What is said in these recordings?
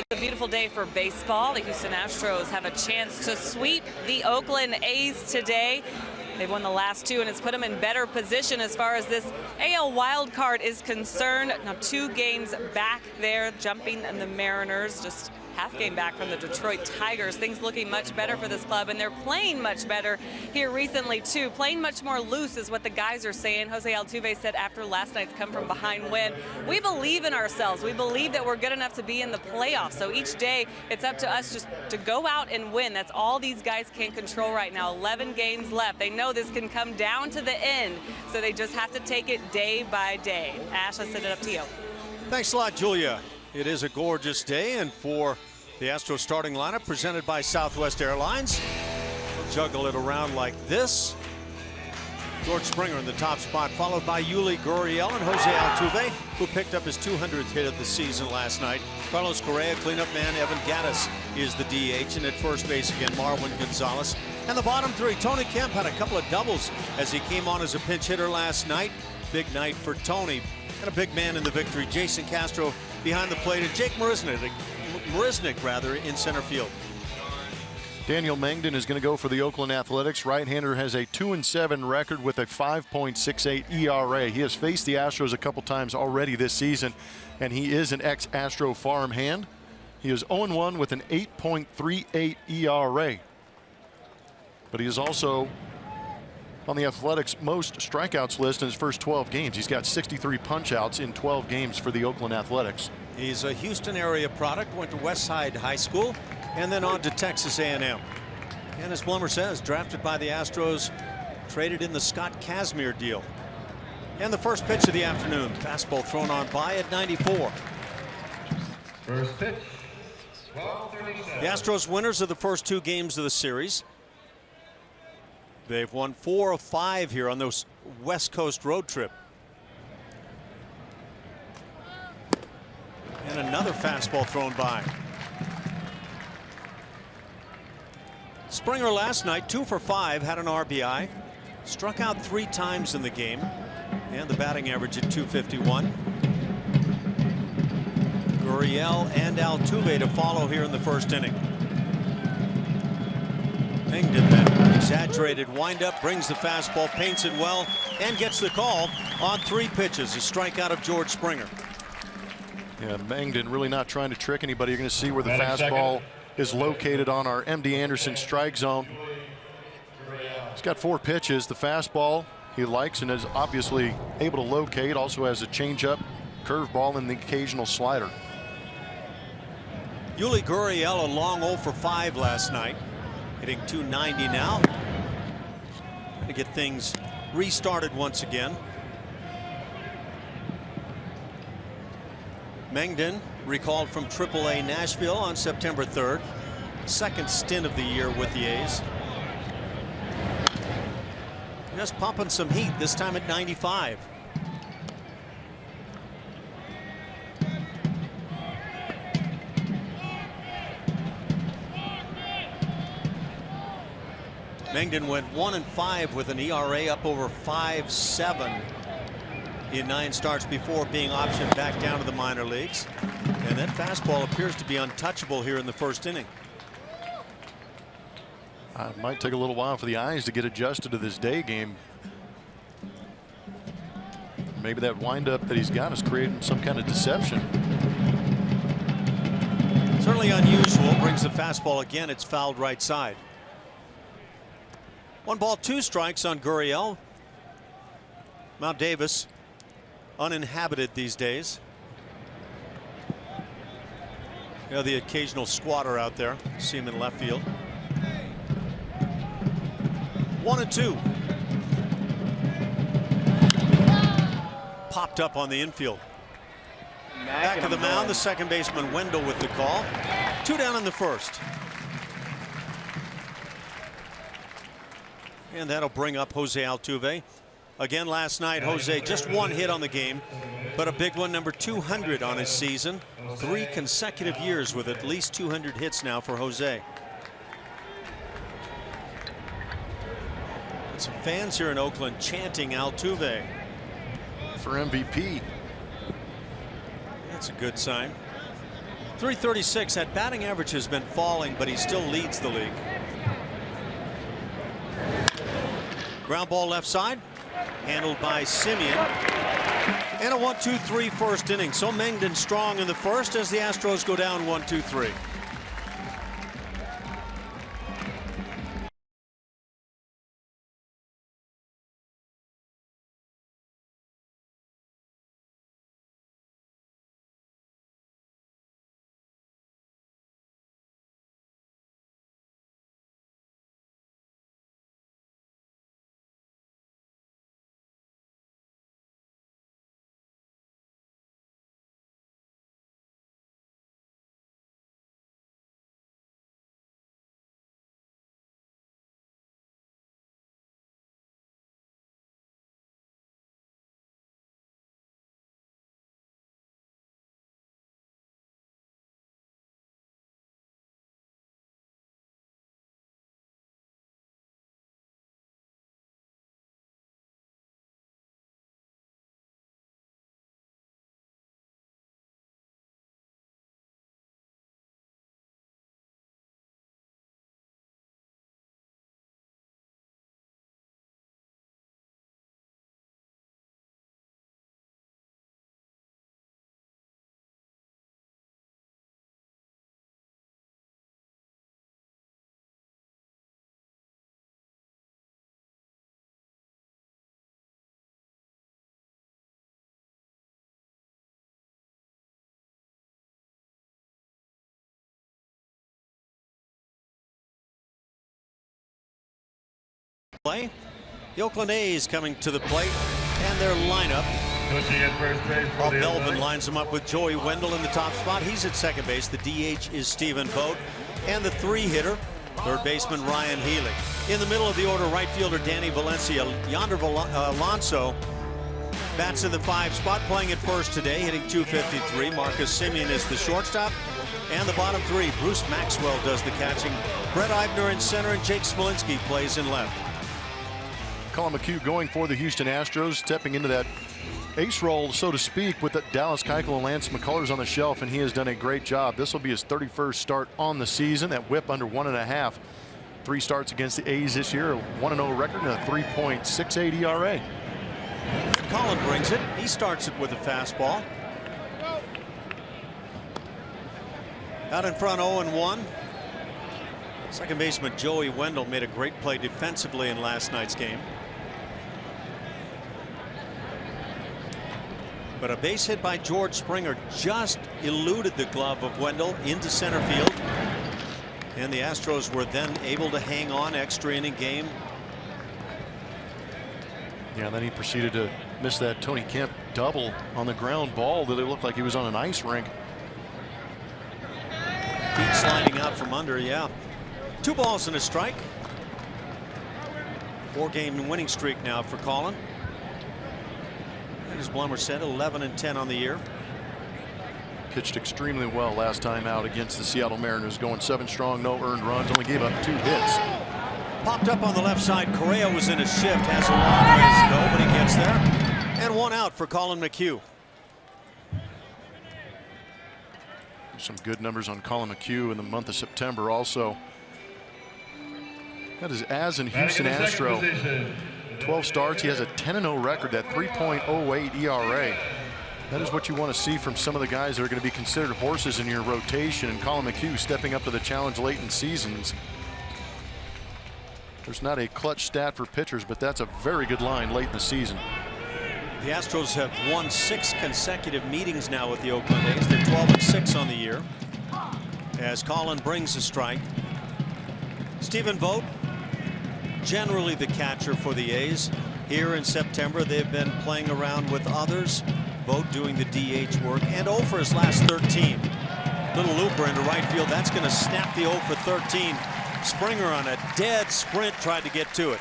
It's a beautiful day for baseball. The Houston Astros have a chance to sweep the Oakland A's today. They've won the last two, and it's put them in better position as far as this AL wild card is concerned. Now 2 games back there, jumping the Mariners, just half game back from the Detroit Tigers. Things looking much better for this club, and they're playing much better here recently too. Playing much more loose is what the guys are saying. Jose Altuve said after last night's come from behind win, we believe in ourselves. We believe that we're good enough to be in the playoffs. So each day it's up to us just to go out and win. That's all these guys can control right now. 11 games left. They know this can come down to the end, so they just have to take it day by day. Ash, I send it up to you. Thanks a lot, Julia. It is a gorgeous day, and for the Astros starting lineup presented by Southwest Airlines, we'll juggle it around like this. George Springer in the top spot, followed by Yuli Gurriel and Jose Altuve, who picked up his 200th hit of the season last night. Carlos Correa, cleanup man. Evan Gattis is the DH, and at first base again, Marwin Gonzalez. And the bottom three, Tony Kemp had a couple of doubles as he came on as a pinch hitter last night. Big night for Tony. And a big man in the victory, Jason Castro behind the plate, and Jake Marisnick in center field. Daniel Mengden is going to go for the Oakland Athletics. Right-hander has a 2-7 record with a 5.68 ERA. He has faced the Astros a couple times already this season, and he is an ex-Astro farmhand. He is 0-1 with an 8.38 ERA. But he is also on the Athletics' most strikeouts list in his first 12 games. He's got 63 punch-outs in 12 games for the Oakland Athletics. He's a Houston area product, went to Westside High School, and then on to Texas A&M. And as Blummer says, drafted by the Astros, traded in the Scott Kazmir deal. And the first pitch of the afternoon, fastball thrown on by at 94. First pitch, 12:37. The Astros winners of the first 2 games of the series. They've won 4 of 5 here on this West Coast road trip. And another fastball thrown by. Springer last night 2 for 5, had an RBI, struck out 3 times in the game, and the batting average at .251. Gurriel and Altuve to follow here in the first inning. Mengden then exaggerated windup, brings the fastball, paints it well, and gets the call on 3 pitches. A strikeout of George Springer. Yeah, Mengden really not trying to trick anybody. You're going to see where the fastball is located on our MD Anderson strike zone. He's got 4 pitches. The fastball he likes and is obviously able to locate. Also has a changeup, curveball, and the occasional slider. Yuli Gurriel a long 0 for 5 last night, hitting .290 now. To get things restarted once again. Mengden recalled from AAA Nashville on September 3rd. Second stint of the year with the A's. Just pumping some heat, this time at 95. Mengden went 1-5 with an ERA up over 5.7 in 9 starts before being optioned back down to the minor leagues. And that fastball appears to be untouchable here in the first inning. It might take a little while for the eyes to get adjusted to this day game. Maybe that windup that he's got is creating some kind of deception. Certainly unusual. Brings the fastball again. It's fouled right side. 1 ball, 2 strikes on Gurriel. Mount Davis uninhabited these days. You know, the occasional squatter out there. See him in left field. 1-2. Popped up on the infield. Back of the mound, the second baseman Wendell with the call. 2 down in the first. And that'll bring up Jose Altuve. Again last night, Jose just 1 hit on the game, but a big one, number 200 on his season. 3 consecutive years with at least 200 hits now for Jose. And some fans here in Oakland chanting Altuve for MVP. That's a good sign. .336. That batting average has been falling, but he still leads the league. Ground ball left side, handled by Simeon. And a 1-2-3 first inning. So Mengden strong in the first as the Astros go down 1-2-3. Play. The Oakland A's coming to the plate, and their lineup. Bob Melvin lines them up with Joey Wendell in the top spot. He's at second base. The DH is Stephen Vogt, and the three-hitter, third baseman Ryan Healy. In the middle of the order, right fielder Danny Valencia. Yonder Alonso bats in the 5 spot, playing at first today, hitting .253. Marcus Simeon is the shortstop. And the bottom 3, Bruce Maxwell does the catching. Brett Eibner in center, and Jake Smolinski plays in left. Colin McHugh going for the Houston Astros, stepping into that ace role, so to speak, with the Dallas Keuchel and Lance McCullers on the shelf, and he has done a great job. This will be his 31st start on the season. That whip under 1.5. 3 starts against the A's this year, a 1-0 record and a 3.68 ERA. Colin brings it. He starts it with a fastball. Out in front, 0-1. Second baseman Joey Wendell made a great play defensively in last night's game. But a base hit by George Springer just eluded the glove of Wendell into center field. And the Astros were then able to hang on, extra inning game. Yeah, then he proceeded to miss that Tony Kemp double on the ground ball that it looked like he was on an ice rink. Feet sliding out from under, yeah. 2 balls and a strike. 4-game winning streak now for Colin. And as Blummer said, 11-10 on the year. Pitched extremely well last time out against the Seattle Mariners, going 7 strong, no earned runs, only gave up 2 hits. Popped up on the left side. Correa was in a shift, has a long ways to go, but he gets there. And 1 out for Colin McHugh. Some good numbers on Colin McHugh in the month of September also. That is as in Houston Astro. 12 starts. He has a 10-0 record, that 3.08 ERA. That is what you want to see from some of the guys that are going to be considered horses in your rotation. And Colin McHugh stepping up to the challenge late in seasons. There's not a clutch stat for pitchers, but that's a very good line late in the season. The Astros have won 6 consecutive meetings now with the Oakland A's. They're 12-6 on the year. As Colin brings a strike. Stephen Vogt, generally the catcher for the A's. Here in September, they've been playing around with others. Vogt doing the DH work, and 0 for his last 13. Little looper into right field. That's going to snap the 0 for 13. Springer on a dead sprint tried to get to it.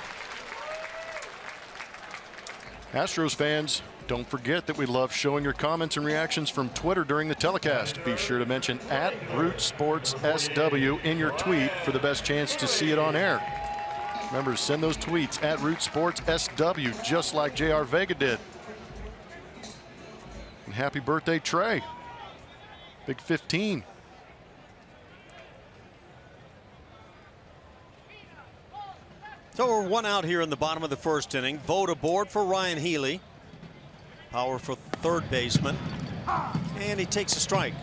Astros fans, don't forget that we love showing your comments and reactions from Twitter during the telecast. Be sure to mention @RootSportsSW in your tweet for the best chance to see it on air. Remember to send those tweets @RootSportsSW, just like J.R. Vega did. And happy birthday, Trey. Big 15. So we're one out here in the bottom of the first inning. Vote aboard for Ryan Healy. Power for third baseman. And he takes a strike.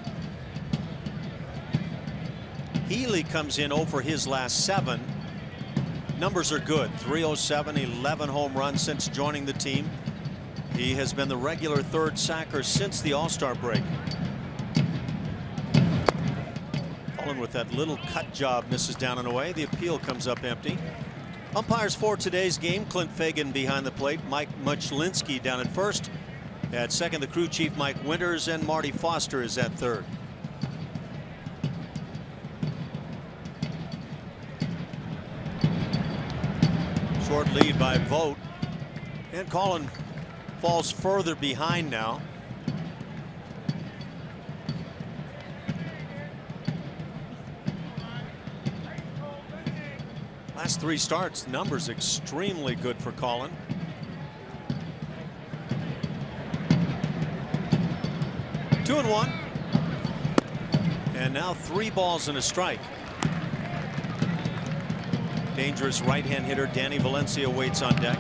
Healy comes in over his last 7. Numbers are good. 307, 11 home runs since joining the team. He has been the regular third sacker since the All-Star break. Colin with that little cut job misses down and away. The appeal comes up empty. Umpires for today's game: Clint Fagan behind the plate, Mike Muchlinski down at first. At second, the crew chief Mike Winters, and Marty Foster is at third. Short lead by Vogt, and Colin falls further behind now. Last 3 starts, numbers extremely good for Colin. Two and one, and now 3 balls and a strike. Dangerous right-hand hitter Danny Valencia waits on deck.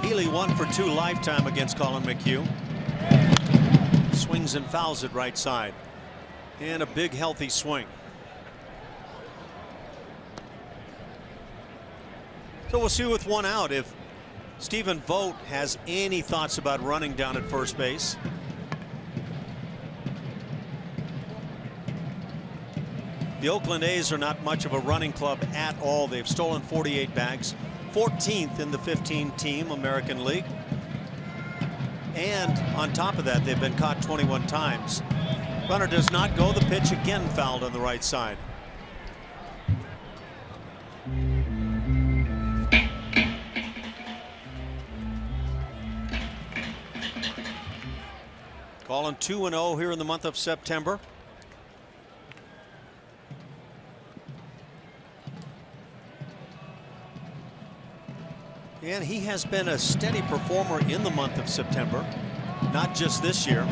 Healy 1 for 2 lifetime against Colin McHugh. Swings and fouls it right side. And a big healthy swing. So we'll see with 1 out if Stephen Vogt has any thoughts about running down at first base. The Oakland A's are not much of a running club at all. They've stolen 48 bags, 14th in the 15-team American League. And on top of that, they've been caught 21 times. Runner does not go. The pitch again fouled on the right side. Colin 2-0 here in the month of September. And he has been a steady performer in the month of September, not just this year.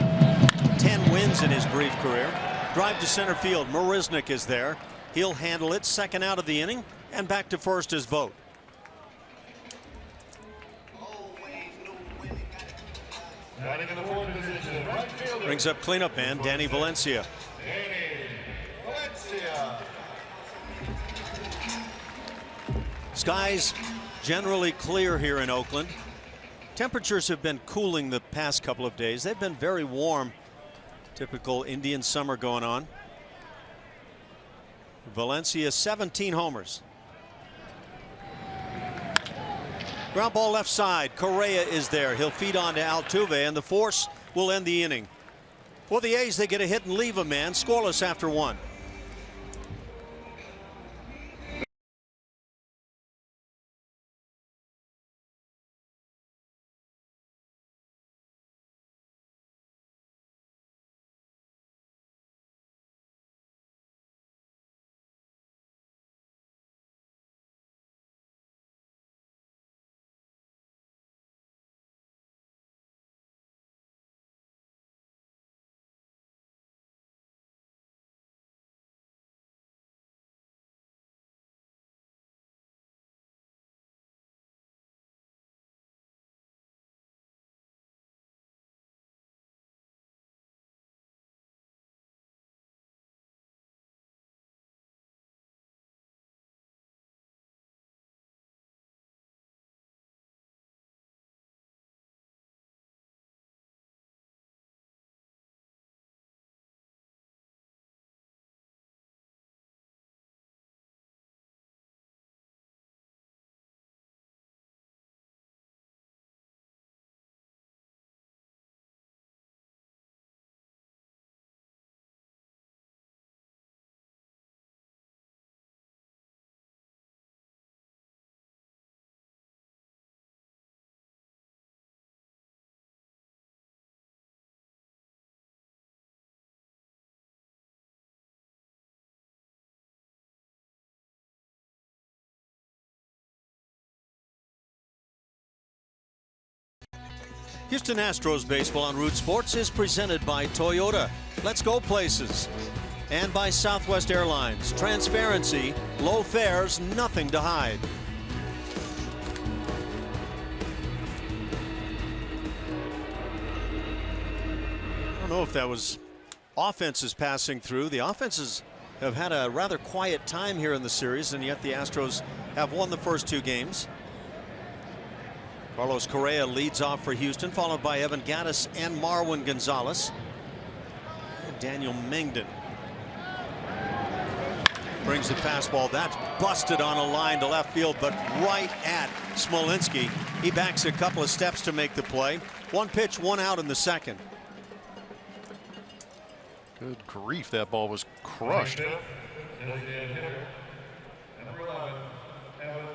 10 wins in his brief career. Drive to center field. Marisnick is there. He'll handle it. Second out of the inning, and back to first is Vogt. Brings up cleanup man Danny Valencia. Skies generally clear here in Oakland. Temperatures have been cooling the past couple of days. They've been very warm. Typical Indian summer going on. Valencia 17 homers. Ground ball left side. Correa is there. He'll feed on to Altuve, and the force will end the inning. For the A's, they get a hit and leave a man. Scoreless after 1. Houston Astros baseball on Root Sports is presented by Toyota. Let's go places. And by Southwest Airlines. Transparency, low fares, nothing to hide. I don't know if that was offenses passing through. The offenses have had a rather quiet time here in the series, and yet the Astros have won the first 2 games. Carlos Correa leads off for Houston, followed by Evan Gattis and Marwin Gonzalez. And Daniel Mengden brings the fastball. That's busted on a line to left field, but right at Smolinski. He backs a couple of steps to make the play. 1 pitch, 1 out in the second. Good grief, that ball was crushed.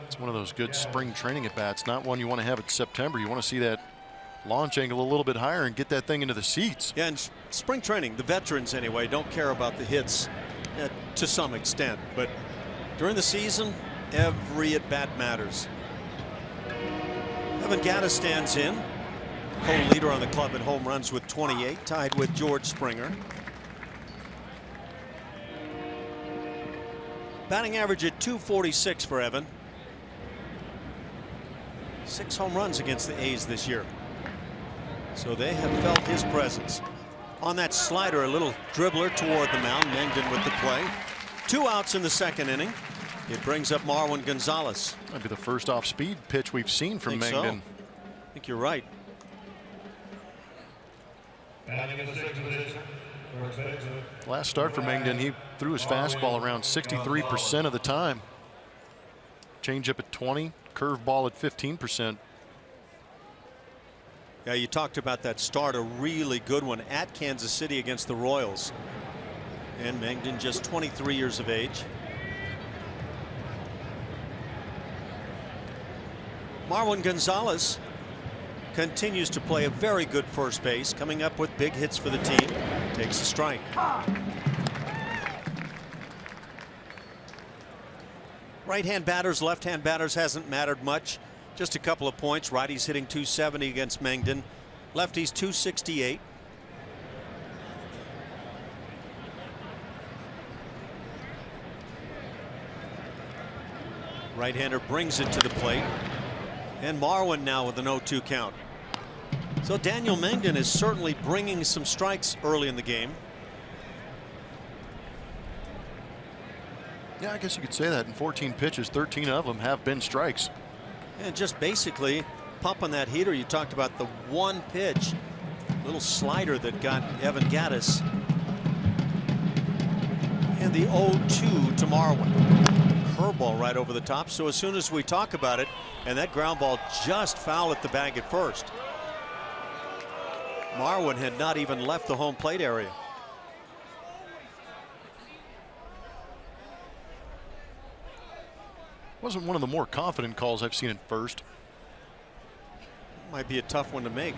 It's one of those good spring training at bats, not one you want to have in September. You want to see that launch angle a little bit higher and get that thing into the seats. Yeah, and spring training, the veterans anyway, don't care about the hits to some extent, but during the season, every at bat matters. Evan Gattis stands in, co-leader on the club in home runs with 28, tied with George Springer. Batting average at .246 for Evan. 6 home runs against the A's this year. So they have felt his presence. On that slider, a little dribbler toward the mound. Mengden with the play. 2 outs in the second inning. It brings up Marwin Gonzalez. Might be the first off-speed pitch we've seen from Mengden. So. I think you're right. Last start for Mengden, he threw his fastball around 63% of the time. Changeup at 20, curveball at 15%. Yeah, you talked about that start, a really good one at Kansas City against the Royals. And Mengden just 23 years of age. Marwin Gonzalez continues to play a very good first base, coming up with big hits for the team. Takes a strike. Right-hand batters, left-hand batters hasn't mattered much. Just a couple of points. Righties hitting .270 against Mengden. Lefties .268. Right-hander brings it to the plate. And Marwin now with an 0-2 count. So Daniel Mengden is certainly bringing some strikes early in the game. Yeah, I guess you could say that. In 14 pitches, 13 of them have been strikes. And just basically pumping that heater. You talked about the 1 pitch, little slider that got Evan Gattis. And the 0-2 to Marwin. Curveball right over the top. So as soon as we talk about it, and that ground ball just foul at the bag at first. Marwin had not even left the home plate area. Wasn't one of the more confident calls I've seen at first. Might be a tough one to make.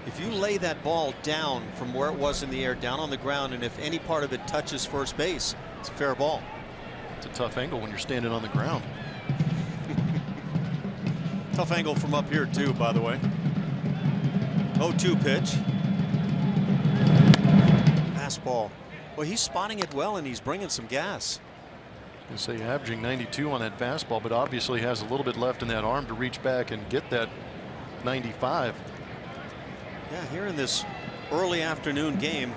If you lay that ball down from where it was in the air, down on the ground, and if any part of it touches first base, it's a fair ball. It's a tough angle when you're standing on the ground. Tough angle from up here too, by the way. 0-2 pitch. Fastball. Well, he's spotting it well, and he's bringing some gas. I say averaging 92 on that fastball, but obviously has a little bit left in that arm to reach back and get that 95. Yeah, here in this early afternoon game,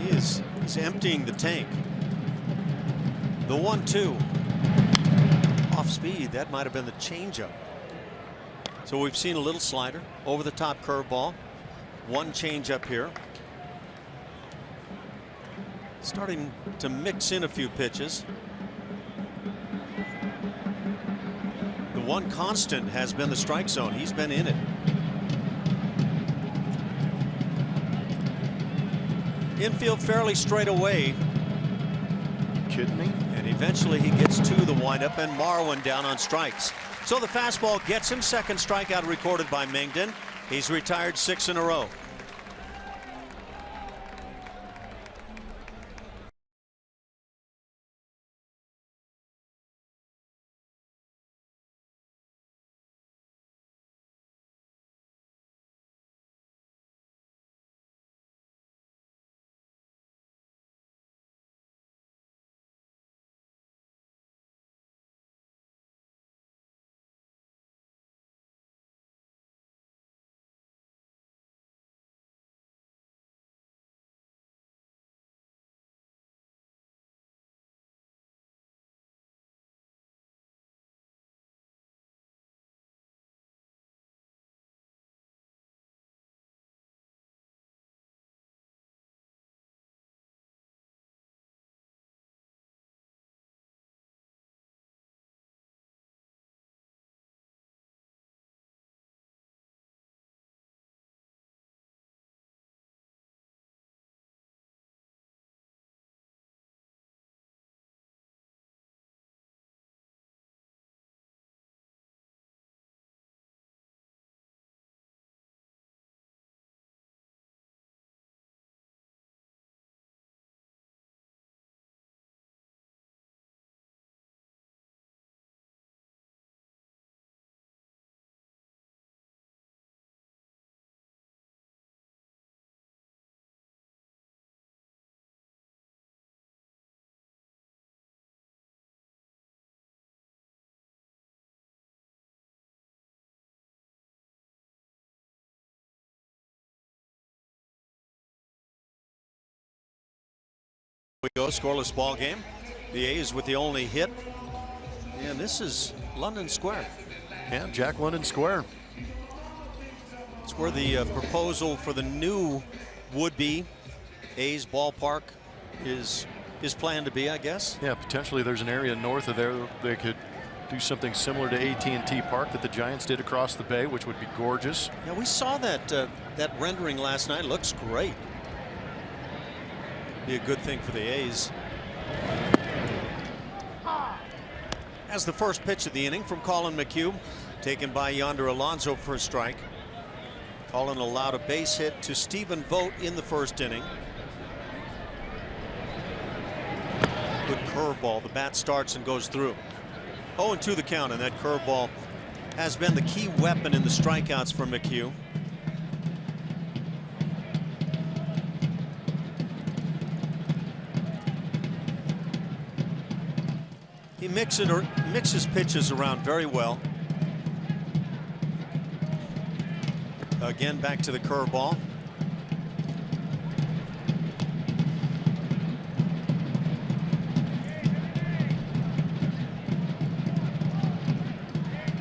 he's emptying the tank. The 1-2 off speed, that might have been the changeup. So we've seen a little slider, over the top curveball, 1 changeup here. Starting to mix in a few pitches. The one constant has been the strike zone. He's been in it. Infield fairly straight away. Kidding me? And eventually he gets to the windup, and Marwin down on strikes. So the fastball gets him. Second strikeout recorded by Mengden. He's retired 6 in a row. we go, scoreless ball game. The A's with the only hit. And this is London Square. Yeah, Jack London Square. It's where the proposal for the new would-be A's ballpark is planned to be, I guess. Yeah, potentially there's an area north of there they could do something similar to AT&T Park that the Giants did across the bay, which would be gorgeous. Yeah, we saw that that rendering last night. It looks great. Be a good thing for the A's. As the first pitch of the inning from Colin McHugh, taken by Yonder Alonso for a strike. Colin allowed a base hit to Stephen Vogt in the first inning. Good curveball. The bat starts and goes through. 0-2 the count, and that curveball has been the key weapon in the strikeouts for McHugh. He mixes pitches around very well. Again, back to the curveball.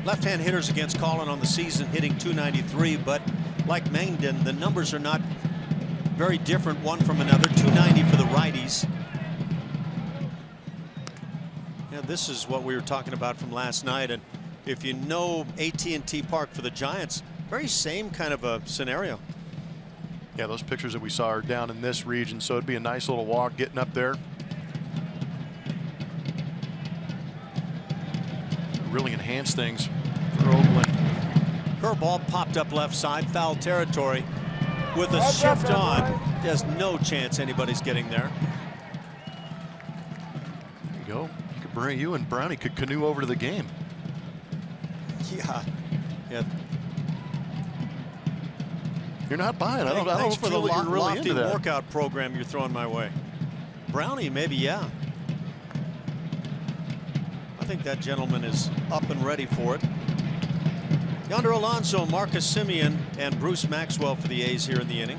Left-hand hitters against Colin on the season hitting .293, but like Mangden, the numbers are not very different one from another. .290 for the righties. Yeah, this is what we were talking about from last night, and if you know AT&T Park for the Giants, very same kind of a scenario. Yeah, those pictures that we saw are down in this region, so it'd be a nice little walk getting up there. Really enhance things for Oakland. Curveball popped up left side, foul territory with a shift on. There's no chance anybody's getting there. There you go. You and Brownie could canoe over to the game. Yeah. You're not buying. I don't Thanks for the feel that you're really lofty into that workout program you're throwing my way. Brownie, maybe, yeah. I think that gentleman is up and ready for it. Yonder Alonso, Marcus Semien, and Bruce Maxwell for the A's here in the inning.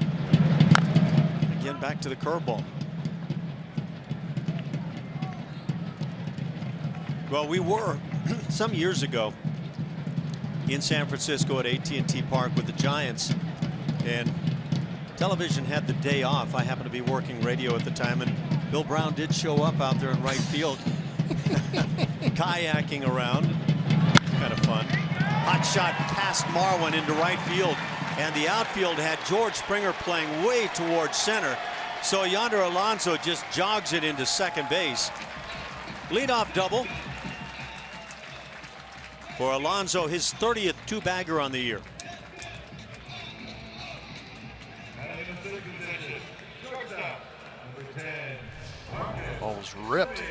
Again, back to the curveball. Well, we were some years ago in San Francisco at AT&T Park with the Giants, and television had the day off. I happened to be working radio at the time, and Bill Brown did show up out there in right field, kayaking around. Kind of fun. Hot shot past Marwin into right field, and the outfield had George Springer playing way towards center. So Yonder Alonso just jogs it into second base. Leadoff double for Alonso, his 30th two-bagger on the year. Ball was ripped.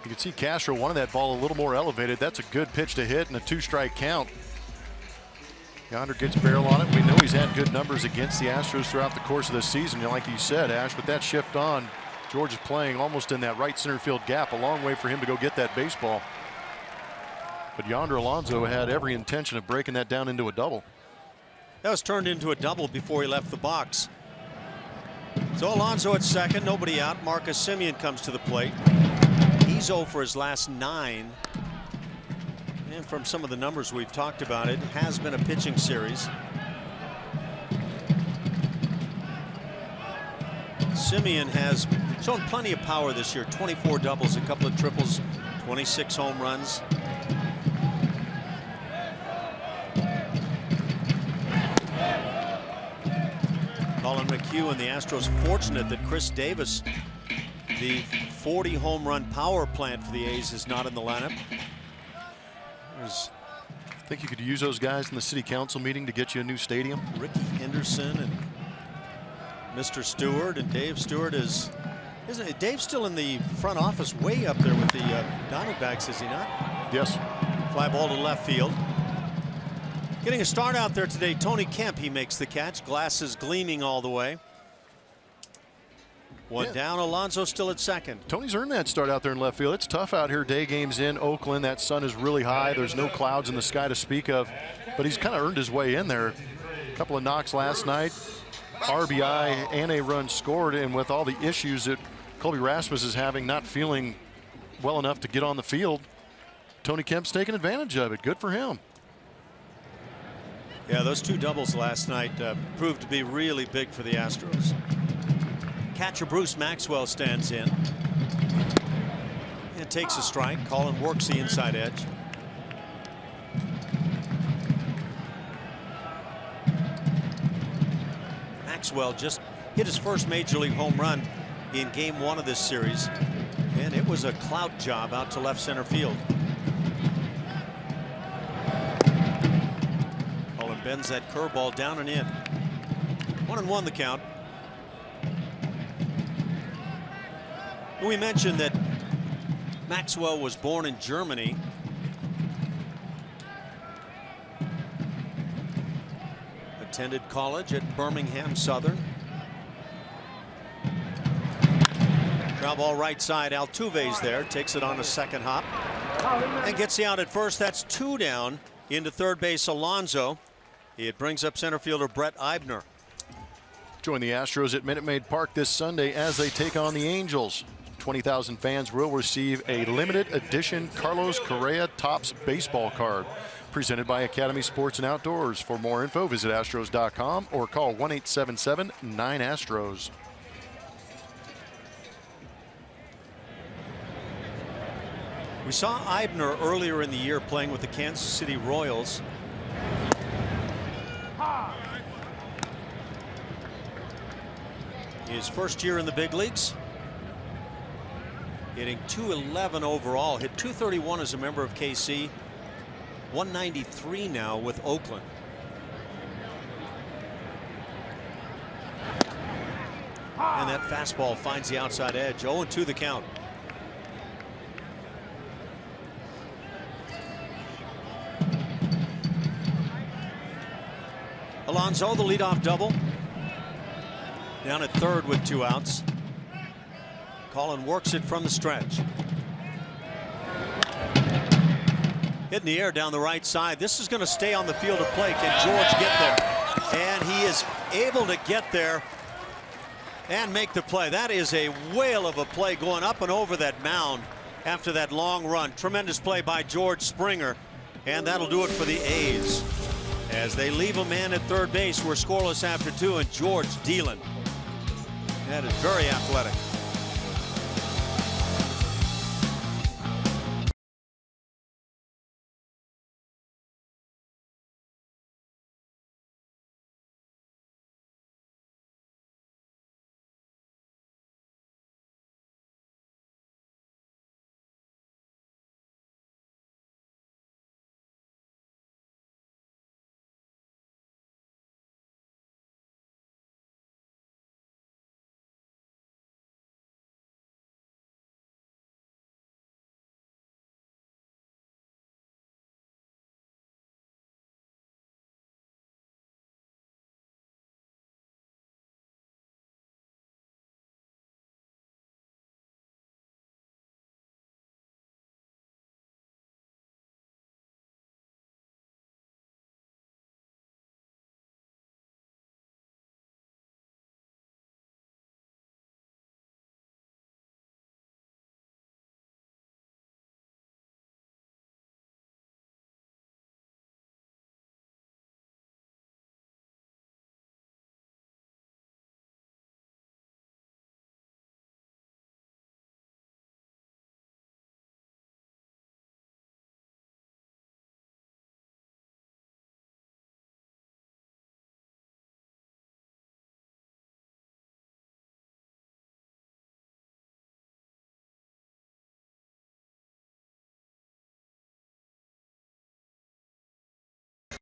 You can see Castro wanted that ball a little more elevated. That's a good pitch to hit and a two-strike count. Yonder gets barrel on it. We know he's had good numbers against the Astros throughout the course of the season. Like you said, Ash, with that shift on, George is playing almost in that right center field gap. A long way for him to go get that baseball. But Yonder Alonso had every intention of breaking that down into a double. That was turned into a double before he left the box. So Alonso at second, nobody out. Marcus Semien comes to the plate. He's 0 for his last 9. And from some of the numbers we've talked about, it has been a pitching series. Semien has shown plenty of power this year. 24 doubles, a couple of triples, 26 home runs. Colin McHugh and the Astros fortunate that Chris Davis, the 40 home run power plant for the A's, is not in the lineup. I think you could use those guys in the city council meeting to get you a new stadium. Ricky Henderson and Mr. Stewart, and Dave Stewart isn't it? Dave's still in the front office way up there with the Diamondbacks, is he not? Yes. Fly ball to left field. Getting a start out there today, Tony Kemp. He makes the catch, glasses gleaming all the way. One down, Alonso still at second. Tony's earned that start out there in left field. It's tough out here, day games in Oakland. That sun is really high. There's no clouds in the sky to speak of, but he's kind of earned his way in there. A couple of knocks last night, RBI and a run scored, and with all the issues that Colby Rasmus is having, not feeling well enough to get on the field. Tony Kemp's taking advantage of it. Good for him. Yeah, those 2 doubles last night proved to be really big for the Astros. Catcher Bruce Maxwell stands in and takes a strike. Colin works the inside edge. Maxwell just hit his first major league home run in game 1 of this series, and it was a clout job out to left center field. Colin bends that curveball down and in. 1-1 the count. We mentioned that Maxwell was born in Germany. Attended college at Birmingham Southern. Ground ball right side. Altuve's there. Takes it on a second hop and gets the out at first. That's 2 down. Into third base, Alonso. It brings up center fielder Brett Eibner. Join the Astros at Minute Maid Park this Sunday as they take on the Angels. 20,000 fans will receive a limited edition Carlos Correa Topps baseball card presented by Academy Sports and Outdoors. For more info, visit Astros.com or call 1-877-9-ASTROS. We saw Eibner earlier in the year playing with the Kansas City Royals. His first year in the big leagues. Hitting .211 overall. Hit .231 as a member of KC. 193 now with Oakland. And that fastball finds the outside edge. 0-2 the count. Alonso, the leadoff double. Down at third with 2 outs. Colin works it from the stretch. Hit in the air down the right side. This is going to stay on the field of play. Can George get there? And he is able to get there and make the play. That is a whale of a play going up and over that mound after that long run. Tremendous play by George Springer. And that'll do it for the A's as they leave a man at third base. We're scoreless after 2, and George dealing. That is very athletic.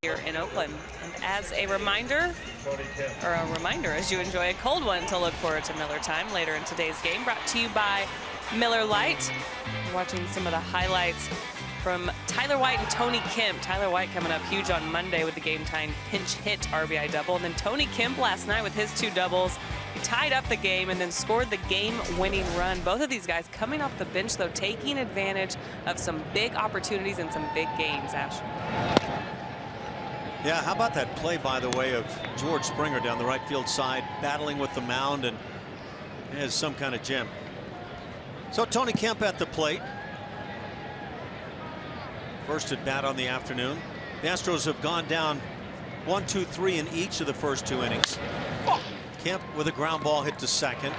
Here in Oakland. And as a reminder, as you enjoy a cold one, to look forward to Miller Time later in today's game, brought to you by Miller Lite. We're watching some of the highlights from Tyler White and Tony Kemp. Tyler White coming up huge on Monday with the game-tying pinch hit RBI double. And then Tony Kemp last night with his 2 doubles. He tied up the game and then scored the game-winning run. Both of these guys coming off the bench, though, taking advantage of some big opportunities and some big games, Ash. Yeah, how about that play, by the way, of George Springer down the right field side, battling with the mound, and has some kind of gem. So Tony Kemp at the plate. First at bat on the afternoon. The Astros have gone down 1, 2, 3 in each of the first 2 innings. Kemp with a ground ball hit to second.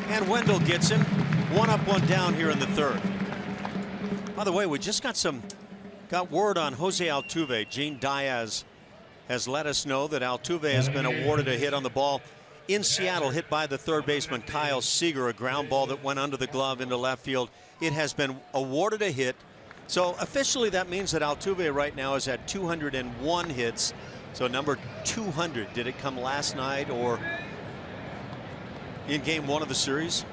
And Wendell gets him. 1 up, 1 down here in the third. By the way, we just got word on Jose Altuve. Gene Diaz has let us know that Altuve has been awarded a hit on the ball in Seattle, hit by the third baseman Kyle Seager, a ground ball that went under the glove into left field. It has been awarded a hit. So officially that means that Altuve right now is at 201 hits. So number 200. Did it come last night or in game 1 of the series?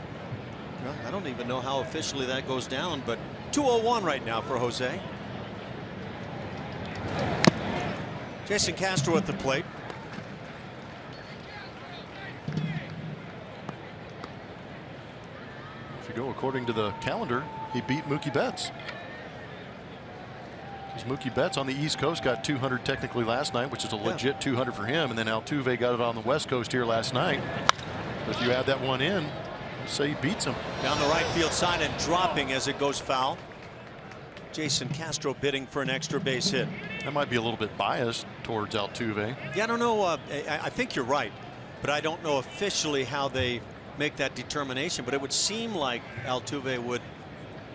Well, I don't even know how officially that goes down, but 201 right now for Jose. Jason Castro at the plate. If you go according to the calendar, he beat Mookie Betts. Because Mookie Betts on the East Coast got 200 technically last night, which is a legit 200 for him. And then Altuve got it on the West Coast here last night. But if you add that one in, let's say he beats him. Down the right field side and dropping as it goes foul. Jason Castro bidding for an extra base hit. That might be a little bit biased towards Altuve. Yeah, I don't know. I think you're right, but I don't know officially how they make that determination. But it would seem like Altuve would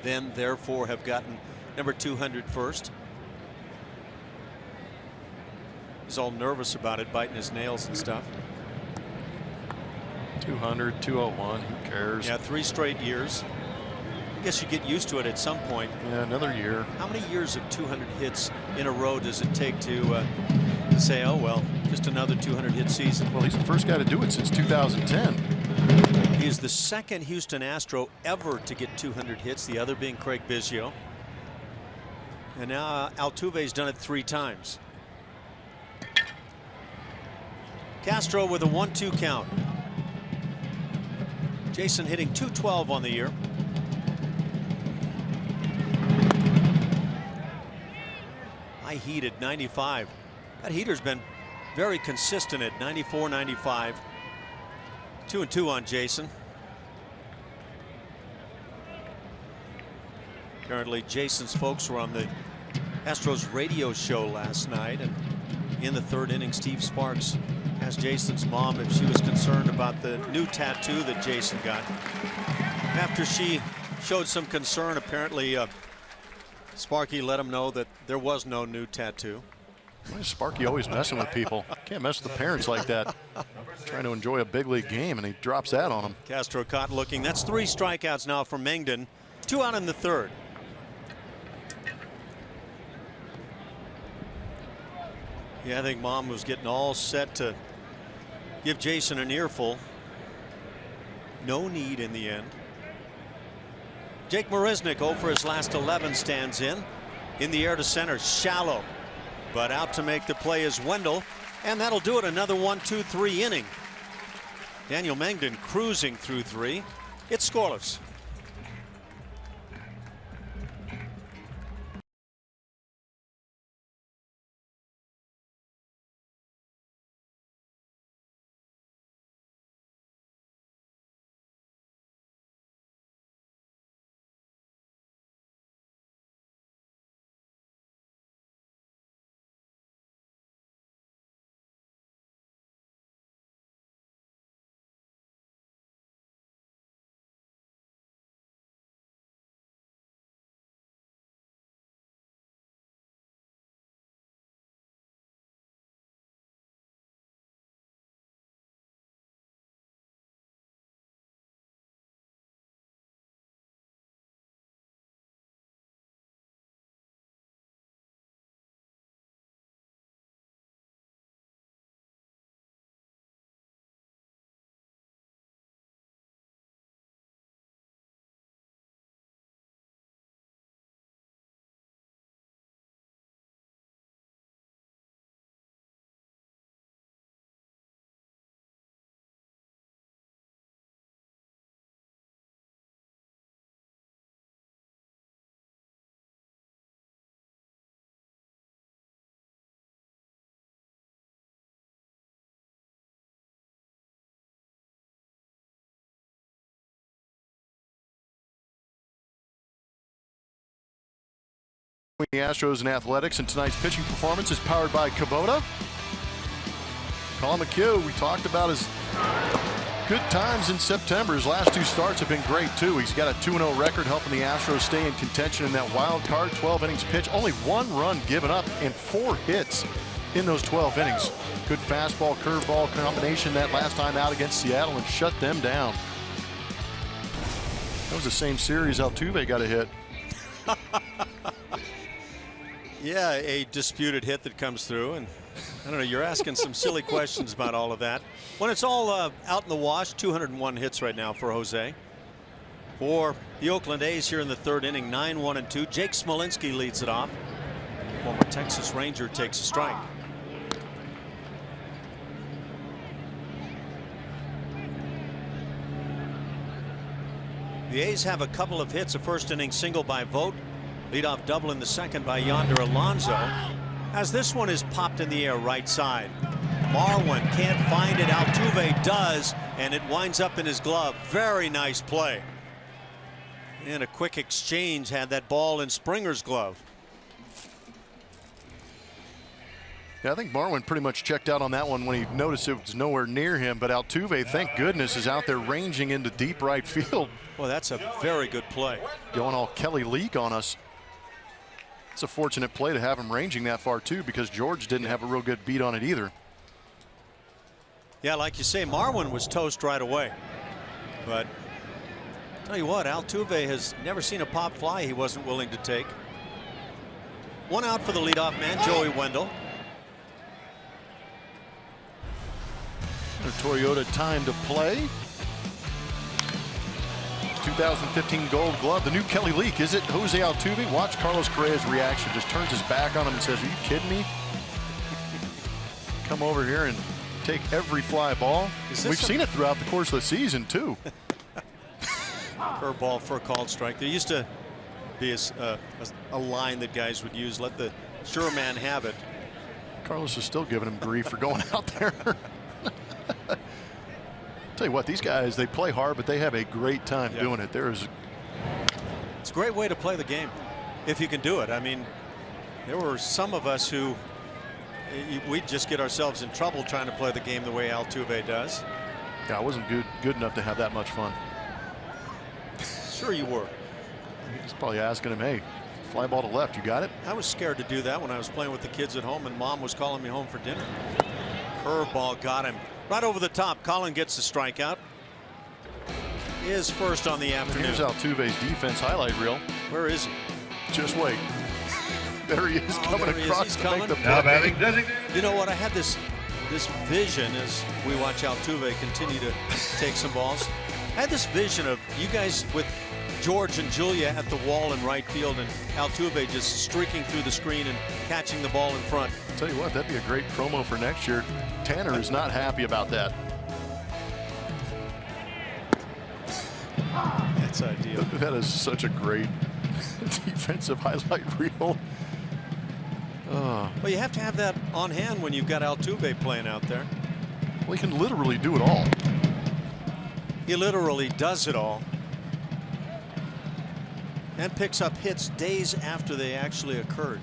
then therefore have gotten number 200 first. He's all nervous about it, biting his nails and stuff. 200, 201, who cares? Yeah, 3 straight years. I guess you get used to it at some point. Yeah, another year. How many years of 200 hits in a row does it take to say, oh, well, just another 200 hit season? Well, he's the first guy to do it since 2010. He is the second Houston Astro ever to get 200 hits, the other being Craig Biggio. And now Altuve's done it 3 times. Castro with a 1-2 count. Jason hitting .212 on the year. High heat at 95. That heater's been very consistent at 94, 95. 2-2 on Jason. Apparently Jason's folks were on the Astros radio show last night, and in the 3rd inning Steve Sparks asked Jason's mom if she was concerned about the new tattoo that Jason got. After she showed some concern, apparently Sparky let him know that there was no new tattoo. Why is Sparky always messing with people? Can't mess with the parents like that. Trying to enjoy a big league game, and he drops that on him. Castro caught looking. That's 3 strikeouts now for Mengden. 2 out in the 3rd. Yeah, I think mom was getting all set to give Jason an earful. No need in the end. Jake Marisnick 0 for his last 11 stands in the air to center, shallow, but out to make the play is Wendell, and that'll do it. Another 1-2-3 inning. Daniel Mengden cruising through 3. It's scoreless. the Astros and Athletics, and tonight's pitching performance is powered by Kubota. Colin McHugh, we talked about his good times in September. His last 2 starts have been great too. He's got a 2-0 record, helping the Astros stay in contention in that wild card. 12 innings pitched, only 1 run given up, and 4 hits in those 12 innings. Good fastball, curveball combination that last time out against Seattle and shut them down. That was the same series Altuve got a hit. Yeah, a disputed hit that comes through, and I don't know, you're asking some silly questions about all of that. When it's all out in the wash, 201 hits right now for Jose. For the Oakland A's here in the 3rd inning, 9-1-2. Jake Smolinski leads it off. Former Texas Ranger takes a strike. The A's have a couple of hits, a 1st inning single by Vogt, leadoff double in the 2nd by Yonder Alonso, as this one is popped in the air right side. Marwin can't find it. Altuve does, and it winds up in his glove. Very nice play. And a quick exchange had that ball in Springer's glove. Yeah, I think Marwin pretty much checked out on that one when he noticed it was nowhere near him, but Altuve, thank goodness, is out there ranging into deep right field. Well, that's a very good play. Going all Kelly Leak on us. It's a fortunate play to have him ranging that far too, because George didn't have a real good beat on it either. Yeah, like you say, Marwin was toast right away. But tell you what, Altuve has never seen a pop fly he wasn't willing to take. 1 out for the leadoff man, Joey Wendell. A Toyota time to play. 2015 Gold Glove, the new Kelly Leak. Is it Jose Altuve? Watch Carlos Correa's reaction. Just turns his back on him and says, "Are you kidding me? Come over here and take every fly ball." We've seen it throughout the course of the season too. Curveball for a called strike. There used to be a line that guys would use: let the sure man have it. Carlos is still giving him grief for going out there. Tell you what, these guys, they play hard, but they have a great time doing it. It's a great way to play the game if you can do it. I mean, there were some of us who we'd just get ourselves in trouble trying to play the game the way Altuve does. Yeah, I wasn't good enough to have that much fun. Sure you were. He's probably asking him, "Hey, fly ball to left, you got it?" I was scared to do that when I was playing with the kids at home and Mom was calling me home for dinner. Curveball got him right over the top. Colin gets the strikeout. Is first on the afternoon. Here's Altuve's defense highlight reel. Where is he? Just wait. There he is, coming across to make the play. You know what? I had this vision as we watch Altuve continue to take some balls. I had this vision of you guys with George and Julia at the wall in right field and Altuve just streaking through the screen and catching the ball in front. I'll tell you what, that'd be a great promo for next year. Tanner is not happy about that. That's ideal. That is such a great defensive highlight reel. Well, you have to have that on hand when you've got Altuve playing out there. Well, he can literally do it all. He literally does it all. And picks up hits days after they actually occurred.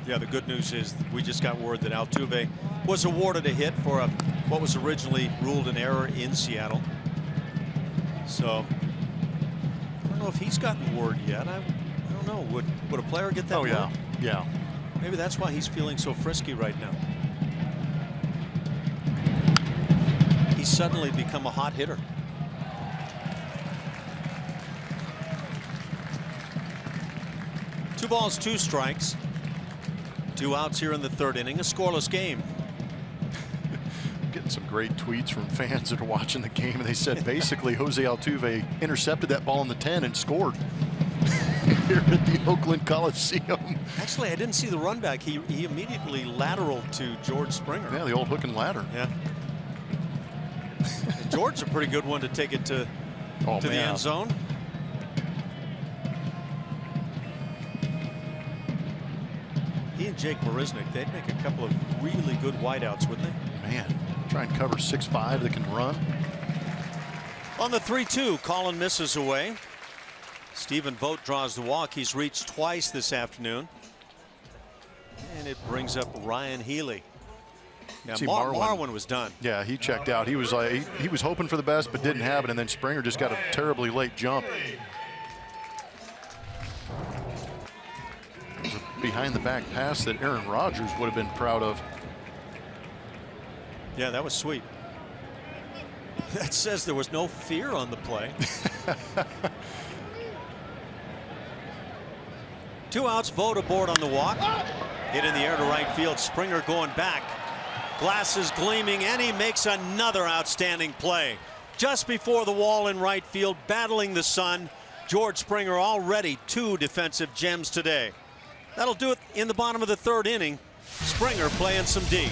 Yeah, the good news is we just got word that Altuve was awarded a hit for what was originally ruled an error in Seattle. So I don't know if he's gotten word yet. I don't know. Would a player get that word? Oh, yeah. Maybe that's why he's feeling so frisky right now. He's suddenly become a hot hitter. Two balls, 2 strikes. 2 outs here in the 3rd inning. A scoreless game. Getting some great tweets from fans that are watching the game, and they said basically Jose Altuve intercepted that ball in the 10 and scored here at the Oakland Coliseum. Actually, I didn't see the run back. He immediately lateraled to George Springer. Yeah, the old hook and ladder. Yeah. George's a pretty good one to take it to the end zone. He and Jake Marisnick, they'd make a couple of really good wideouts, wouldn't they? Man, try and cover 6'5" that can run. On the 3-2, Colin misses away. Stephen Vogt draws the walk. He's reached twice this afternoon. And it brings up Ryan Healy. Yeah, Marwin was done. Yeah, he checked out. He was he was hoping for the best, but didn't have it. And then Springer just got a terribly late jump. It was a behind-the-back pass that Aaron Rodgers would have been proud of. Yeah, that was sweet. That says there was no fear on the play. 2 outs, Vogt aboard on the walk. Hit in the air to right field. Springer going back. Glasses gleaming, and he makes another outstanding play. Just before the wall in right field, battling the sun. George Springer already 2 defensive gems today. That'll do it in the bottom of the 3rd inning. Springer playing some D.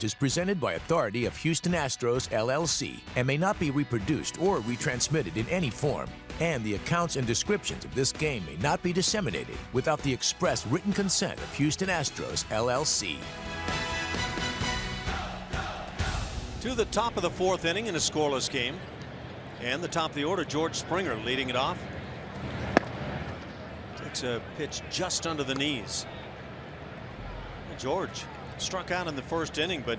Is presented by authority of Houston Astros, LLC, and may not be reproduced or retransmitted in any form. And the accounts and descriptions of this game may not be disseminated without the express written consent of Houston Astros, LLC. To the top of the 4th inning in a scoreless game. And the top of the order, George Springer leading it off. Takes a pitch just under the knees. George struck out in the 1st inning, but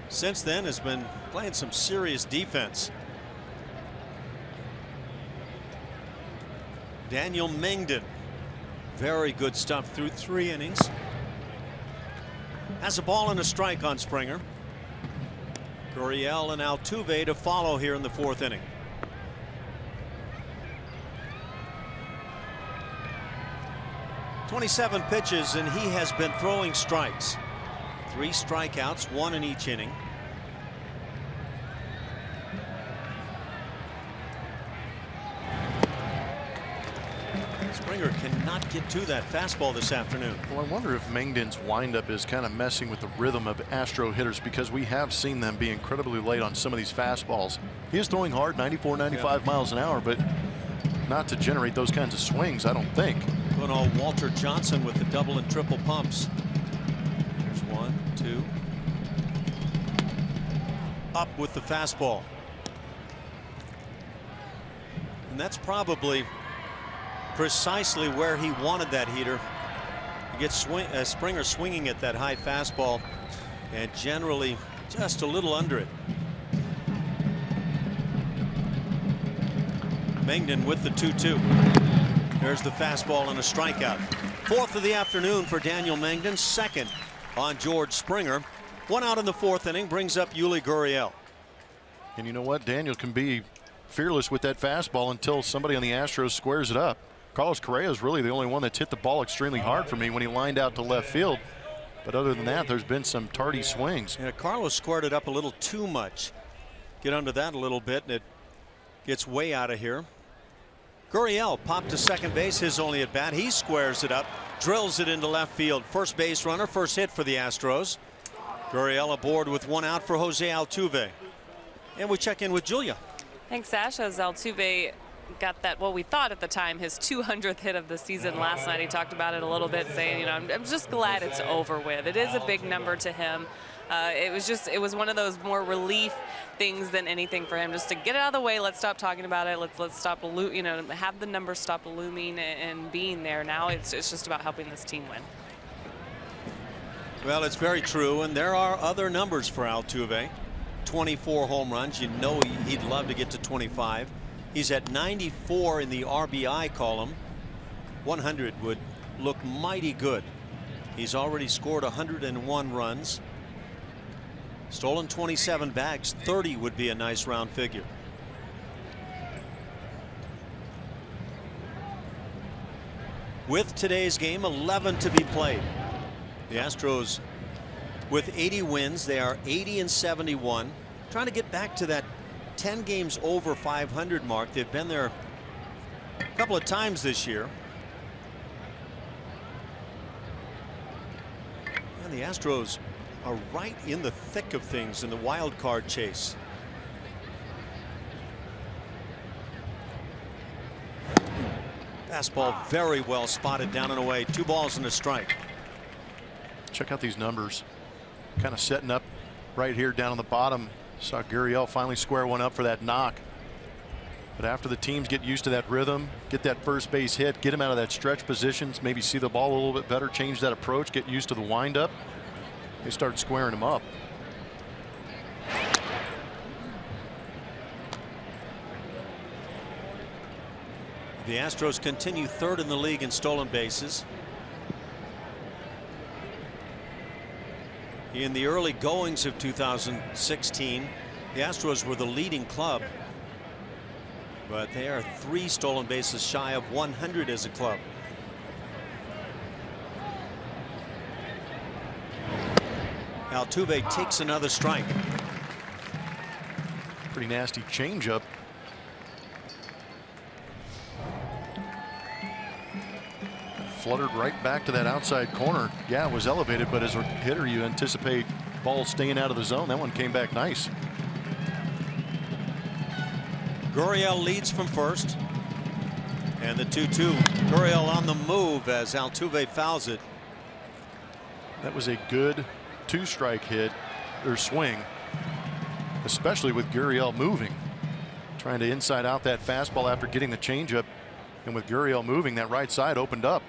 since then has been playing some serious defense. Daniel Mengden, very good stuff through 3 innings. Has a ball and a strike on Springer. Gurriel and Altuve to follow here in the 4th inning. "27 pitches, and he has been throwing strikes. 3 strikeouts, 1 in each inning. Springer cannot get to that fastball this afternoon. Well, I wonder if Mengden's windup is kind of messing with the rhythm of Astro hitters, because we have seen them be incredibly late on some of these fastballs. He is throwing hard, 94, 95 miles an hour, but not to generate those kinds of swings, I don't think. Going all Walter Johnson with the double and triple pumps. 1, 2. Up with the fastball. And that's probably precisely where he wanted that heater. You get Springer swinging at that high fastball, and generally just a little under it. Mengden with the 2-2. There's the fastball and a strikeout. 4th of the afternoon for Daniel Mengden, 2nd on George Springer. 1 out in the 4th inning brings up Yuli Gurriel. And you know what? Daniel can be fearless with that fastball until somebody on the Astros squares it up. Carlos Correa is really the only one that's hit the ball extremely hard for me when he lined out to left field. But other than that, there's been some tardy swings. Yeah, Carlos squared it up a little too much. Get under that a little bit, and it gets way out of here. Gurriel popped to second base, his only at bat. He squares it up, drills it into left field. First base runner, first hit for the Astros. Gurriel aboard with one out for Jose Altuve. And we check in with Julia. Thanks, Ash. As Altuve got that, well, we thought at the time, his 200th hit of the season last night. He talked about it a little bit, saying, you know, I'm just glad it's over with. It is a big number to him. It was one of those more relief things than anything for him, just to get it out of the way. Let's stop talking about it. Let's stop, you know, have the numbers stop looming and being there. Now it's just about helping this team win. Well, it's very true, and there are other numbers for Altuve. 24 home runs. You know he'd love to get to 25. He's at 94 in the RBI column. 100 would look mighty good. He's already scored 101 runs. Stolen 27 bags. 30 would be a nice round figure. With today's game 11 to be played. The Astros with 80 wins. They are 80 and 71. Trying to get back to that 10 games over 500 mark. They've been there a couple of times this year. And the Astros are right in the thick of things in the wild card chase. Fastball very well spotted down and away. 2 balls and a strike. Check out these numbers. Kind of setting up right here down on the bottom. Saw Gurriel finally square one up for that knock. But after the teams get used to that rhythm, get that first base hit, get them out of that stretch positions, maybe see the ball a little bit better, change that approach, get used to the windup, they start squaring them up. The Astros continue third in the league in stolen bases. In the early goings of 2016, the Astros were the leading club, but they are 3 stolen bases shy of 100 as a club. Altuve takes another strike. Pretty nasty changeup. Fluttered right back to that outside corner. Yeah, it was elevated, but as a hitter, you anticipate balls staying out of the zone. That one came back nice. Gurriel leads from first. And the 2-2. Gurriel on the move as Altuve fouls it. That was a good 2-strike hit or swing, especially with Gurriel moving. Trying to inside out that fastball after getting the changeup. And with Gurriel moving, that right side opened up.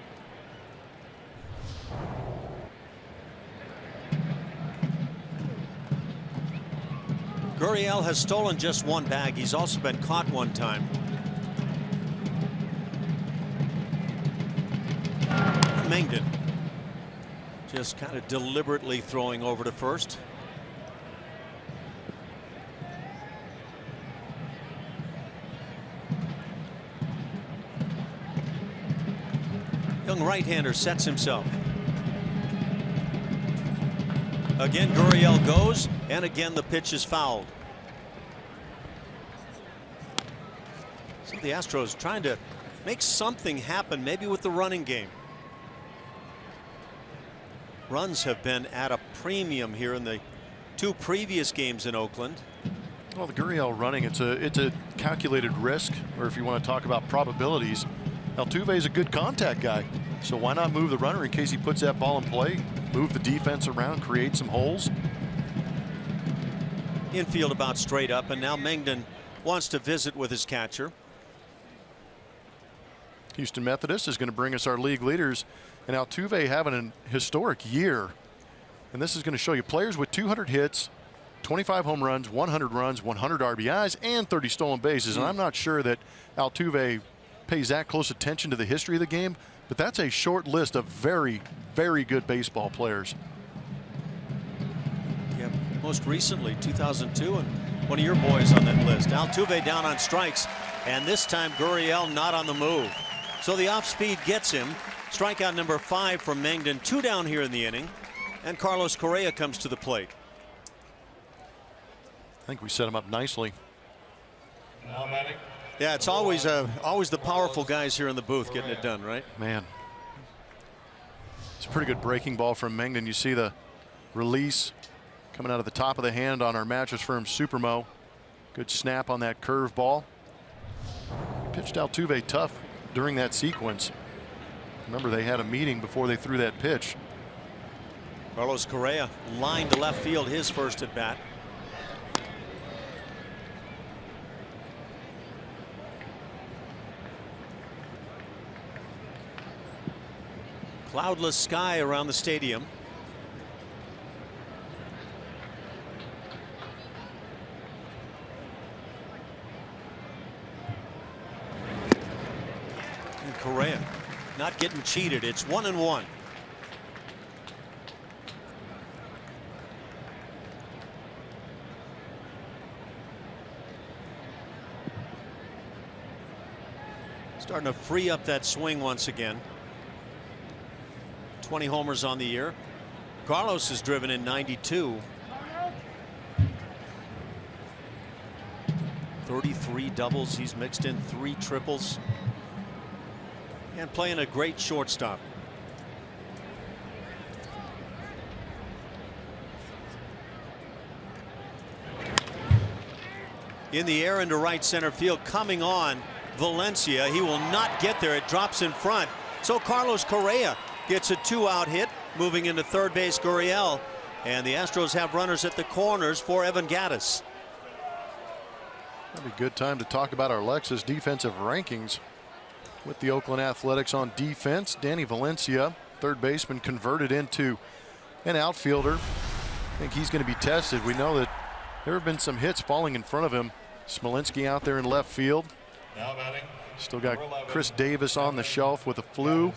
Gurriel has stolen just 1 bag. He's also been caught 1 time. Mengden just kind of deliberately throwing over to first. Young right-hander sets himself. Again, Gurriel goes, and again the pitch is fouled. So the Astros trying to make something happen, maybe with the running game. Runs have been at a premium here in the 2 previous games in Oakland. Well, the Gurriel running, it's a calculated risk, or if you want to talk about probabilities, Altuve is a good contact guy. So why not move the runner in case he puts that ball in play, move the defense around, create some holes. Infield about straight up, and now Mengden wants to visit with his catcher. Houston Methodist is going to bring us our league leaders, and Altuve having a historic year. And this is going to show you players with 200 hits, 25 home runs, 100 runs, 100 RBIs, and 30 stolen bases. And I'm not sure that Altuve pays that close attention to the history of the game, but that's a short list of very, very good baseball players. Yeah, most recently 2002, and one of your boys on that list. Altuve down on strikes, and this time Gurriel not on the move. So the off speed gets him. Strikeout number 5 from Mengden. 2 down here in the inning. And Carlos Correa comes to the plate. I think we set him up nicely. Yeah, it's always the powerful guys here in the booth getting it done, right? Man, it's a pretty good breaking ball from Mengden. You see the release coming out of the top of the hand on our Mattress Firm Supermo. Good snap on that curve ball. Pitched Altuve tough during that sequence. Remember, they had a meeting before they threw that pitch. Carlos Correa lined to left field his first at bat. Cloudless sky around the stadium. And Correa not getting cheated. It's 1-1. Starting to free up that swing once again. 20 homers on the year. Carlos has driven in 92. 33 doubles. He's mixed in 3 triples. And playing a great shortstop. In the air into right center field, coming on Valencia. He will not get there. It drops in front. So Carlos Correa gets a 2-out hit, moving into third base. Gurriel, and the Astros have runners at the corners for Evan Gattis. That'd be a good time to talk about our Lexus defensive rankings with the Oakland Athletics on defense. Danny Valencia, third baseman, converted into an outfielder. I think he's going to be tested. We know that there have been some hits falling in front of him. Smolinski out there in left field. Still got Chris Davis on the shelf with a flu.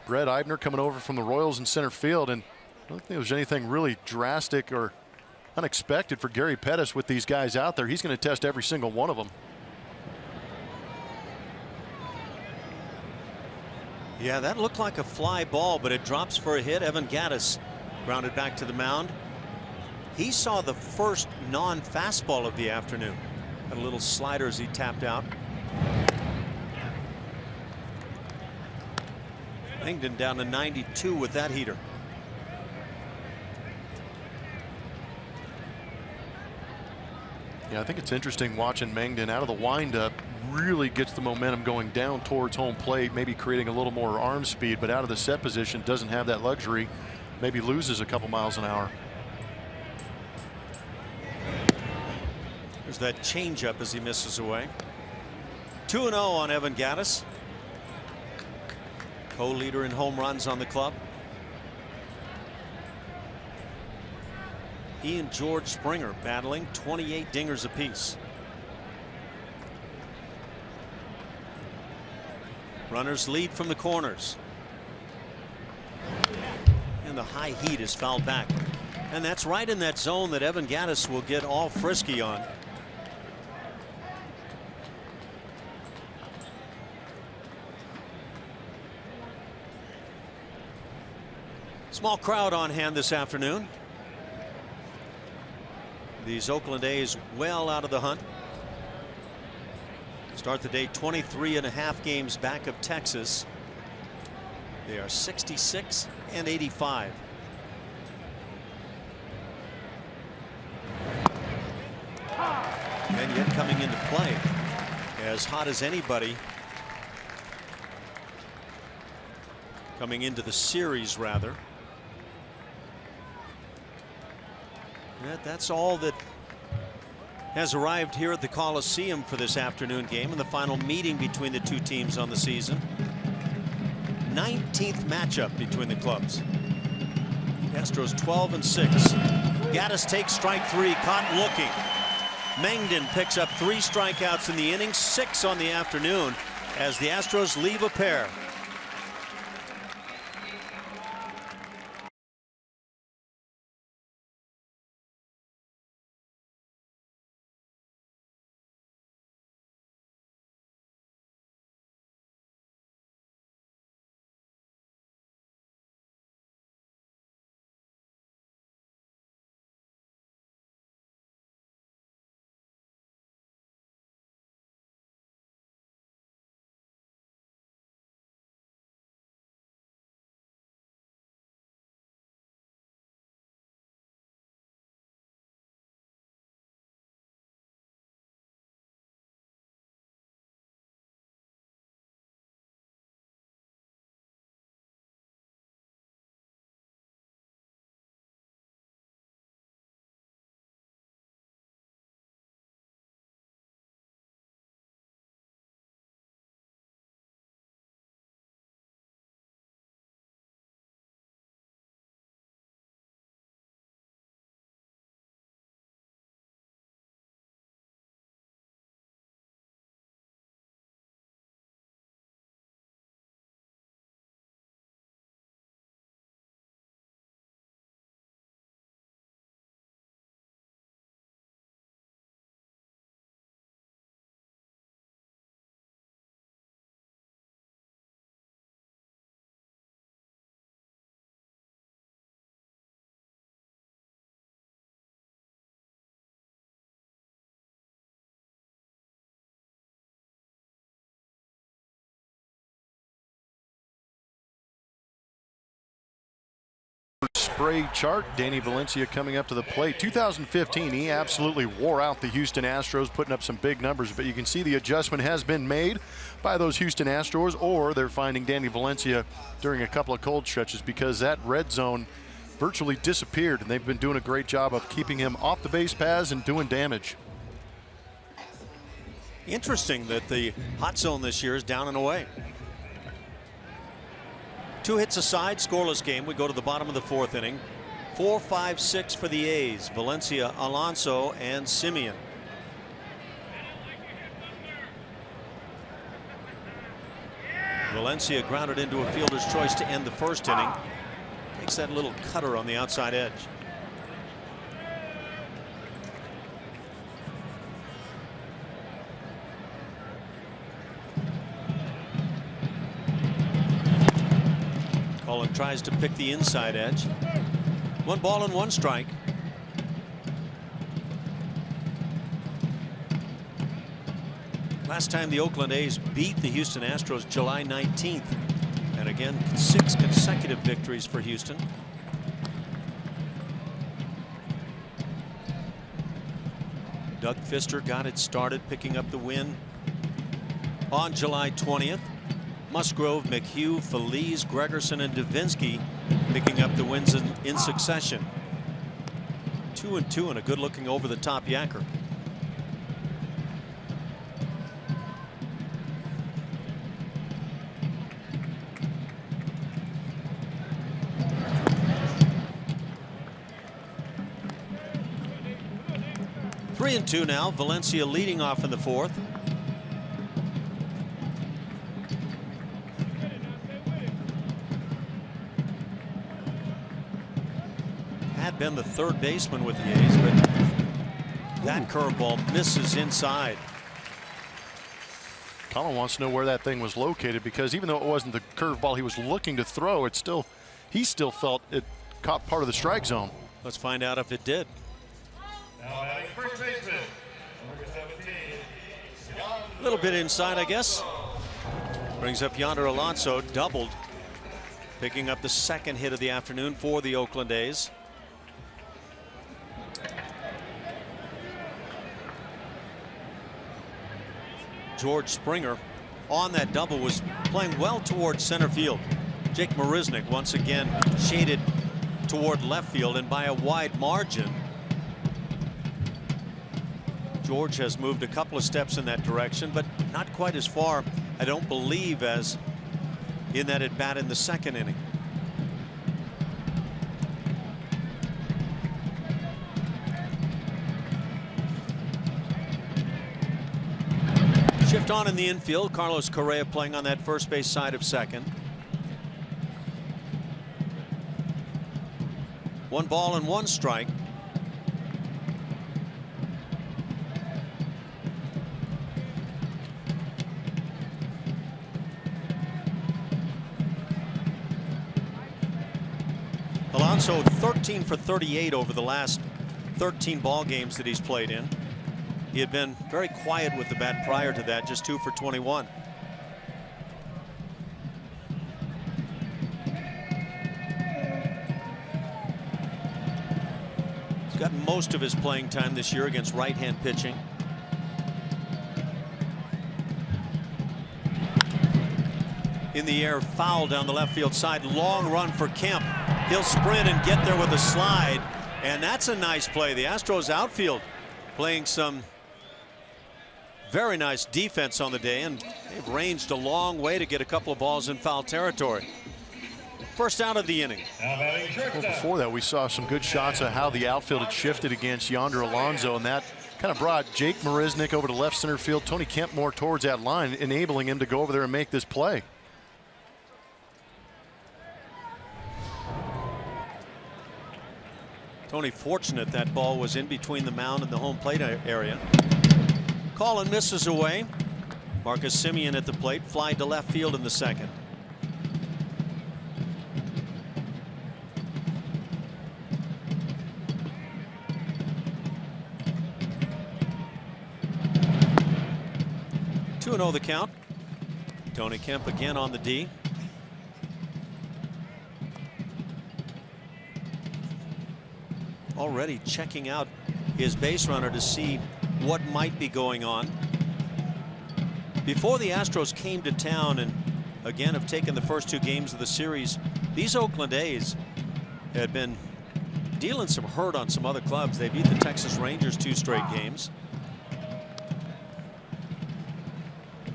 Brett Eibner coming over from the Royals in center field, and I don't think there was anything really drastic or unexpected for Gary Pettis with these guys out there. He's going to test every single one of them. Yeah, that looked like a fly ball, but it drops for a hit. Evan Gattis grounded back to the mound. He saw the first non-fastball of the afternoon. Had a little slider as he tapped out. Mengden down to 92 with that heater. Yeah, I think it's interesting watching Mengden out of the windup. Really gets the momentum going down towards home plate, maybe creating a little more arm speed, but out of the set position doesn't have that luxury. Maybe loses a couple miles an hour. There's that changeup as he misses away. 2-0 on Evan Gattis. Co-leader in home runs on the club. He and George Springer battling 28 dingers apiece. Runners lead from the corners. And the high heat is fouled back. And that's right in that zone that Evan Gattis will get all frisky on. Small crowd on hand this afternoon. These Oakland A's well out of the hunt. Start the day 23.5 games back of Texas. They are 66 and 85. And yet coming into play as hot as anybody. Coming into the series rather. That's all that has arrived here at the Coliseum for this afternoon game and the final meeting between the two teams on the season. 19th matchup between the clubs. Astros 12-6. Gattis takes strike 3, caught looking. Mengden picks up 3 strikeouts in the inning, 6 on the afternoon as the Astros leave a pair. spray chart. Danny Valencia coming up to the plate. 2015, he absolutely wore out the Houston Astros, putting up some big numbers, but you can see the adjustment has been made by those Houston Astros, or they're finding Danny Valencia during a couple of cold stretches, because that red zone virtually disappeared, and they've been doing a great job of keeping him off the base paths and doing damage. Interesting that the hot zone this year is down and away. 2 hits aside, scoreless game. We go to the bottom of the 4th inning. 4, 5, 6 for the A's. Valencia, Alonso, and Simeon. Valencia grounded into a fielder's choice to end the 1st inning. Takes that little cutter on the outside edge. Cullen tries to pick the inside edge. 1 ball and 1 strike. Last time the Oakland A's beat the Houston Astros July 19th. And again, 6 consecutive victories for Houston. Doug Fister got it started, picking up the win on July 20th. Musgrove, McHugh, Feliz, Gregerson, and Davinsky picking up the wins in succession. 2-2 and a good-looking over-the-top Yanker. Three and 2 now. Valencia leading off in the 4th. Had been the 3rd baseman with the A's, but that curveball misses inside. Colin wants to know where that thing was located, because even though it wasn't the curveball he was looking to throw, he still felt it caught part of the strike zone. Let's find out if it did. Now batting first baseman, number 17. A little bit inside, I guess. Brings up Yonder Alonso, doubled, picking up the 2nd hit of the afternoon for the Oakland A's. George Springer on that double was playing well toward center field. Jake Marisnick once again shaded toward left field, and by a wide margin. George has moved a couple of steps in that direction, but not quite as far, I don't believe, as in that at bat in the 2nd inning. Shift on in the infield. Carlos Correa playing on that first base side of second. 1 ball and 1 strike. Alonso 13 for 38 over the last 13 ball games that he's played in. He had been very quiet with the bat prior to that, just 2 for 21. He's got most of his playing time this year against right-hand pitching. In the air, foul down the left field side. Long run for Kemp. He'll sprint and get there with a slide, and that's a nice play. The Astros outfield playing some very nice defense on the day, and they've ranged a long way to get a couple of balls in foul territory. First out of the inning. Well, before that, we saw some good shots of how the outfield had shifted against Yonder Alonso, and that kind of brought Jake Marisnick over to left center field, Tony Kemp more towards that line, enabling him to go over there and make this play. Tony fortunate that ball was in between the mound and the home plate area. Colin misses away. Marcus Semien at the plate, fly to left field in the 2nd. Two 2-0 the count. Tony Kemp again on the D. already checking out his base runner to see what might be going on. Before the Astros came to town and again have taken the first 2 games of the series, these Oakland A's had been dealing some hurt on some other clubs. They beat the Texas Rangers 2 straight games.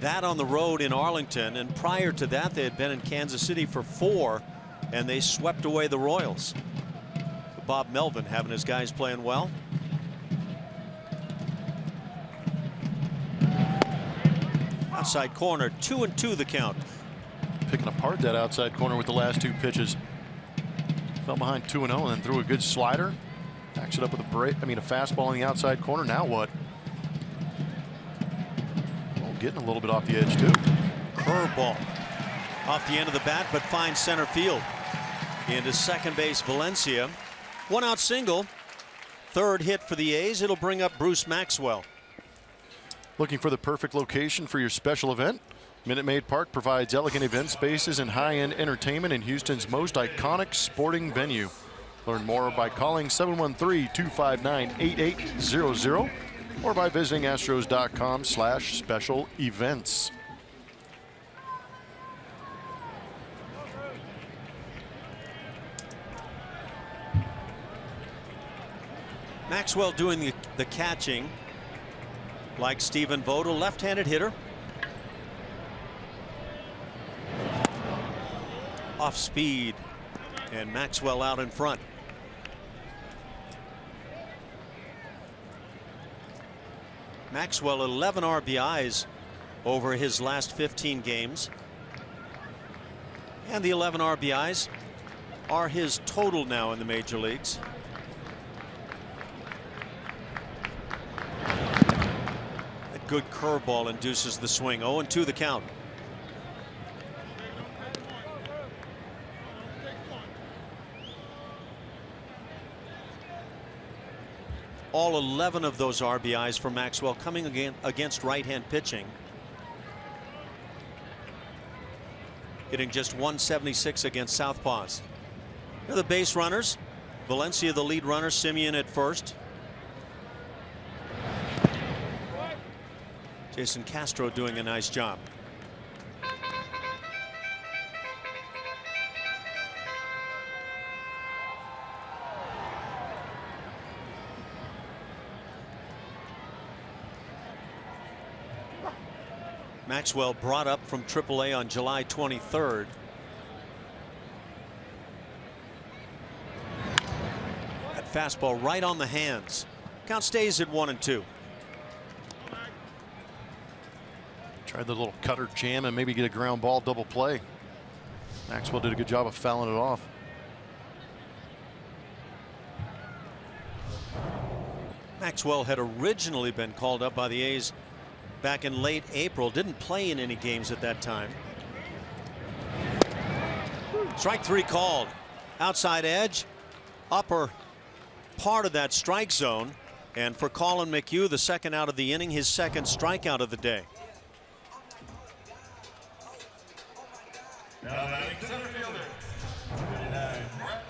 That on the road in Arlington, and prior to that they had been in Kansas City for 4, and they swept away the Royals. Bob Melvin having his guys playing well. Outside corner, 2-2 the count. Picking apart that outside corner with the last 2 pitches. Fell behind 2-0 and then threw a good slider. Backs it up with a fastball on the outside corner. Now what? Well, getting a little bit off the edge too. Curveball off the end of the bat, but finds center field. Into second base, Valencia. 1-out single. 3rd hit for the A's. It'll bring up Bruce Maxwell. Looking for the perfect location for your special event? Minute Maid Park provides elegant event spaces and high-end entertainment in Houston's most iconic sporting venue. Learn more by calling 713-259-8800 or by visiting astros.com/special events. Maxwell doing the catching like Stephen Vogt, a left-handed hitter. Off speed, and Maxwell out in front. Maxwell 11 RBIs over his last 15 games, and the 11 RBIs are his total now in the major leagues. A good curveball induces the swing. 0-2 the count. All 11 of those RBIs for Maxwell coming against right-hand pitching. Hitting just 176 against southpaws. Here are the base runners. Valencia the lead runner, Simeon at first. Jason Castro doing a nice job. Maxwell brought up from AAA on July 23rd. That fastball right on the hands. Count stays at 1-2. Tried the little cutter jam and maybe get a ground ball double play. Maxwell did a good job of fouling it off. Maxwell had originally been called up by the A's back in late April. Didn't play in any games at that time. Strike 3 called. Outside edge, upper part of that strike zone. And for Colin McHugh, the second out of the inning, his second strikeout of the day.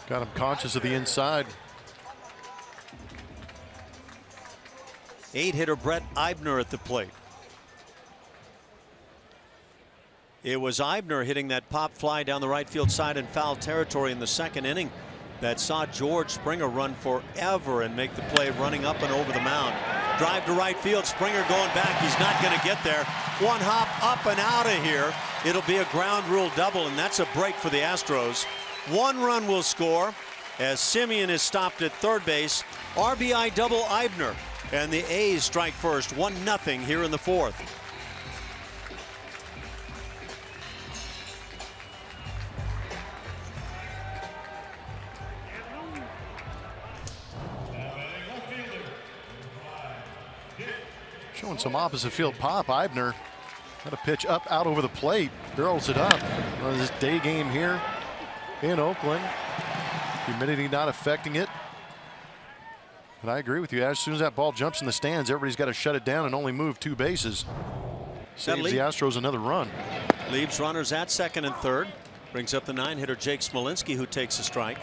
Got him conscious of the inside. 8-hitter Brett Eibner at the plate. It was Eibner hitting that pop fly down the right field side in foul territory in the second inning that saw George Springer run forever and make the play running up and over the mound. Drive to right field. Springer going back. He's not going to get there. One hop up and out of here. It'll be a ground rule double, and that's a break for the Astros. 1 run will score as Simeon is stopped at third base. RBI double Eibner, and the A's strike first. 1-0 here in the 4th. Showing some opposite field pop. Eibner had a pitch up out over the plate. Barrels it up. On this day game here in Oakland. Humidity not affecting it. But I agree with you. As soon as that ball jumps in the stands, everybody's got to shut it down and only move 2 bases. Saves the Astros another run. Leaves runners at second and third. Brings up the 9-hitter Jake Smolinski, who takes a strike.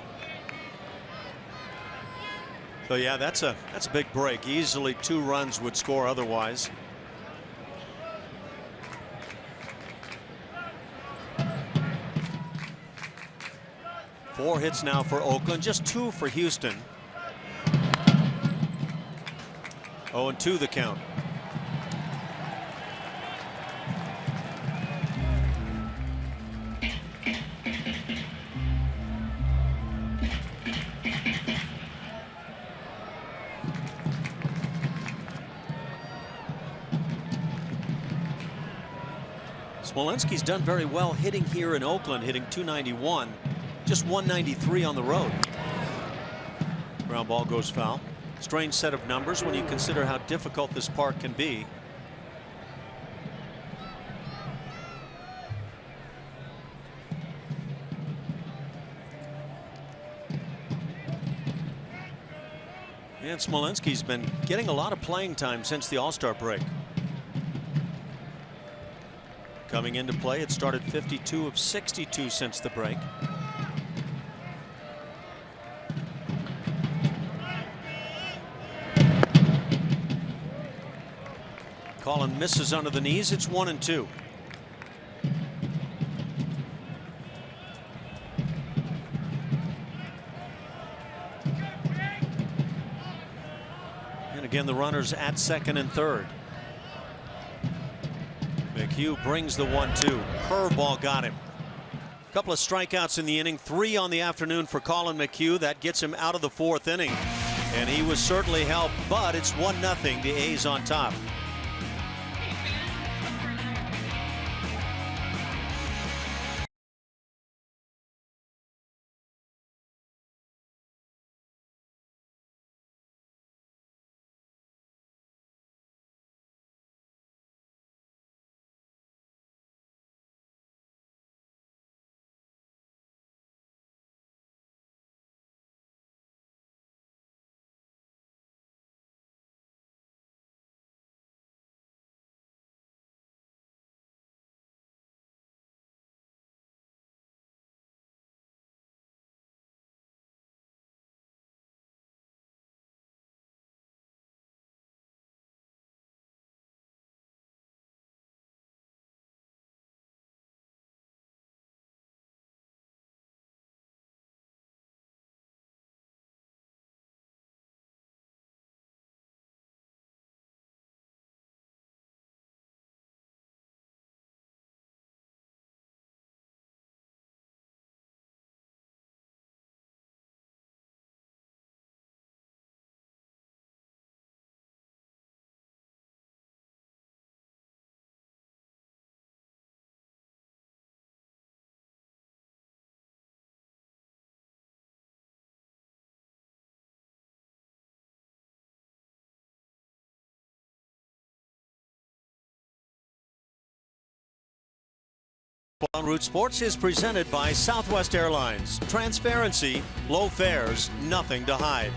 So yeah, that's a big break. Easily 2 runs would score otherwise. Four hits now for Oakland, just 2 for Houston. 0-2 the count. Smolinski's done very well hitting here in Oakland, hitting .291, just .193 on the road. Ground ball goes foul. Strange set of numbers when you consider how difficult this park can be. And Smolinski's been getting a lot of playing time since the All-Star break. Coming into play, it started 52 of 62 since the break. Colin misses under the knees. It's 1-2. And again, the runners at second and third. McHugh brings the 1-2. Curveball got him. A couple of strikeouts in the inning, 3 on the afternoon for Colin McHugh. That gets him out of the 4th inning. And he was certainly helped, but it's 1-0. The A's on top. On Root Sports is presented by Southwest Airlines. Transparency, low fares, nothing to hide.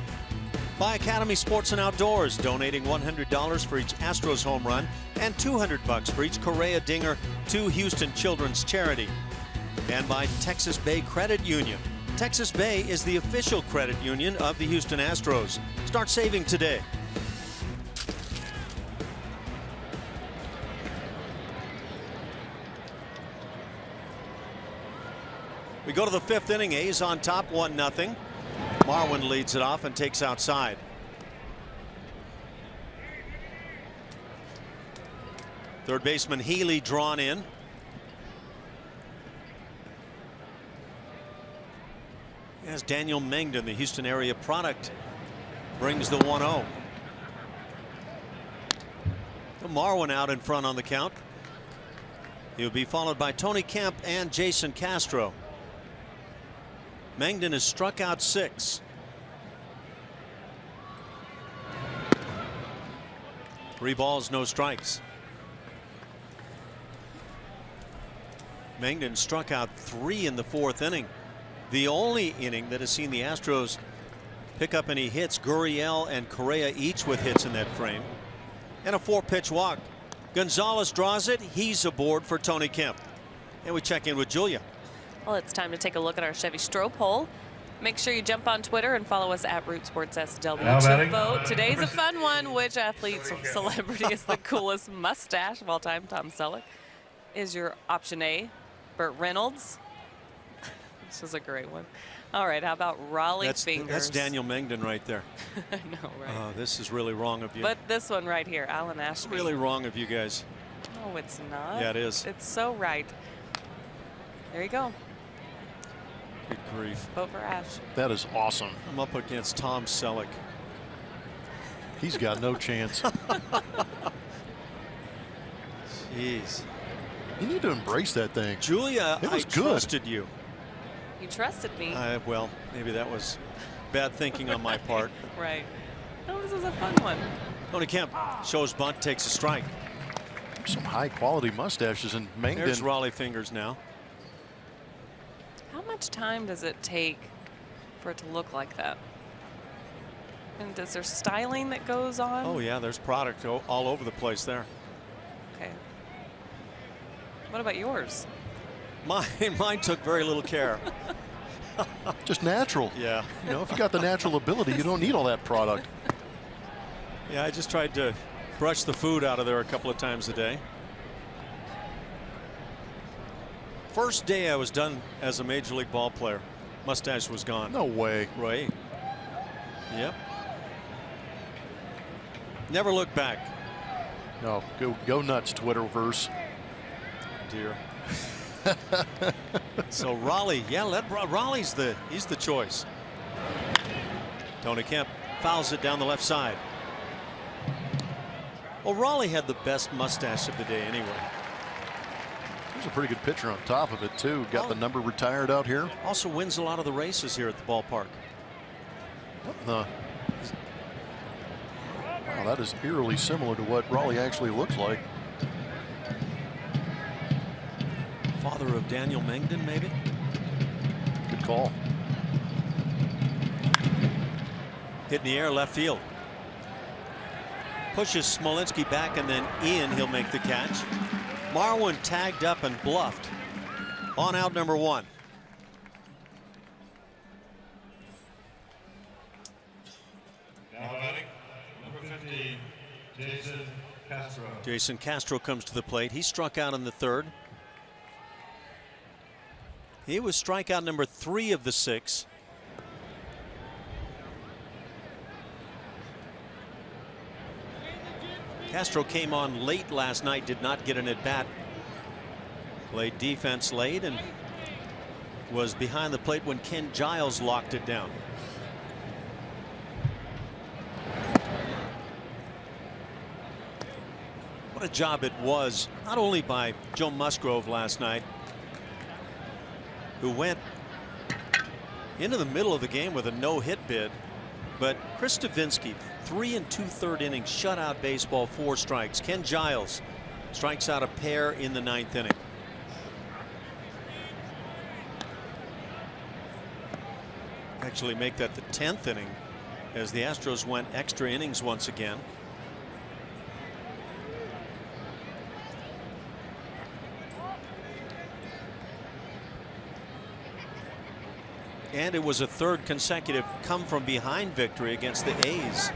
By Academy Sports and Outdoors, donating $100 for each Astros home run and $200 for each Correa dinger to Houston Children's Charity. And by Texas Bay Credit Union. Texas Bay is the official credit union of the Houston Astros. Start saving today. We go to the 5th inning. A's on top, 1-0. Marwin leads it off and takes outside. Third baseman Healy drawn in. As Daniel Mengden, the Houston area product, brings the 1-0. Marwin out in front on the count. He'll be followed by Tony Kemp and Jason Castro. Mengden has struck out 6. Three balls, no strikes. Mengden struck out 3 in the 4th inning. The only inning that has seen the Astros pick up any hits. Gurriel and Correa each with hits in that frame. And a 4-pitch walk. Gonzalez draws it. He's aboard for Tony Kemp. And we check in with Julia. Well, it's time to take a look at our Chevy Stroh poll. Make sure you jump on Twitter and follow us at Root Sports SW Now to batting. vote. Today's a fun one. Which athlete's celebrity is the coolest mustache of all time? Tom Selleck is your option A. Burt Reynolds. This is a great one. All right, how about Raleigh Fingers? That's Daniel Mengden right there. I know, right? This is really wrong of you. But this one right here, Alan Ashby. It's really wrong of you guys. No, it's not. Yeah, it is. It's so right. There you go. Good grief. Vote for Ash. That is awesome. I'm up against Tom Selleck. He's got no chance. Jeez. You need to embrace that thing. Julia, It was I good. trusted you. You trusted me. Well, maybe that was bad thinking on my part. Right. Oh, this is a fun one. Tony Kemp shows bunt, takes a strike. Some high quality mustaches in There's Mengden. Raleigh Fingers now. How much time does it take for it to look like that? And is there styling that goes on? Oh yeah, there's product all over the place there. Okay. What about yours? Mine took very little care. Just natural. Yeah. You know, if you got the natural ability, you don't need all that product. Yeah, I just tried to brush the food out of there a couple of times a day. First day I was done as a major league ball player, mustache was gone. No way. Right. Yep. Never look back. No, go nuts, Twitterverse. Dear. So Raleigh, yeah, Raleigh's he's the choice. Tony Kemp fouls it down the left side. Well, Raleigh had the best mustache of the day anyway. There's a pretty good picture on top of it too. Got the number retired out here. Also wins a lot of the races here at the ballpark. Wow, that is eerily similar to what Raleigh actually looks like. Father of Daniel Mengden, maybe? Good call. Hit in the air, left field. Pushes Smolinski back and then in, he'll make the catch. Marwin tagged up and bluffed on out number 1. Now batting, number 15, Jason Castro. Jason Castro comes to the plate. He struck out in the 3rd. He was strikeout number 3 of the 6. Castro came on late last night, did not get an at bat. Played defense late and was behind the plate when Ken Giles locked it down. What a job it was, not only by Joe Musgrove last night, who went into the middle of the game with a no-hit bid, but Chris Stavinsky, 3 2/3 innings, shutout baseball, 4 strikes. Ken Giles strikes out a pair in the 9th inning. Actually make that the 10th inning as the Astros went extra innings once again. And it was a 3rd consecutive come from behind victory against the A's.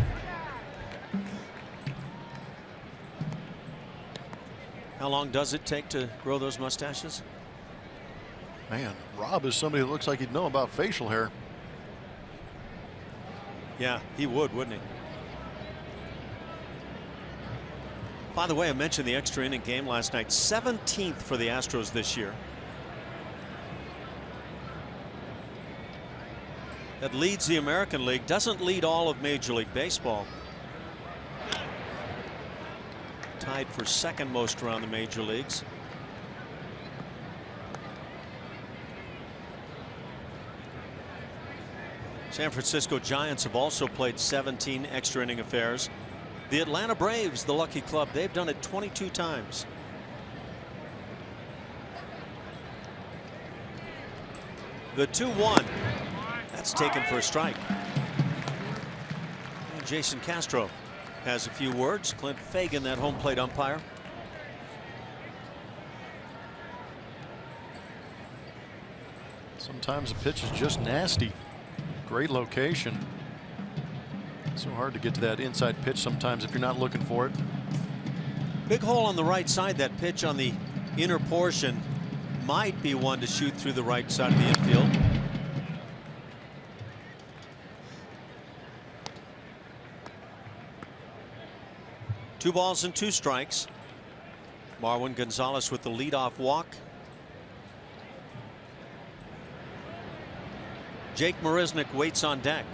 How long does it take to grow those mustaches? Man, Rob is somebody that looks like he'd know about facial hair. Yeah, he would, wouldn't he? By the way, I mentioned the extra inning game last night. 17th for the Astros this year. That leads the American League, doesn't lead all of Major League Baseball. Tied for 2nd most around the major leagues. San Francisco Giants have also played 17 extra inning affairs. The Atlanta Braves, the lucky club, they've done it 22 times. The 2-1. That's taken for a strike. And Jason Castro has a few words. Clint Fagan, that home plate umpire. Sometimes a pitch is just nasty. Great location. So hard to get to that inside pitch sometimes if you're not looking for it. Big hole on the right side. That pitch on the inner portion might be one to shoot through the right side of the infield. Two balls and two strikes. Marwin Gonzalez with the leadoff walk. Jake Marisnick waits on deck.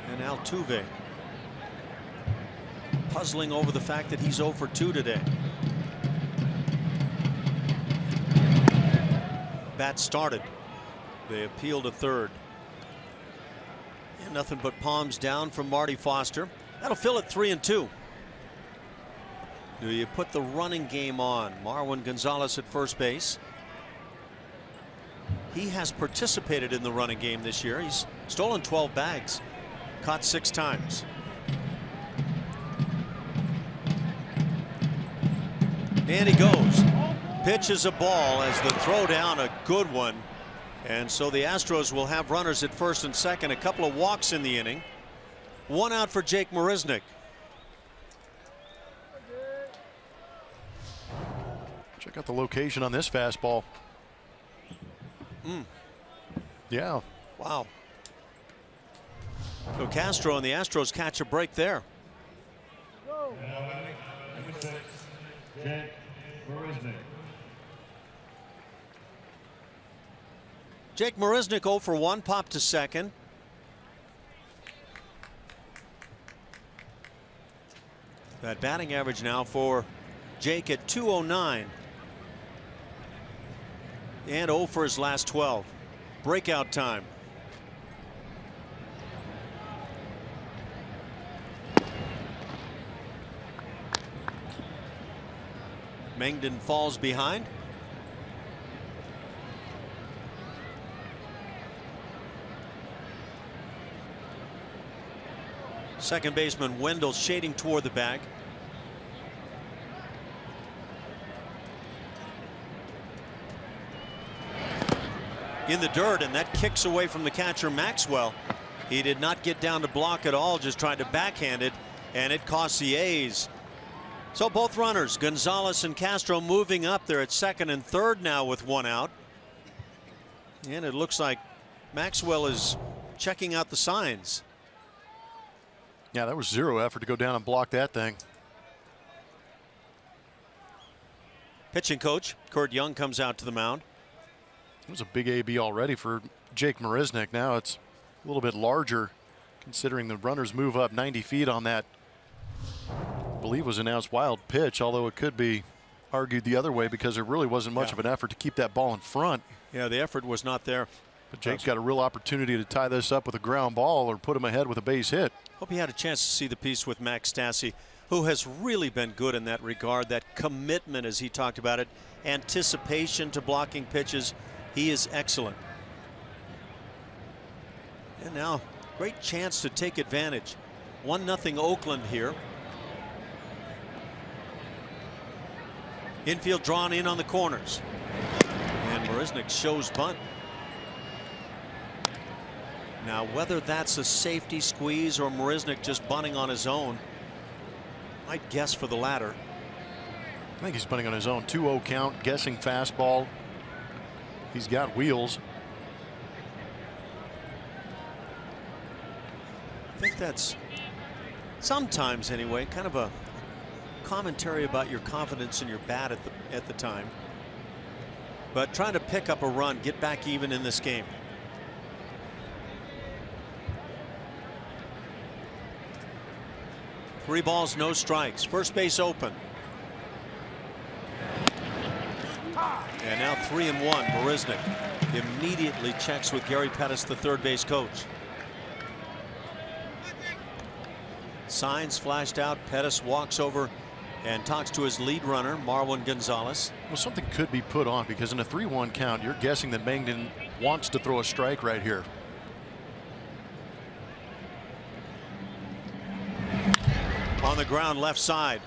And Altuve puzzling over the fact that he's 0 for 2 today. Bat started. They appeal to third. And nothing but palms down from Marty Foster. That'll fill it 3-2. Do you put the running game on? Marwin Gonzalez at first base. He has participated in the running game this year. He's stolen 12 bags, caught 6 times. And he goes. Pitches a ball as the throw down, a good one. And so the Astros will have runners at first and second. A couple of walks in the inning. 1 out for Jake Marisnick. Check out the location on this fastball. Yeah. Wow. So Castro and the Astros catch a break there. Jake Marisnick 0 for 1, popped to second. That batting average now for Jake at .209. And 0 for his last 12. Breakout time. Mengden falls behind. Second baseman Wendell shading toward the bag. In the dirt, and that kicks away from the catcher Maxwell. He did not get down to block at all, just tried to backhand it, and it cost the A's. So both runners, Gonzalez and Castro, moving up. They're at second and third now with 1 out. And it looks like Maxwell is checking out the signs. Yeah, that was 0 effort to go down and block that thing. Pitching coach Kurt Young comes out to the mound. It was a big AB already for Jake Marisnick. Now it's a little bit larger considering the runners move up 90 feet on that, I believe was announced wild pitch, although it could be argued the other way because there really wasn't much of an effort to keep that ball in front. Yeah, the effort was not there. But Jake's got a real opportunity to tie this up with a ground ball or put him ahead with a base hit. Hope you had a chance to see the piece with Max Stassi, who has really been good in that regard. That commitment, as he talked about it, anticipation to blocking pitches. He is excellent. And now, great chance to take advantage. 1-0 Oakland here. Infield drawn in on the corners. And Marisnick shows bunt. Now, whether that's a safety squeeze or Marisnick just bunting on his own, I'd guess for the latter. I think he's bunting on his own. 2-0 count, guessing fastball. He's got wheels. I think that's sometimes, anyway, kind of a commentary about your confidence in your bat at the time. But trying to pick up a run, get back even in this game. Three balls, no strikes. First base open. And now 3-1. Marisnick immediately checks with Gary Pettis, the third base coach. Signs flashed out. Pettis walks over and talks to his lead runner, Marwin Gonzalez. Well, something could be put on because in a 3-1 count, you're guessing that Mengden wants to throw a strike right here. On the ground, left side.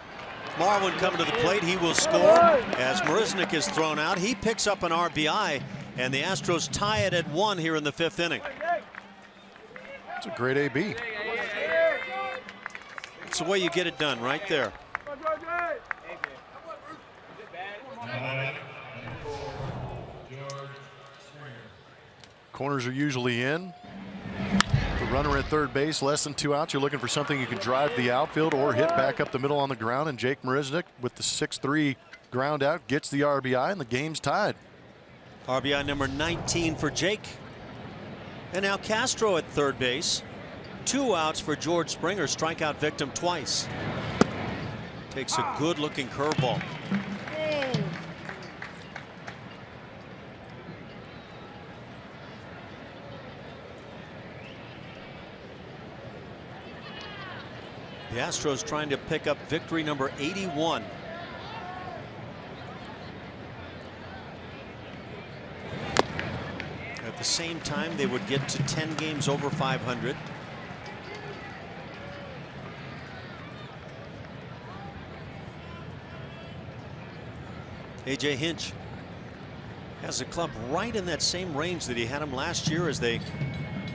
Marwin coming to the plate. He will score as Marisnick is thrown out. He picks up an RBI, And the Astros tie it at 1 here in the 5th inning. It's a great AB. It's the way you get it done right there. Corners are usually in. The runner at third base, less than 2 outs. You're looking for something you can drive the outfield or hit back up the middle on the ground. And Jake Marisnick with the 6-3 ground out gets the RBI, and the game's tied. RBI number 19 for Jake. And now Castro at third base. 2 outs for George Springer, strikeout victim twice. Takes a good looking curveball. The Astros trying to pick up victory number 81. At the same time, they would get to 10 games over 500. A.J. Hinch has the club right in that same range that he had him last year as they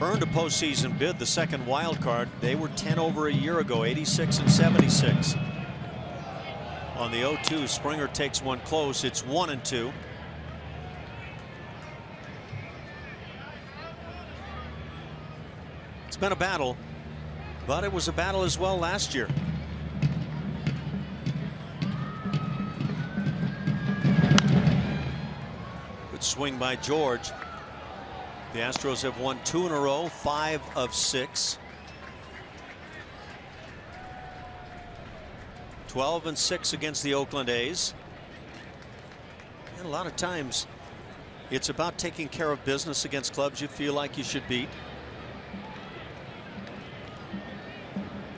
earned a postseason bid, the second wild card. They were 10 over a year ago, 86 and 76. On the 0-2, Springer takes one close. It's 1-2. It's been a battle, but it was a battle as well last year. Good swing by George. The Astros have won 2 in a row, 5 of 6. 12 and 6 against the Oakland A's. And a lot of times it's about taking care of business against clubs you feel like you should beat.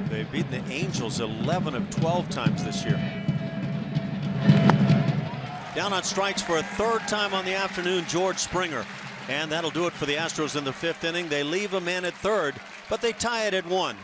They've beaten the Angels 11 of 12 times this year. Down on strikes for a 3rd time on the afternoon, George Springer. And that'll do it for the Astros in the 5th inning. They leave a man at 3rd, but they tie it at 1.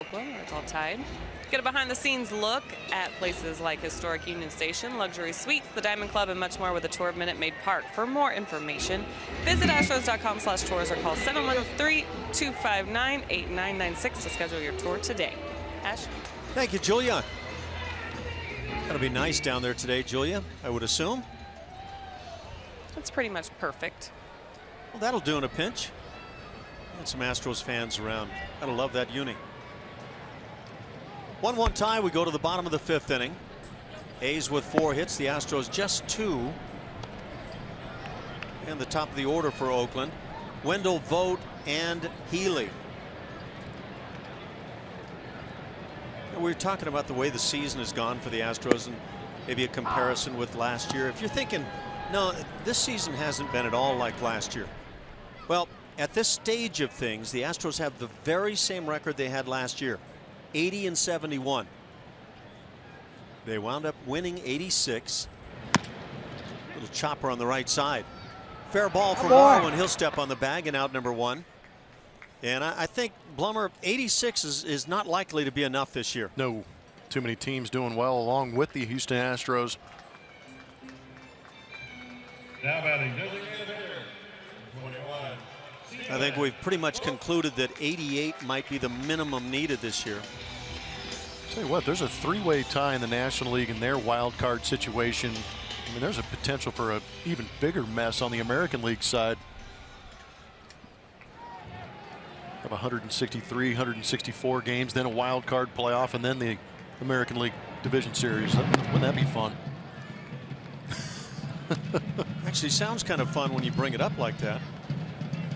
Oakland, it's all tied. Get a behind-the-scenes look at places like historic Union Station, luxury suites, the Diamond Club, and much more with a tour of Minute Maid Park. For more information, visit astros.com/tours or call 713-259-8996 to schedule your tour today. Ash? Thank you, Julia. That'll be nice down there today, Julia, I would assume. It's pretty much perfect. Well, that'll do in a pinch. And some Astros fans around. Gotta love that uni. 1-1 tie. We go to the bottom of the 5th inning. A's with 4 hits. The Astros just 2. And the top of the order for Oakland, Wendell, Vogt, and Healy. And we were talking about the way the season has gone for the Astros, and maybe a comparison with last year. If you're thinking, no, this season hasn't been at all like last year. Well, at this stage of things, the Astros have the very same record they had last year, 80-71. They wound up winning 86. Little chopper on the right side. Fair ball for Morrow, and he'll step on the bag and out number 1. And I think, Blummer, 86 is not likely to be enough this year. No, too many teams doing well along with the Houston Astros. Now batting designated hitter, 21. I think we've pretty much concluded that 88 might be the minimum needed this year. Tell you what, there's a 3-way tie in the National League in their wild card situation. I mean, there's a potential for an even bigger mess on the American League side. Of 163, 164 games, then a wild card playoff, and then the American League Division Series. Wouldn't that be fun? Actually sounds kind of fun when you bring it up like that,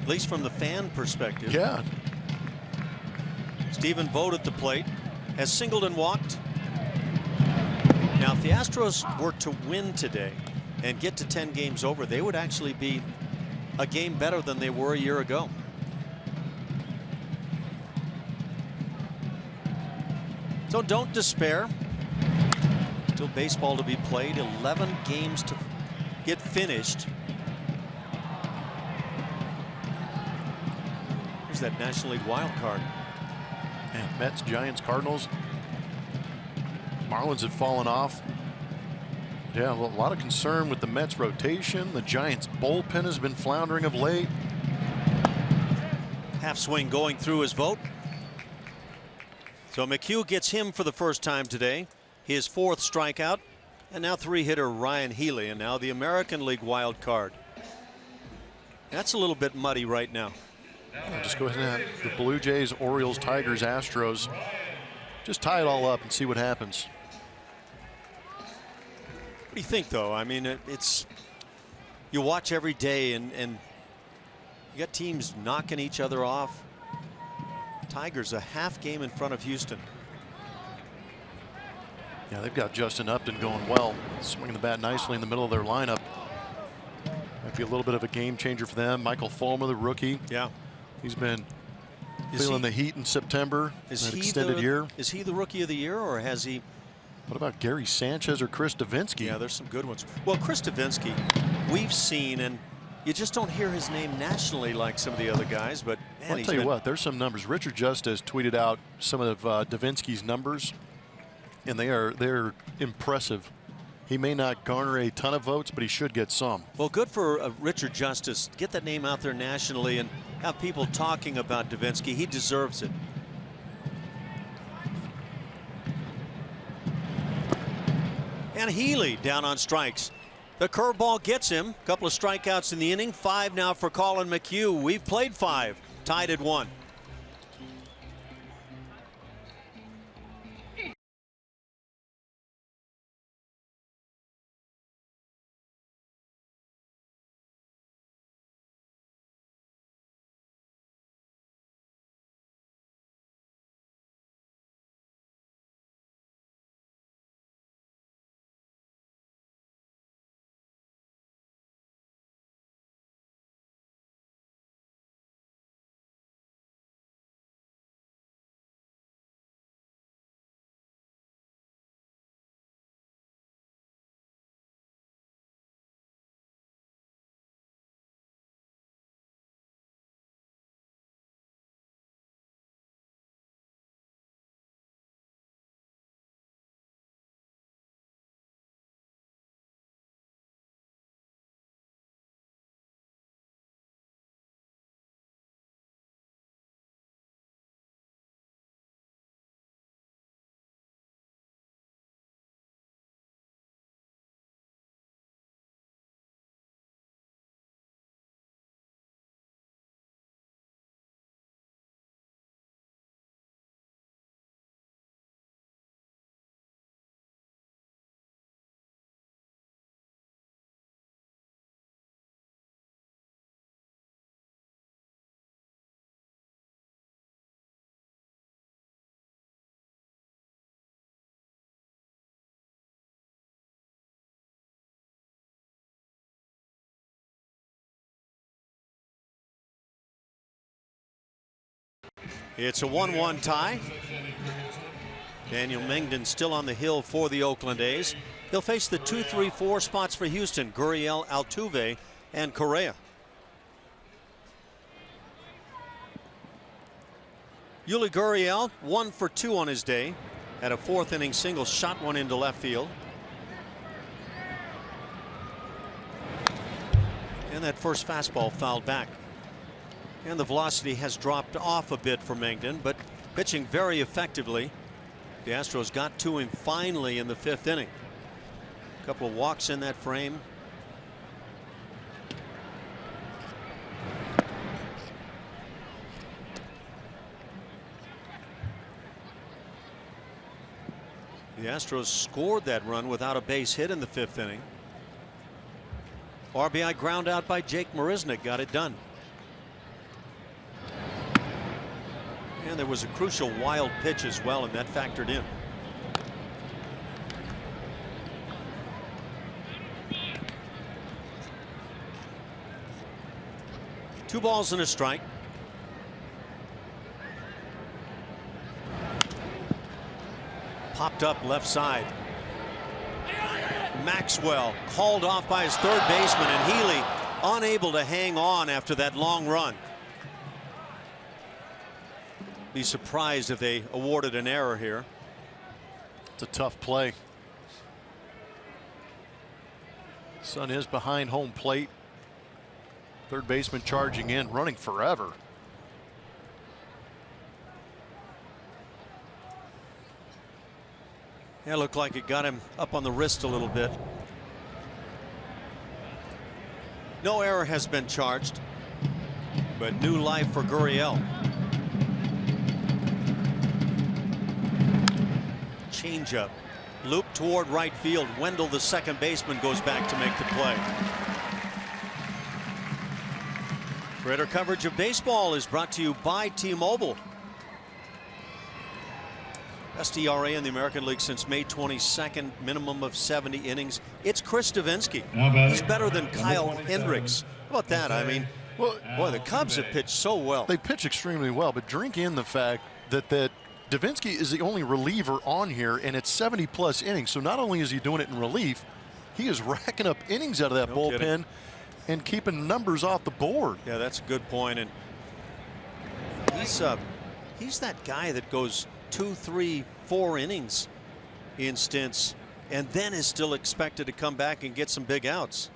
at least from the fan perspective. Yeah. Stephen Vogt at the plate has singled and walked. Now, if the Astros were to win today and get to 10 games over, they would actually be a game better than they were a year ago. So don't despair. Still baseball to be played. 11 games to get finished. Here's that National League wild card. And Mets, Giants, Cardinals. Marlins have fallen off. Yeah, a lot of concern with the Mets rotation. The Giants bullpen has been floundering of late. Half swing going through his Vogt. So McHugh gets him for the first time today. His 4th strikeout. And now 3-hitter Ryan Healy. And now the American League wild card. That's a little bit muddy right now. I'll just go ahead and have the Blue Jays, Orioles, Tigers, Astros. Just tie it all up and see what happens. What do you think, though? I mean, it's you watch every day, and you got teams knocking each other off. Tigers a half game in front of Houston. Yeah, they've got Justin Upton going well, swinging the bat nicely in the middle of their lineup. Might be a little bit of a game changer for them. Michael Fulmer, the rookie. Yeah, he's been feeling the heat in September. Is an he extended year? Is he the rookie of the year, or has he? What about Gary Sanchez or Chris Davinsky? Yeah, there's some good ones. Well, Chris Davinsky, we've seen, and you just don't hear his name nationally like some of the other guys. But man, I'll tell you what, there's some numbers. Richard Justice tweeted out some of Davinsky's numbers, and they're impressive. He may not garner a ton of votes, but he should get some. Well, good for Richard Justice. Get that name out there nationally and have people talking about Davinsky. He deserves it. And Healy down on strikes. The curveball gets him. A couple of strikeouts in the inning. 5 now for Colin McHugh. We've played 5. Tied at 1. It's a 1-1 tie. Daniel Mengden still on the hill for the Oakland A's. He'll face the 2, 3, 4 spots for Houston: Gurriel, Altuve, and Correa. Yuli Gurriel 1 for 2 on his day. Had a 4th inning single, shot one into left field. And that first fastball fouled back. And the velocity has dropped off a bit for Mengden, but pitching very effectively. The Astros got to him finally in the 5th inning. A couple of walks in that frame. The Astros scored that run without a base hit in the 5th inning. RBI ground out by Jake Marisnick got it done. And there was a crucial wild pitch as well, and that factored in. Two balls and a strike. Popped up left side. Maxwell called off by his third baseman, and Healy unable to hang on after that long run. Be surprised if they awarded an error here. It's a tough play. Sun is behind home plate. Third baseman charging in, running forever. Yeah, looked like it got him up on the wrist a little bit. No error has been charged, but new life for Gurriel. Changeup, loop toward right field. Wendell, the second baseman, goes back to make the play. Greater coverage of baseball is brought to you by T-Mobile. Best ERA in the American League since May 22nd, minimum of 70 innings. It's Chris Davinsky. He's better than Kyle Hendricks. How about that? I mean, well, boy, the Cubs have pitched so well. They pitch extremely well, but drink in the fact that Davinsky is the only reliever on here, and it's 70+ innings. So not only is he doing it in relief, he is racking up innings out of that bullpen kidding. And keeping numbers off the board. Yeah, that's a good point. And he's that guy that goes 2, 3, 4 innings in stints, and then is still expected to come back and get some big outs.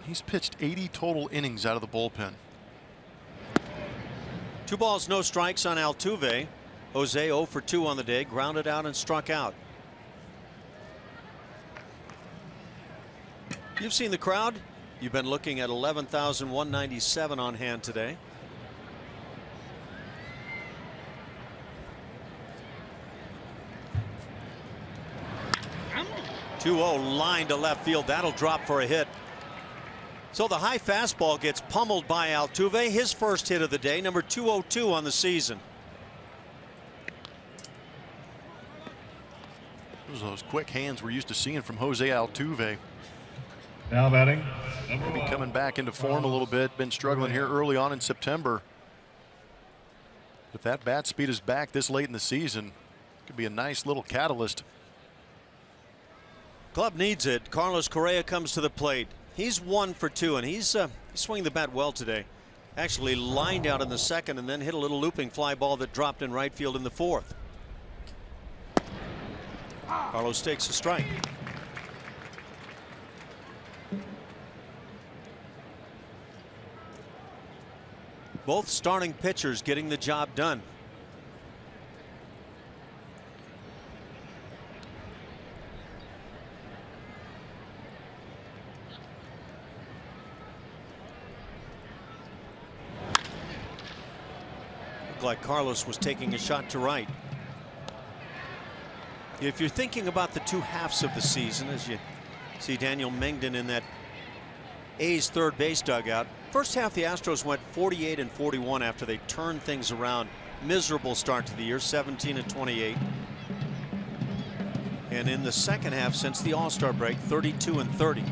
He's pitched 80 total innings out of the bullpen. 2 balls, no strikes on Altuve. Jose 0 for 2 on the day, grounded out and struck out. You've seen the crowd. You've been looking at 11,197 on hand today. .2-0 line to left field. That'll drop for a hit. So the high fastball gets pummeled by Altuve. His first hit of the day, number 202 on the season. Those quick hands we're used to seeing from Jose Altuve. Now batting, Maybe coming back into form a little bit. Been struggling here early on in September. If that bat speed is back this late in the season, it could be a nice little catalyst. Club needs it. Carlos Correa comes to the plate. He's 1 for 2, and he's swinging the bat well today. Actually lined out in the second and then hit a little looping fly ball that dropped in right field in the 4th. Carlos takes a strike. Both starting pitchers getting the job done. Looked like Carlos was taking a shot to right. If you're thinking about the 2 halves of the season, as you see Daniel Mengden in that A's third base dugout, first half the Astros went 48 and 41 after they turned things around. Miserable start to the year, 17 and 28. And in the second half since the All-Star break, 32 and 30.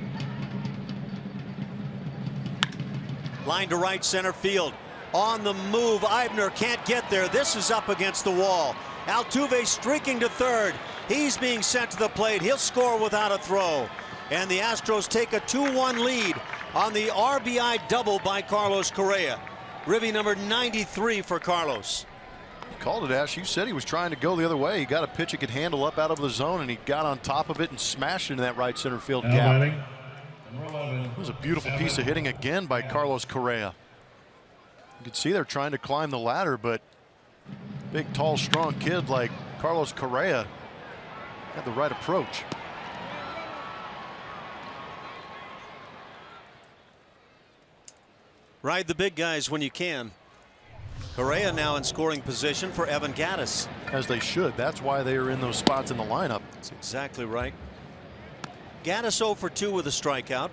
Line to right center field. on the move. Eibner can't get there. This is up against the wall. Altuve streaking to third. He's being sent to the plate. He'll score without a throw. And the Astros take a 2-1 lead on the RBI double by Carlos Correa. Ribby number 93 for Carlos. Called it, Ash. You said he was trying to go the other way. He got a pitch he could handle up out of the zone, and he got on top of it and smashed into that right center field gap. It was a beautiful piece of hitting again by Carlos Correa. You can see they're trying to climb the ladder, but big, tall, strong kid like Carlos Correa had the right approach. Ride the big guys when you can. Correa now in scoring position for Evan Gattis. As they should. That's why they are in those spots in the lineup. That's exactly right. Gattis 0 for 2 with a strikeout.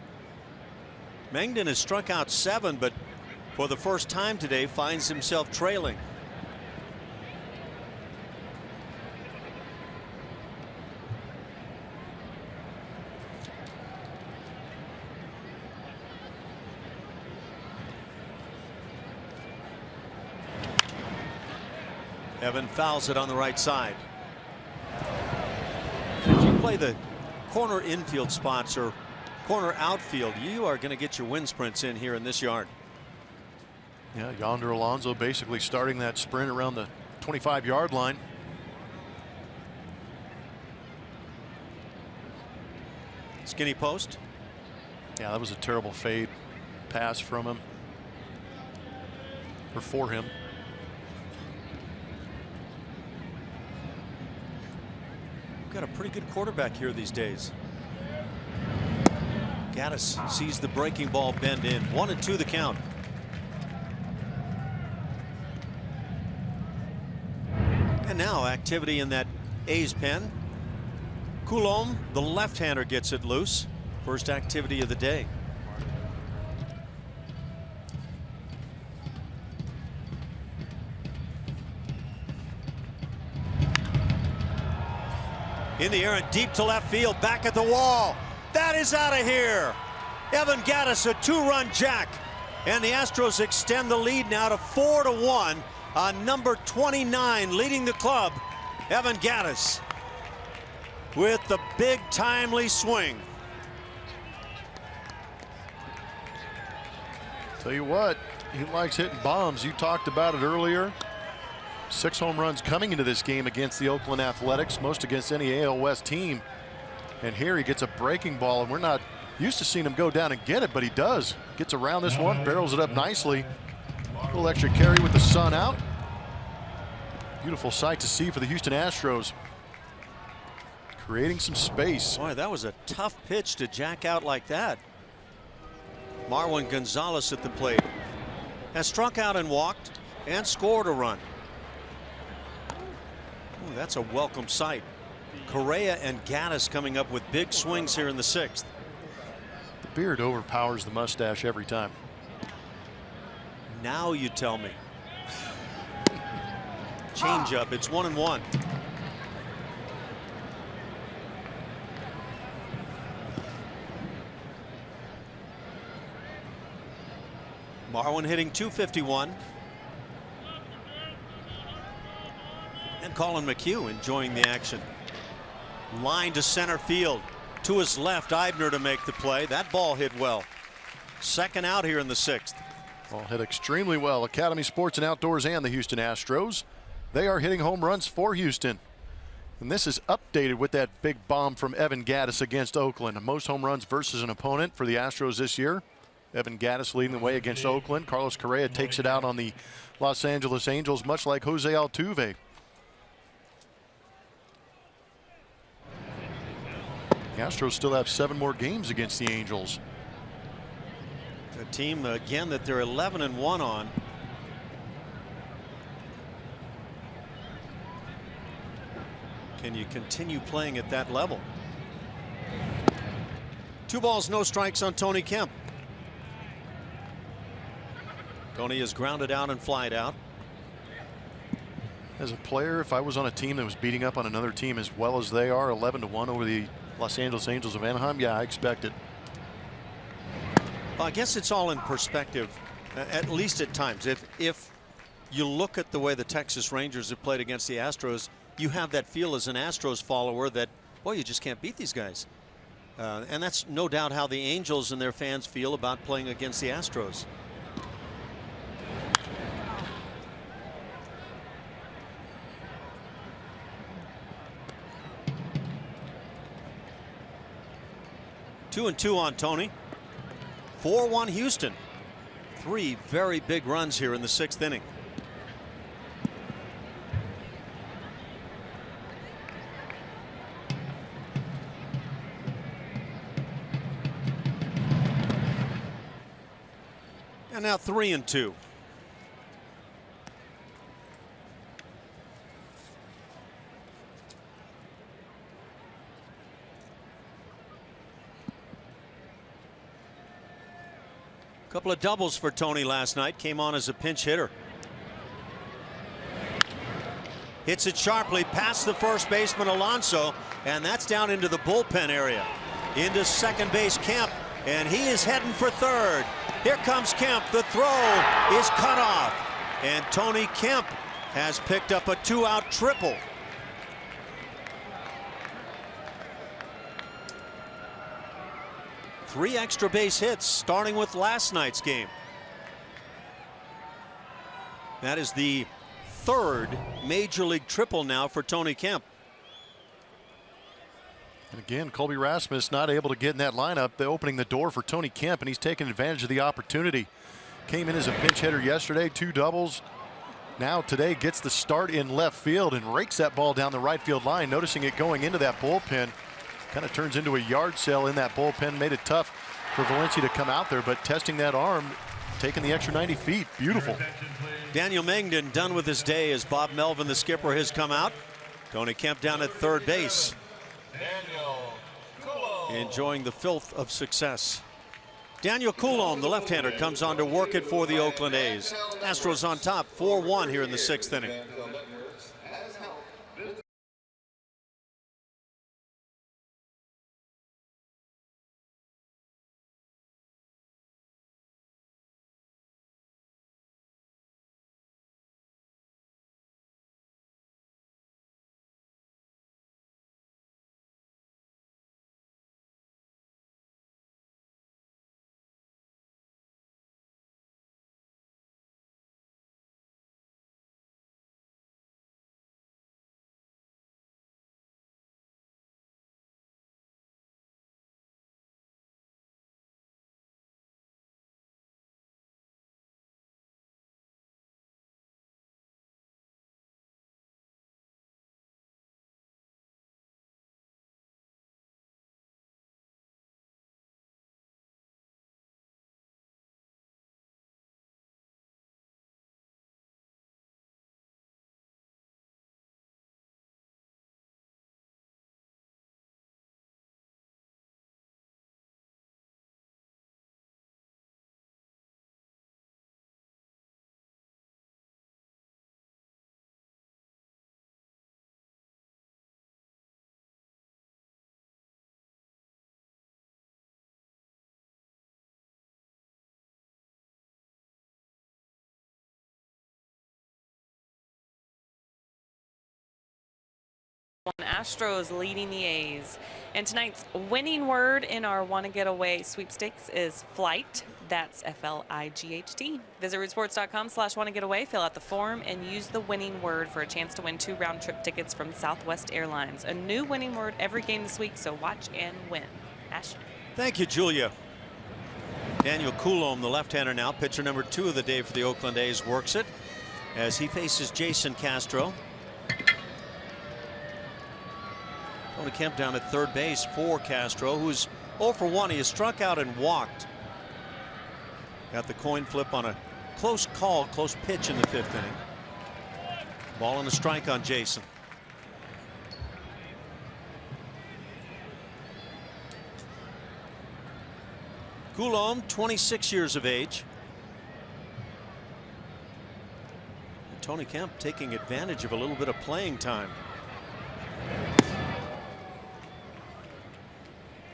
Mengden has struck out 7, but for the first time today finds himself trailing. Evan fouls it on the right side. If you play the corner infield spots or corner outfield, you are going to get your wind sprints in here in this yard. Yeah, Yonder Alonso basically starting that sprint around the 25-yard line. Skinny post. Yeah, that was a terrible fade pass from him, or for him. Got a pretty good quarterback here these days. Gattis sees the breaking ball bend in. 1-2 the count. And now activity in that A's pen. Coulombe, the left-hander, gets it loose. First activity of the day. In the air and deep to left field, back at the wall. That is out of here. Evan Gattis, a 2-run jack. And the Astros extend the lead now to 4-1 on number 29 leading the club, Evan Gattis, with the big timely swing. Tell you what, he likes hitting bombs. You talked about it earlier. 6 home runs coming into this game against the Oakland Athletics, most against any AL West team. And here he gets a breaking ball, and we're not used to seeing him go down and get it, but he does. Gets around this one, barrels it up nicely. A little extra carry with the sun out. Beautiful sight to see for the Houston Astros. Creating some space. Boy, that was a tough pitch to jack out like that. Marwin Gonzalez at the plate has struck out and walked and scored a run. Ooh, that's a welcome sight. Correa and Gattis coming up with big swings here in the 6th. The beard overpowers the mustache every time. Now you tell me. Change up. It's 1-1. Marwin hitting .251. And Colin McHugh enjoying the action. Line to center field. To his left, Eibner to make the play. That ball hit well. Second out here in the 6th. Ball hit extremely well. Academy Sports and Outdoors and the Houston Astros. They are hitting home runs for Houston. And this is updated with that big bomb from Evan Gattis against Oakland. Most home runs versus an opponent for the Astros this year. Evan Gattis leading the way against Oakland. Carlos Correa takes it out on the Los Angeles Angels, much like Jose Altuve. The Astros still have 7 more games against the Angels. A team, again, that they're 11-1 on. Can you continue playing at that level? 2 balls, no strikes on Tony Kemp. Tony is grounded out and flied out. As a player, if I was on a team that was beating up on another team as well as they are, 11-1 over the Los Angeles Angels of Anaheim, yeah, I expect it. Well, I guess it's all in perspective. At least at times. If you look at the way the Texas Rangers have played against the Astros, you have that feel as an Astros follower that, boy, you just can't beat these guys. And that's no doubt how the Angels and their fans feel about playing against the Astros. Two and two on Tony. 4-1 Houston. 3 very big runs here in the 6th inning. And now 3 and 2. Couple of doubles for Tony last night. Came on as a pinch hitter. Hits it sharply past the first baseman Alonso, and that's down into the bullpen area. Into second base Kemp, and he is heading for third. Here comes Kemp. The throw is cut off, and Tony Kemp has picked up a 2-out triple. Three extra base hits starting with last night's game. That is the 3rd major league triple now for Tony Kemp. And again, Colby Rasmus not able to get in that lineup, opening the door for Tony Kemp, and he's taking advantage of the opportunity. Came in as a pinch hitter yesterday, 2 doubles. Now today gets the start in left field and rakes that ball down the right field line, noticing it going into that bullpen. Kind of turns into a yard sale in that bullpen. Made it tough for Valencia to come out there, but testing that arm, taking the extra 90 feet. Beautiful. Daniel Mengden done with his day as Bob Melvin, the skipper, has come out. Tony Kemp down at third base. Enjoying the filth of success. Daniel Coulombe, the left-hander, comes on to work it for the Oakland A's. Astros on top, 4-1 here in the 6th inning. Astros leading the A's. And tonight's winning word in our Want to Get Away sweepstakes is flight. That's FLIGHT. Visit rootsports.com/wantogetaway, fill out the form, and use the winning word for a chance to win 2 round-trip tickets from Southwest Airlines. A new winning word every game this week, so watch and win. Ash. Thank you, Julia. Daniel Coulombe, the left-hander now, pitcher number 2 of the day for the Oakland A's, works it as he faces Jason Castro. Tony Kemp down at third base for Castro, who's 0 for 1. He has struck out and walked. Got the coin flip on a close call, close pitch in the 5th inning. Ball and a strike on Jason. Coulombe, 26 years of age. And Tony Kemp taking advantage of a little bit of playing time.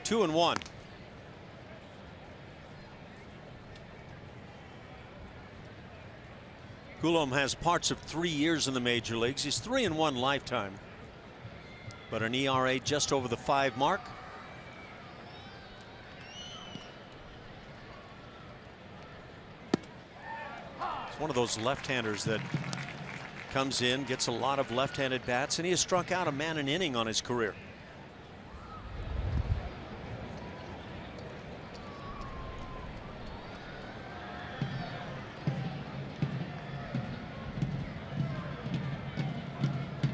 2-1. Coulomb has parts of 3 years in the major leagues. He's 3-1 lifetime, but an ERA just over the 5 mark. It's one of those left-handers that comes in, gets a lot of left-handed bats, and he has struck out a man an inning on his career.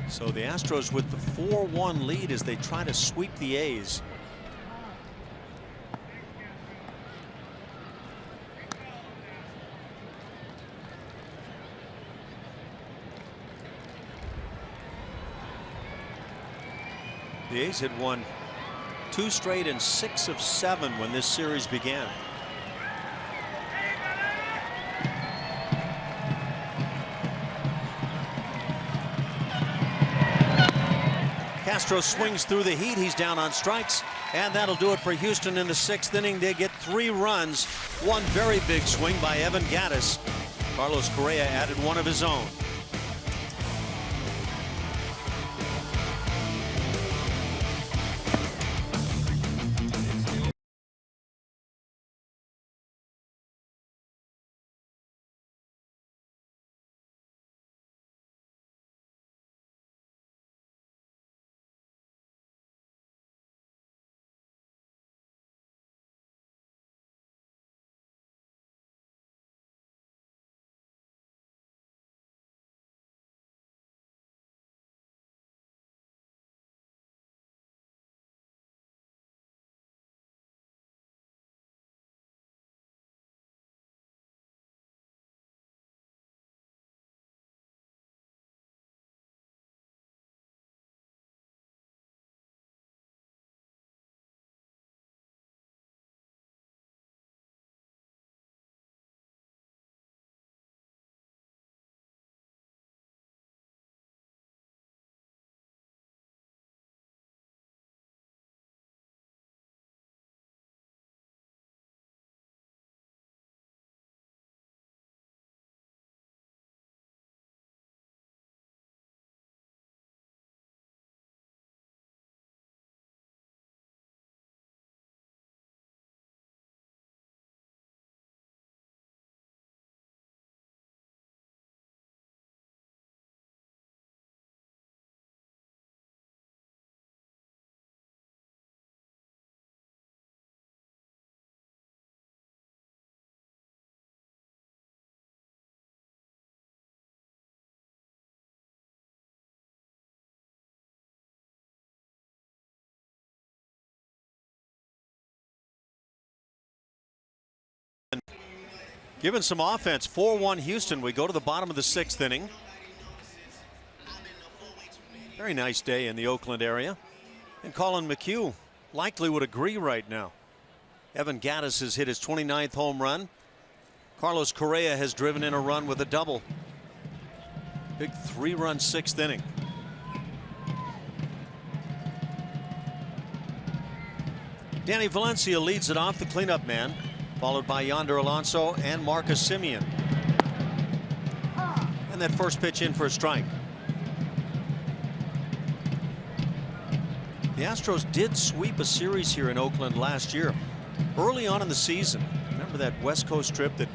So the Astros with the 4-1 lead as they try to sweep the A's. The A's had won 2 straight and 6 of 7 when this series began. Castro swings through the heat. He's down on strikes, and that'll do it for Houston in the 6th inning. They get 3 runs. One very big swing by Evan Gattis. Carlos Correa added one of his own. Given some offense, 4-1 Houston. We go to the bottom of the 6th inning. Very nice day in the Oakland area. And Colin McHugh likely would agree right now. Evan Gattis has hit his 29th home run. Carlos Correa has driven in a run with a double. Big 3-run 6th inning. Danny Valencia leads it off, the cleanup man, followed by Yonder Alonso and Marcus Semien. And that first pitch in for a strike. The Astros did sweep a series here in Oakland last year, early on in the season. Remember that West Coast trip that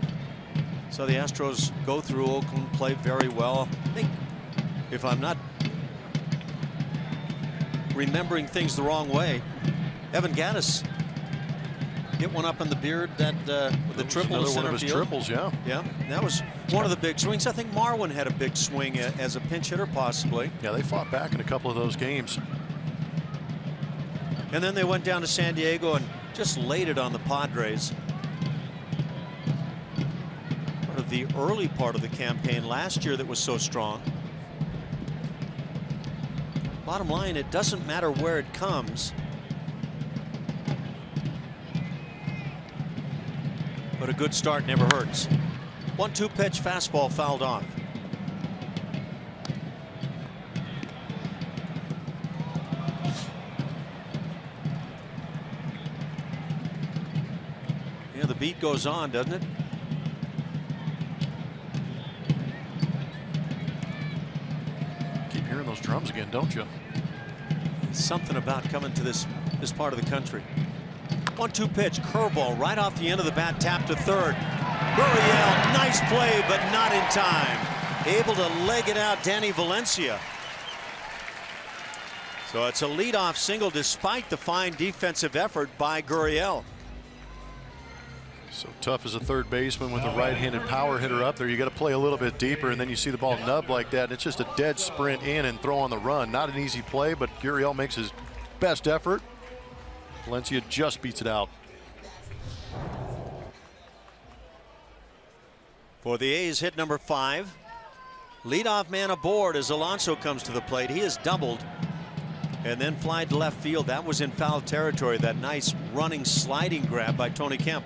saw the Astros go through Oakland, play very well. I think, if I'm not remembering things the wrong way, Evan Gattis hit one up in the beard that with the triple to center field. Triples, yeah. Yeah, that was one of the big swings. I think Marwin had a big swing as a pinch hitter, possibly. Yeah, they fought back in a couple of those games. And then they went down to San Diego and just laid it on the Padres. Part of the early part of the campaign last year that was so strong. Bottom line, it doesn't matter where it comes. But a good start never hurts. 1-2 pitch fastball fouled off. Yeah, the beat goes on, doesn't it? drums again, don't you? Something about coming to this part of the country. 1-2 pitch, curveball right off the end of the bat, tap to third. Gurriel, nice play, but not in time. Able to leg it out, Danny Valencia. So it's a leadoff single despite the fine defensive effort by Gurriel. So tough as a third baseman with a right-handed power hitter up there. You got to play a little bit deeper, and then you see the ball nub like that. And it's just a dead sprint in and throw on the run. Not an easy play, but Gurriel makes his best effort. Valencia just beats it out. For the A's, hit number 5. Leadoff man aboard as Alonso comes to the plate. He has doubled and then fly to left field. That was in foul territory. That nice running sliding grab by Tony Kemp.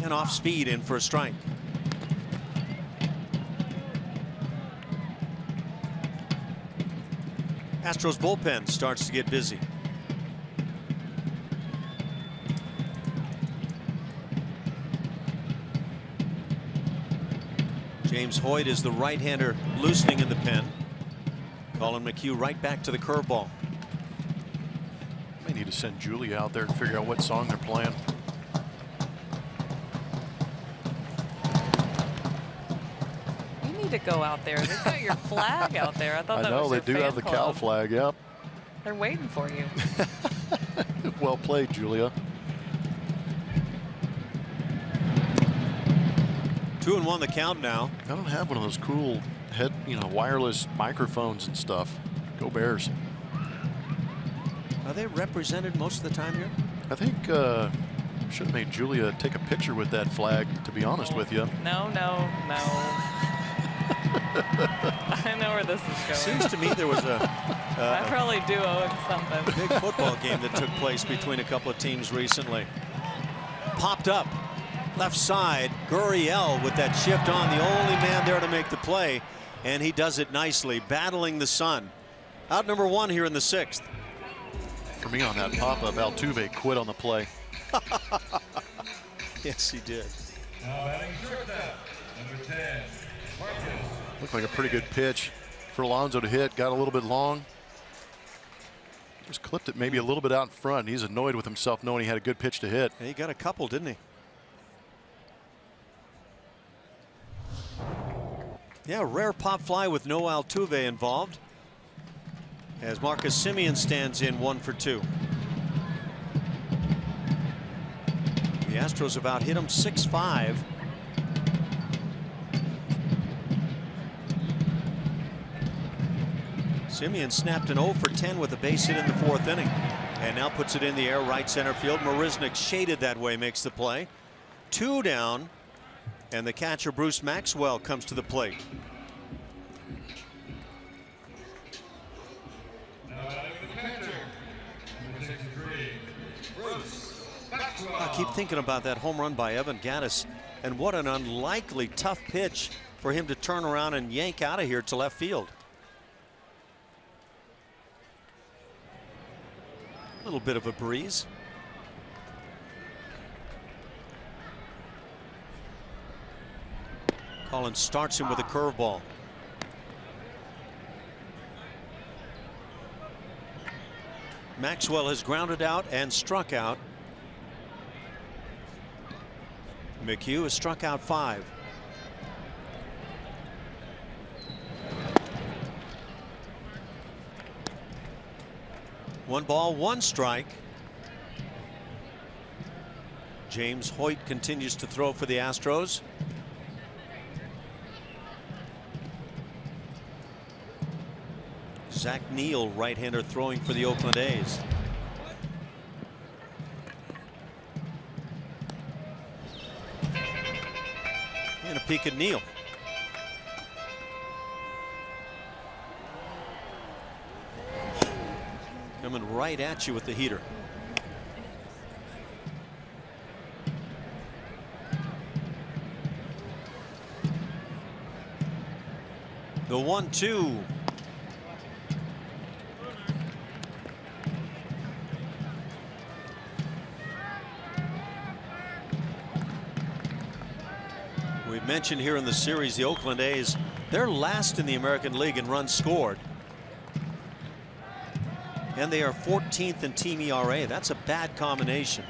And off speed in for a strike. Astros bullpen starts to get busy. James Hoyt is the right-hander loosening in the pen. Colin McHugh right back to the curveball. May need to send Julia out there and figure out what song they're playing. You need to go out there. They've got your flag out there. I thought that was they your do fan have the club. cow flag. Yep. They're waiting for you. Well played, Julia. 2-1 the count now. I don't have one of those cool wireless microphones and stuff. Go Bears. Are they represented most of the time here? I think should have made Julia take a picture with that flag, to be honest with you. No. I know where this is going. Seems to me there was I probably do owe him something. big football game that took place between a couple of teams recently. Popped up left side. Gurriel with that shift on, the only man there to make the play, and he does it nicely, battling the sun. Out number 1 here in the 6th. For me on that pop-up, Altuve quit on the play. Yes, he did. Now batting shortstop, number 10, Marcus. Looked like a pretty good pitch for Alonso to hit. Got a little bit long. Just clipped it maybe a little bit out in front. He's annoyed with himself knowing he had a good pitch to hit. He got a couple, didn't he? Yeah, rare pop fly with no Altuve involved, as Marcus Semien stands in 1 for 2. The Astros have out hit him 6-5. Semien snapped an 0 for 10 with a base hit in the 4th inning, and now puts it in the air right center field. Marisnick shaded that way, makes the play. 2 down, and the catcher Bruce Maxwell comes to the plate. I keep thinking about that home run by Evan Gattis, and what an unlikely tough pitch for him to turn around and yank out of here to left field. A little bit of a breeze. Collins starts him with a curveball. Maxwell has grounded out and struck out. McHugh has struck out 5. One ball, 1 strike. James Hoyt continues to throw for the Astros. Zach Neal, right-hander, throwing for the Oakland A's. And a peek at Neal. Coming right at you with the heater. The 1-2. We've mentioned here in the series the Oakland A's They're last in the American League in runs scored. And they are 14th in team ERA. That's a bad combination.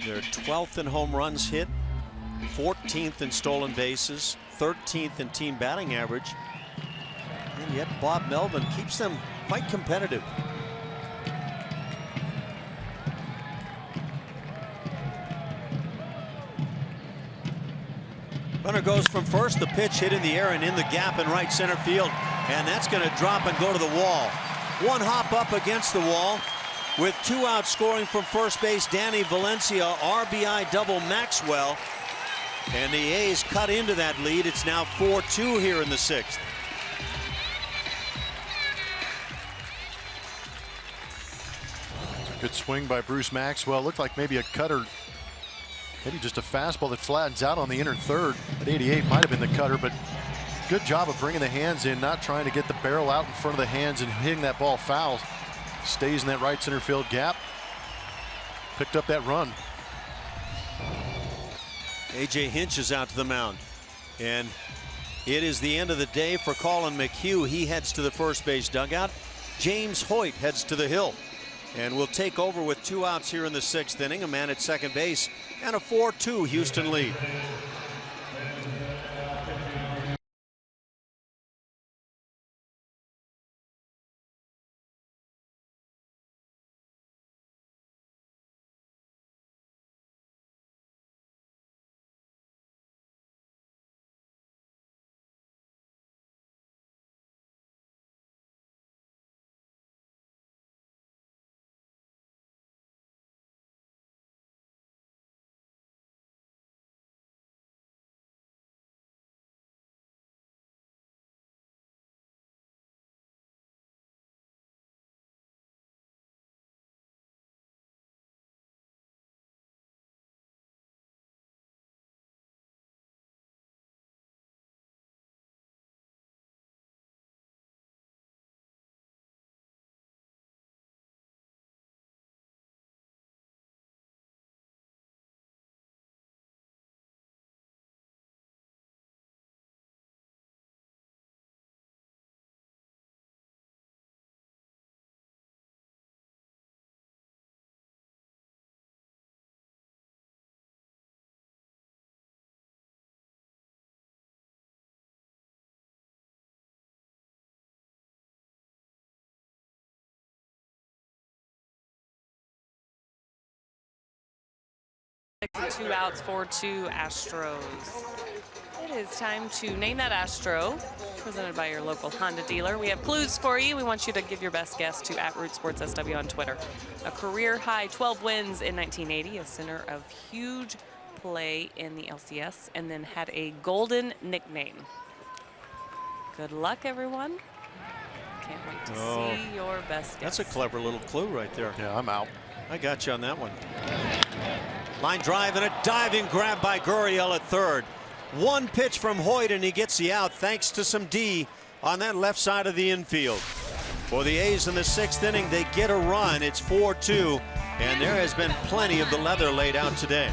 They're 12th in home runs hit, 14th in stolen bases, 13th in team batting average. And yet Bob Melvin keeps them quite competitive. Runner goes from first. The pitch hit in the air and in the gap in right center field. And that's going to drop and go to the wall. One hop up against the wall. With 2 outs scoring from first base, Danny Valencia, RBI double Maxwell. And the A's cut into that lead. It's now 4-2 here in the 6th. Good swing by Bruce Maxwell. Looked like maybe a cutter. Maybe just a fastball that flattens out on the inner third. At 88 might have been the cutter, but good job of bringing the hands in, not trying to get the barrel out in front of the hands and hitting that ball foul. Stays in that right center field gap. Picked up that run. A.J. Hinch is out to the mound. And it is the end of the day for Colin McHugh. He heads to the first base dugout. James Hoyt heads to the hill. And will take over with 2 outs here in the 6th inning. A man at second base and a 4-2 Houston lead. Two outs, 4-2 Astros. It is time to name that Astro, presented by your local Honda dealer. We have clues for you. We want you to give your best guess to @RootSportsSW on Twitter. A career high 12 wins in 1980, a center of huge play in the LCS, and then had a golden nickname. Good luck, everyone. Can't wait to see your best guess. That's a clever little clue right there. Yeah, I'm out. I got you on that one. Line drive and a diving grab by Gurriel at third. One pitch from Hoyt and he gets the out thanks to some D on that left side of the infield. For the A's in the 6th inning, they get a run. It's 4-2, and there has been plenty of the leather laid out today.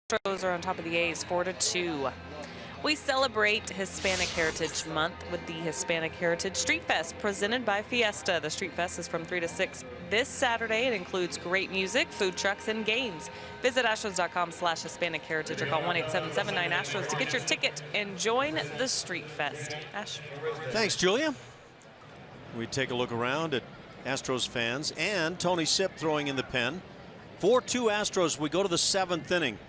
Astros are on top of the A's 4-2. We celebrate Hispanic Heritage Month with the Hispanic Heritage Street Fest presented by Fiesta. The Street Fest is from 3 to 6 this Saturday. It includes great music, food trucks, and games. Visit astros.com/Hispanic Heritage or call 1-877-9-ASTROS to get your ticket and join the Street Fest. Ash. Thanks, Julia. We take a look around at Astros fans and Tony Sipp throwing in the pen. 4-2 Astros. We go to the 7th inning.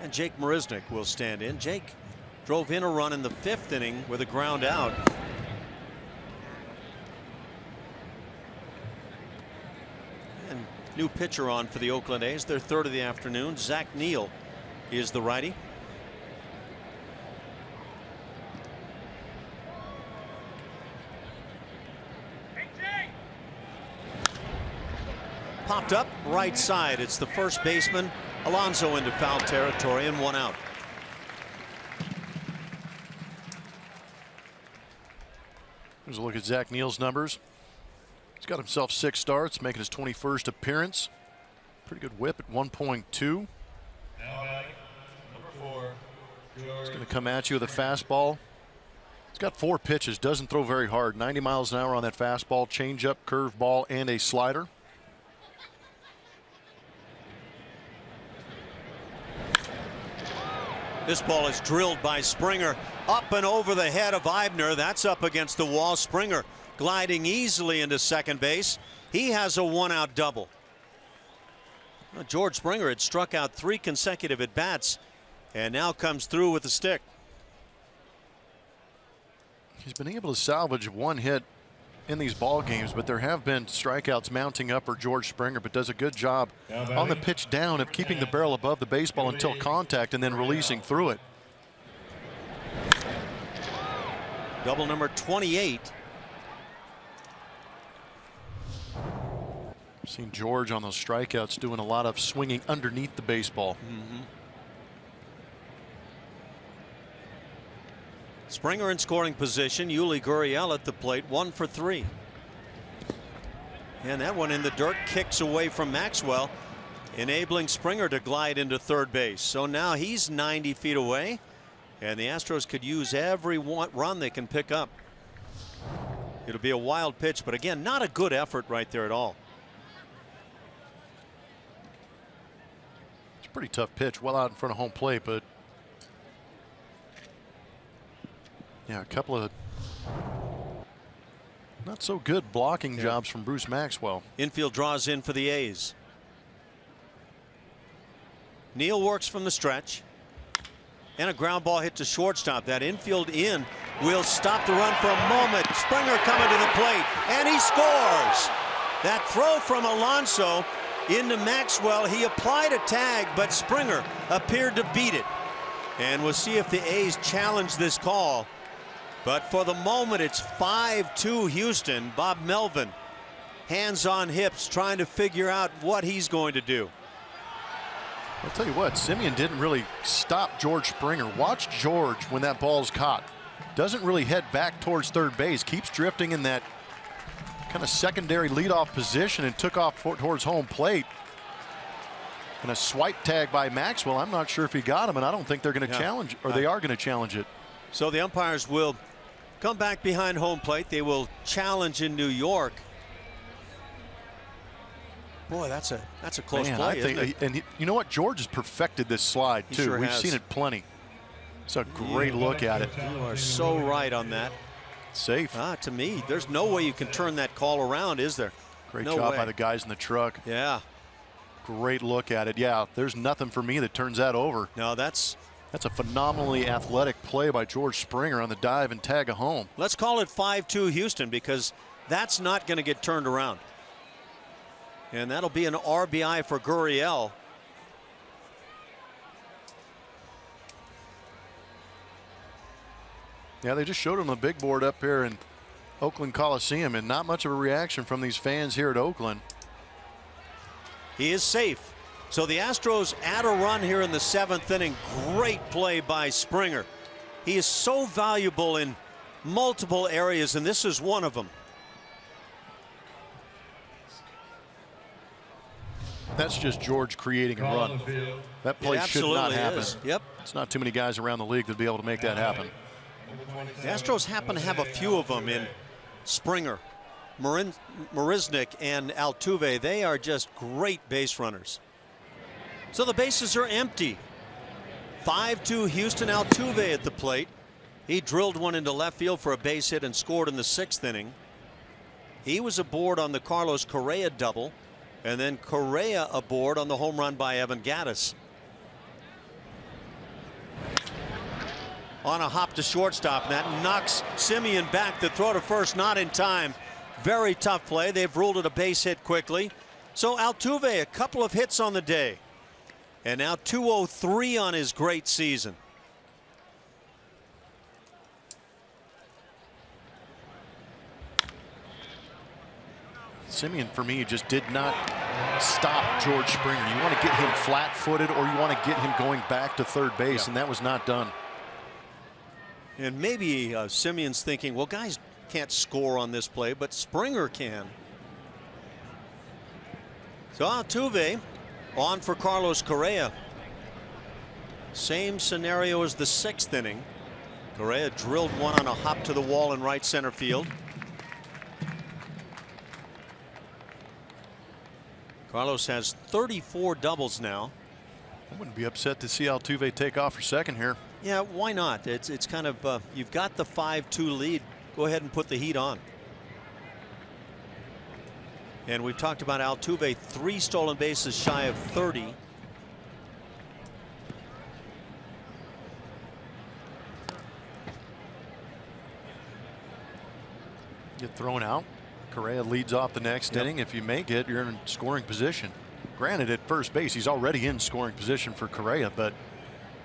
And Jake Marisnick will stand in. Jake drove in a run in the 5th inning with a ground out. And new pitcher on for the Oakland A's, their 3rd of the afternoon. Zach Neal is the righty. Popped up right side. It's the first baseman Alonso into foul territory and 1 out. Here's a look at Zach Neal's numbers. He's got himself 6 starts, making his 21st appearance. Pretty good whip at 1.2. Now batting, number 4, He's going to come at you with a fastball. He's got 4 pitches, doesn't throw very hard. 90 miles an hour on that fastball, changeup, curveball, and a slider. This ball is drilled by Springer up and over the head of Eibner. That's up against the wall. Springer gliding easily into second base. He has a 1-out double. Well, George Springer had struck out 3 consecutive at bats and now comes through with the stick. He's been able to salvage 1 hit in these ball games, but there have been strikeouts mounting up for George Springer, but does a good job on the pitch down of keeping the barrel above the baseball until contact and then releasing through it. Double number 28. I've seen George on those strikeouts doing a lot of swinging underneath the baseball. Springer in scoring position. Yuli Gurriel at the plate, 1 for 3. And that one in the dirt, kicks away from Maxwell, enabling Springer to glide into third base. So now he's 90 feet away, and the Astros could use every run they can pick up. It'll be a wild pitch, but again, not a good effort right there at all. It's a pretty tough pitch, well out in front of home plate, but yeah, a couple of not so good blocking jobs from Bruce Maxwell. Infield draws in for the A's. Neal works from the stretch. And a ground ball hit to shortstop. That infield in will stop the run for a moment. Springer coming to the plate, and he scores. That throw from Alonso into Maxwell. He applied a tag, but Springer appeared to beat it. And we'll see if the A's challenge this call. But for the moment, it's 5-2 Houston. Bob Melvin, hands on hips, trying to figure out what he's going to do. I'll tell you what, Simeon didn't really stop George Springer. Watch George when that ball's caught. Doesn't really head back towards third base. Keeps drifting in that kind of secondary leadoff position and took off towards home plate. And a swipe tag by Maxwell. I'm not sure if he got him, and I don't think they're going to challenge, or they are going to challenge it. So the umpires will come back behind home plate. They will challenge in New York. Boy, that's a close play, isn't it? And you know what? George has perfected this slide too. Sure We've has. seen it plenty. It's a great look at it. You are so right on that. Safe. To me, there's no way you can turn that call around, is there? Great No job way. by the guys in the truck. Yeah. Great look at it. Yeah, there's nothing for me that turns that over. No, that's a phenomenally athletic play by George Springer on the dive and tag a home. Let's call it 5-2 Houston, because that's not going to get turned around. And that'll be an RBI for Gurriel. Yeah, they just showed him the big board up here in Oakland Coliseum, and not much of a reaction from these fans here at Oakland. He is safe. So the Astros add a run here in the 7th inning. Great play by Springer. He is so valuable in multiple areas, and this is one of them. That's just George creating a run. That play should not happen. Yep. It's not too many guys around the league that'd be able to make that happen. The Astros happen to have a few of them in Springer, Marisnik, and Altuve. They are just great base runners. So the bases are empty. 5-2 Houston. Altuve at the plate. He drilled one into left field for a base hit and scored in the 6th inning. He was aboard on the Carlos Correa double, and then Correa aboard on the home run by Evan Gattis. On a hop to shortstop, and that knocks Semien back. The throw to first, not in time. Very tough play. They've ruled it a base hit quickly. So Altuve, a couple of hits on the day, and now 203 on his great season. Semien, for me, just did not stop George Springer. You want to get him flat-footed, or you want to get him going back to third base, and that was not done. And maybe Semien's thinking, well, guys can't score on this play, but Springer can. So Altuve on for Carlos Correa. Same scenario as the 6th inning. Correa drilled one on a hop to the wall in right center field. Carlos has 34 doubles now. I wouldn't be upset to see Altuve take off for second here. Yeah, why not? It's kind of you've got the 5-2 lead. Go ahead and put the heat on. And we've talked about Altuve, 3 stolen bases shy of 30. Get thrown out. Correa leads off the next inning. If you make it, you're in scoring position. Granted, at first base, he's already in scoring position for Correa, but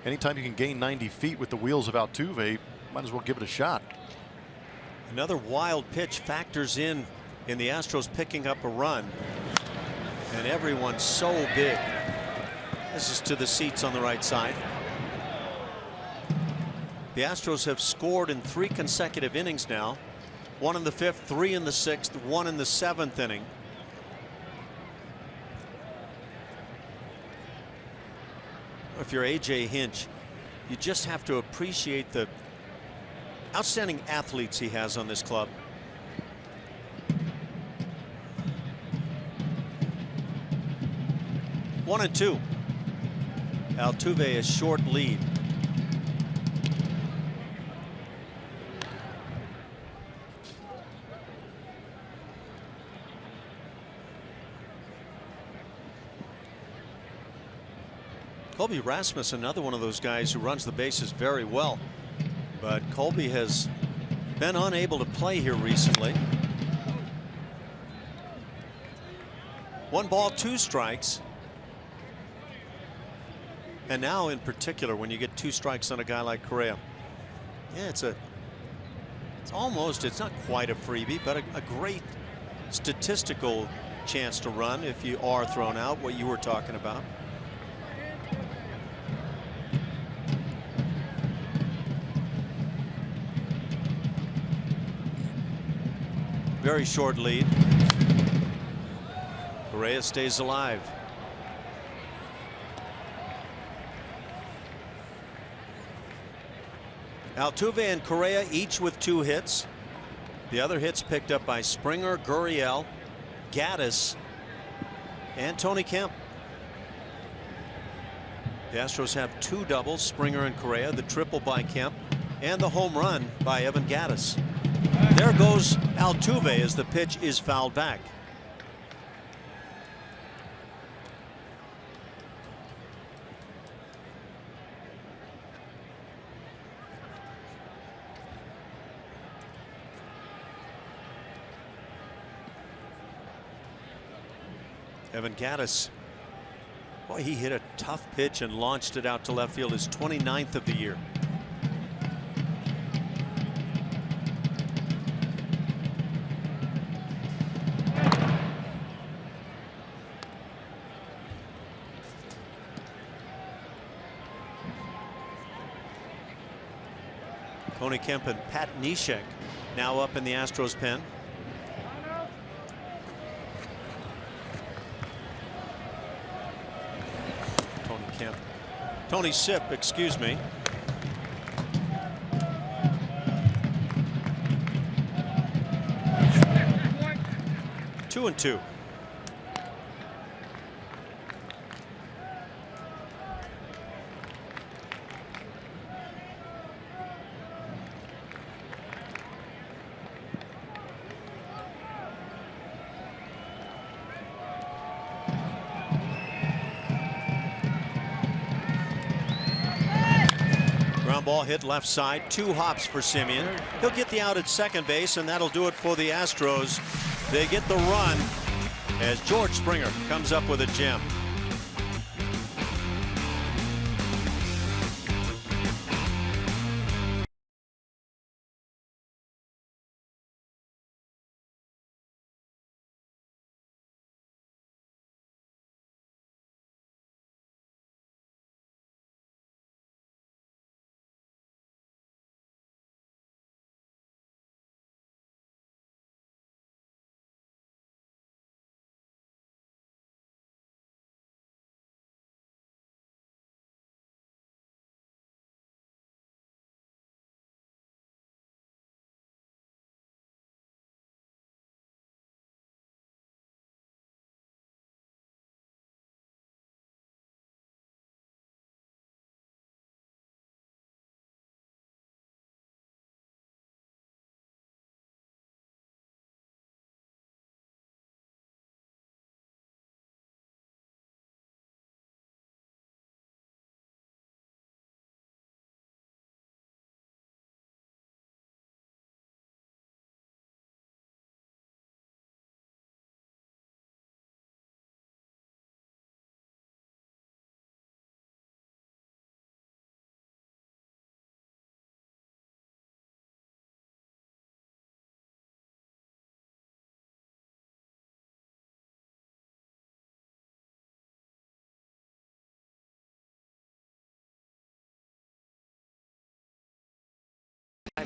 anytime you can gain 90 feet with the wheels of Altuve, might as well give it a shot. Another wild pitch factors in the Astros picking up a run. And everyone's so big. This is to the seats on the right side. The Astros have scored in 3 consecutive innings now. 1 in the 5th, 3 in the 6th, 1 in the 7th inning. If you're A.J. Hinch, you just have to appreciate the outstanding athletes he has on this club. One and 2. Altuve a short lead. Colby Rasmus, another one of those guys who runs the bases very well, but Colby has been unable to play here recently. 1 ball, 2 strikes. And now in particular, when you get 2 strikes on a guy like Correa, yeah, it's not quite a freebie, but a great statistical chance to run if you are thrown out, what you were talking about. Very short lead. Correa stays alive. Altuve and Correa each with 2 hits. The other hits picked up by Springer, Gurriel, Gattis, and Tony Kemp. The Astros have 2 doubles, Springer and Correa, the triple by Kemp, and the home run by Evan Gattis. There goes Altuve as the pitch is fouled back. Evan Gattis, boy, he hit a tough pitch and launched it out to left field, his 29th of the year. Tony Kemp and Pat Neshek now up in the Astros pen. Tony Sip, excuse me. Two and two. Ball hit left side, 2 hops for Simeon. He'll get the out at second base, and that'll do it for the Astros. They get the run as George Springer comes up with a gem.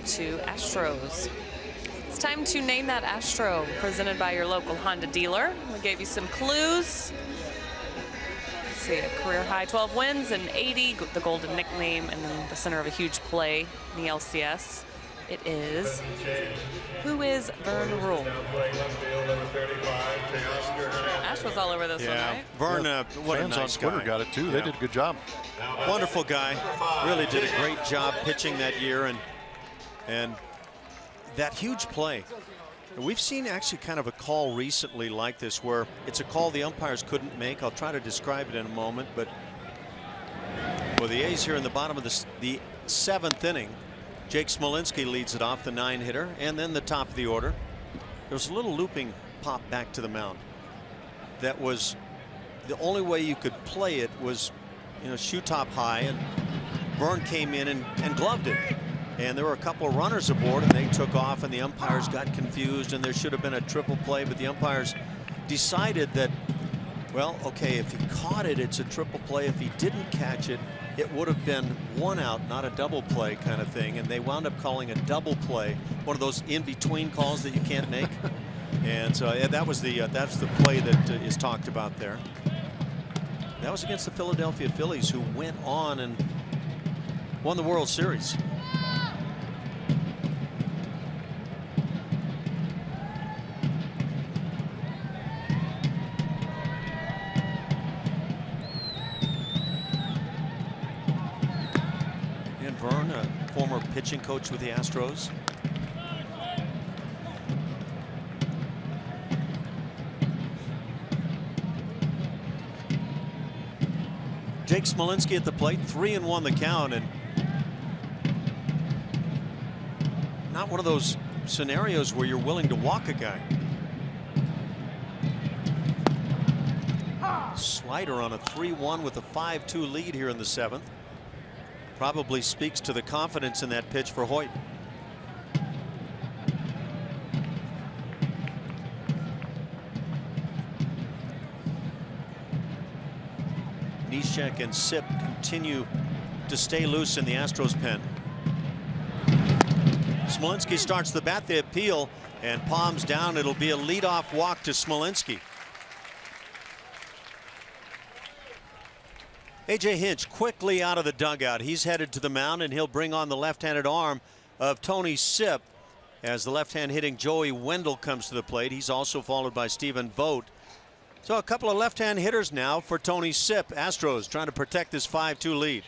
To Astros. It's time to name that Astro, presented by your local Honda dealer. We gave you some clues. Let's see, a career high 12 wins and 80, the golden nickname, and in the center of a huge play in the LCS. It is, who is Vern Rule? Ash was all over this one, right? Vern, what fans a nice on Twitter guy. got it too. They did a good job. Wonderful guy. Really did a great job pitching that year, and that huge play. We've seen actually kind of a call recently like this where it's a call the umpires couldn't make. I'll try to describe it in a moment, but for the A's here in the bottom of the 7th inning, Jake Smolinski leads it off, the 9-hitter, and then the top of the order. There was a little looping pop back to the mound. That was the only way you could play it was, you know, shoe top high, and Vern came in and gloved it. And there were a couple of runners aboard, and they took off, and the umpires got confused, and there should have been a triple play, but the umpires decided that, well, okay, if he caught it, it's a triple play. If he didn't catch it, it would have been 1 out, not a double play kind of thing. And they wound up calling a double play, one of those in-between calls that you can't make. And so yeah, that's the play that is talked about there. That was against the Philadelphia Phillies, who went on and won the World Series. Vern, a former pitching coach with the Astros. Jake Smolinski at the plate, 3-1 the count, and not one of those scenarios where you're willing to walk a guy. Slider on a 3-1 with a 5-2 lead here in the 7th. Probably speaks to the confidence in that pitch for Hoyt. Neshek and Sip continue to stay loose in the Astros pen. Smolinski starts the bat, they appeal, and palms down. It'll be a leadoff walk to Smolinski. A.J. Hinch quickly out of the dugout. He's headed to the mound, and he'll bring on the left-handed arm of Tony Sipp as the left-hand hitting Joey Wendell comes to the plate. He's also followed by Stephen Vogt. So a couple of left-hand hitters now for Tony Sipp. Astros trying to protect this 5-2 lead.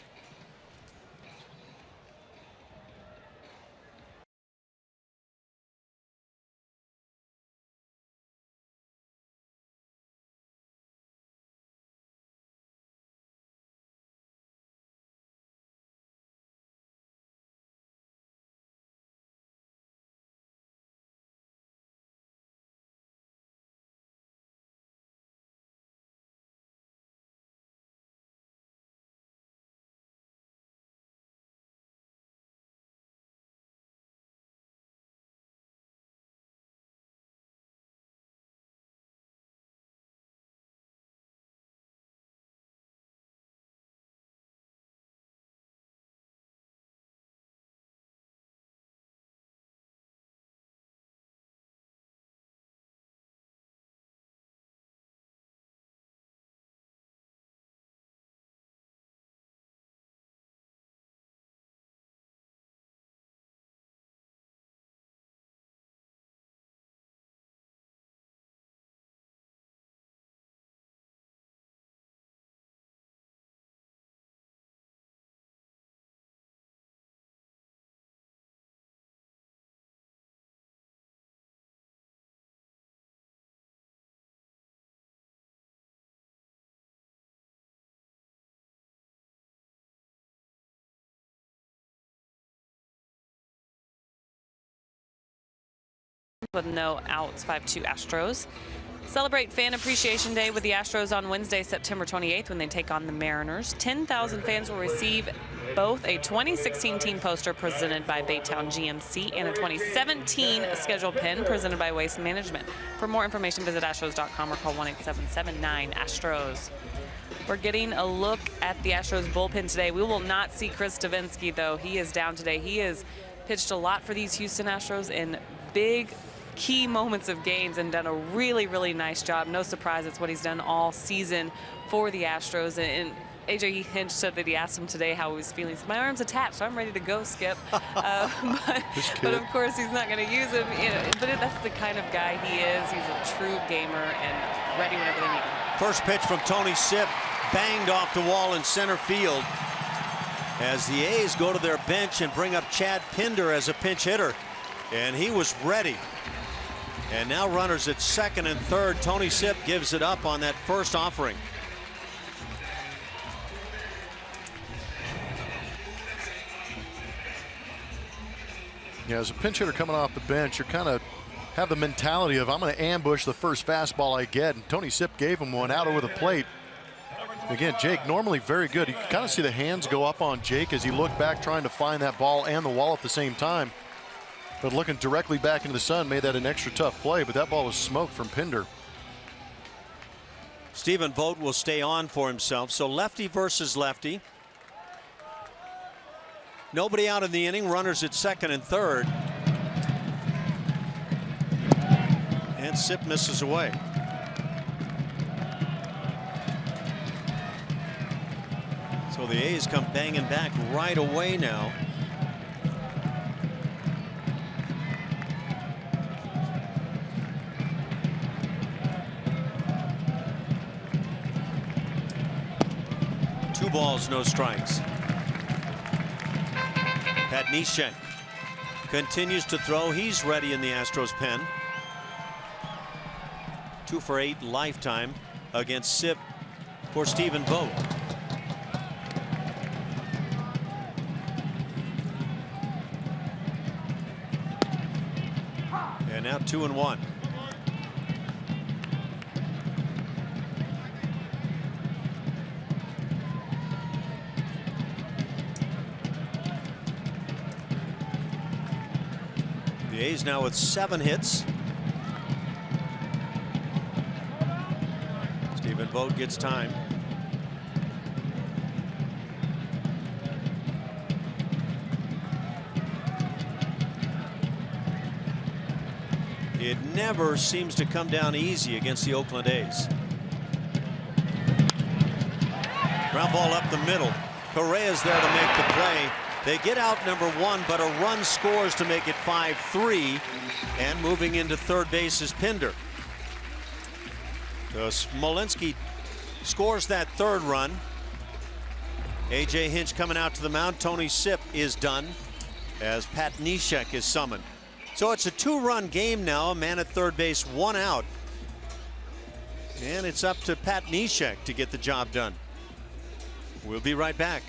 With no outs, 5-2 Astros. Celebrate Fan Appreciation Day with the Astros on Wednesday, September 28th when they take on the Mariners. 10,000 fans will receive both a 2016 team poster presented by Baytown GMC and a 2017 scheduled pin presented by Waste Management. For more information, visit Astros.com or call 1-877-9-ASTROS. We're getting a look at the Astros bullpen today. We will not see Chris Davinsky, though. He is down today. He has pitched a lot for these Houston Astros in big key moments of games and done a really, really nice job. No surprise, it's what he's done all season for the Astros. And A.J. Hinch said that he asked him today how he was feeling. He said, my arm's attached, so I'm ready to go, Skip. But of course, he's not going to use him. You know, but that's the kind of guy he is. He's a true gamer and ready whenever they need him. First pitch from Tony Sipp, banged off the wall in center field as the A's go to their bench and bring up Chad Pinder as a pinch hitter. And he was ready. And now runners at second and third. Tony Sipp gives it up on that first offering. Yeah, as a pinch hitter coming off the bench, you're kind of have the mentality of I'm going to ambush the first fastball I get. And Tony Sipp gave him one out over the plate. Again, Jake normally very good. You can kind of see the hands go up on Jake as he looked back trying to find that ball and the wall at the same time. But looking directly back into the sun made that an extra tough play, but that ball was smoked from Pinder. Stephen Vogt will stay on for himself. So lefty versus lefty. Nobody out in the inning. Runners at second and third. And Sipp misses away. So the A's come banging back right away now. Two balls, no strikes. Pat Neshek continues to throw. He's ready in the Astros pen. 2 for 8 lifetime against Sipp for Stephen Vogt. And now 2-1. The A's now with 7 hits. Stephen Vogt gets time. It never seems to come down easy against the Oakland A's. Ground ball up the middle. Correa's there to make the play. They get out number 1, but a run scores to make it 5-3. And moving into third base is Pinder. Smolinski scores that third run. A.J. Hinch coming out to the mound. Tony Sipp is done as Pat Neshek is summoned. So it's a 2-run game now. A man at third base, 1 out. And it's up to Pat Neshek to get the job done. We'll be right back.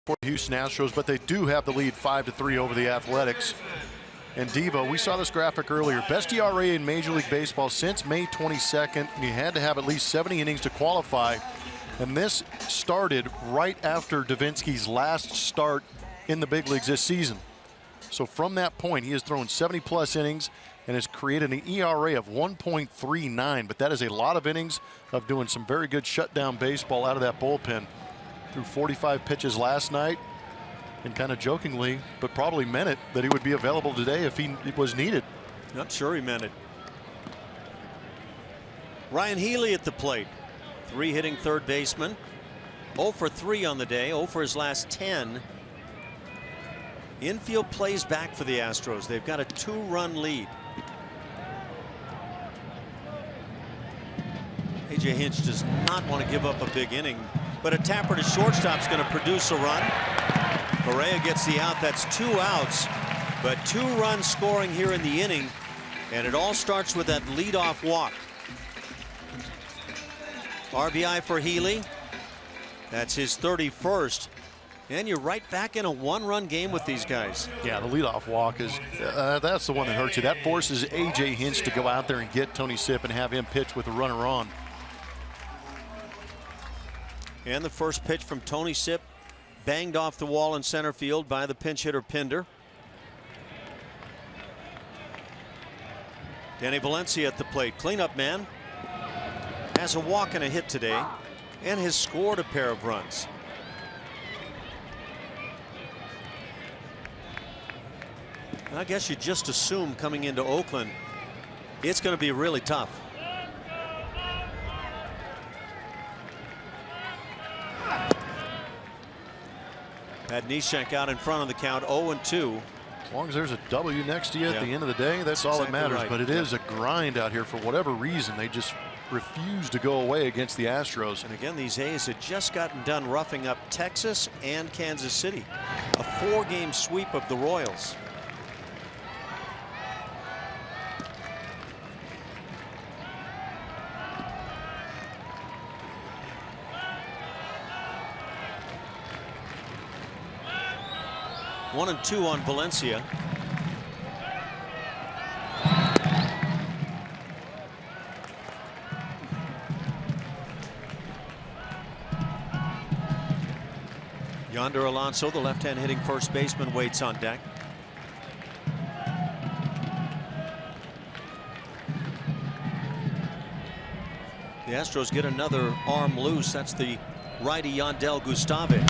For the Houston Astros, but they do have the lead 5-3 over the Athletics. And Devo, we saw this graphic earlier. Best ERA in Major League Baseball since May 22nd. You had to have at least 70 innings to qualify. And this started right after Davinsky's last start in the big leagues this season. So from that point, he has thrown 70-plus innings and has created an ERA of 1.39. But that is a lot of innings of doing some very good shutdown baseball out of that bullpen. Threw 45 pitches last night, and kind of jokingly, but probably meant it, that he would be available today if he was needed. Not sure he meant it. Ryan Healy at the plate. 3-hitting third baseman. 0 for 3 on the day, 0 for his last 10. Infield plays back for the Astros. They've got a 2-run lead. A.J. Hinch does not want to give up a big inning, but a tapper to shortstop's going to produce a run. Correa gets the out. That's 2 outs, but 2 runs scoring here in the inning, and it all starts with that leadoff walk. RBI for Healy. That's his 31st. And you're right back in a 1-run game with these guys. Yeah, the leadoff walk is that's the one that hurts you. That forces A.J. Hinch to go out there and get Tony Sipp and have him pitch with a runner on. And the first pitch from Tony Sipp, banged off the wall in center field by the pinch hitter Pinder. Danny Valencia at the plate. Cleanup man. Has a walk and a hit today, and has scored a pair of runs. I guess you just assume coming into Oakland it's going to be really tough. Had Neshek out in front of the count, 0-2. As long as there's a W next to you at the end of the day, that's all that matters. Right. But it is a grind out here for whatever reason. They just refuse to go away against the Astros. And again, these A's had just gotten done roughing up Texas and Kansas City. A 4-game sweep of the Royals. One and 2 on Valencia. Yonder Alonso, the left-hand hitting first baseman, waits on deck. The Astros get another arm loose. That's the righty Yandel Gustave.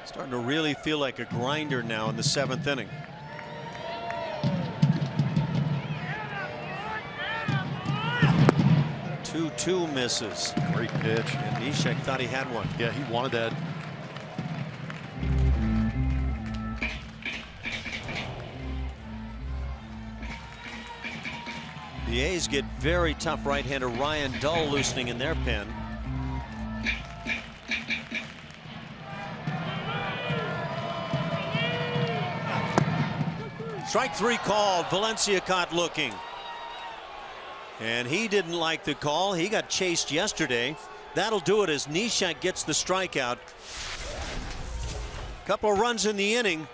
Starting to really feel like a grinder now in the 7th inning. Two misses. Great pitch. And Neshek thought he had one. Yeah, he wanted that. The A's get very tough right-hander Ryan Dull loosening in their pen. Strike 3 called. Valencia caught looking. And he didn't like the call. He got chased yesterday. That'll do it as Neshek gets the strikeout. Couple of runs in the inning.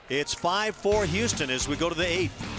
It's 5-4 Houston as we go to the 8th.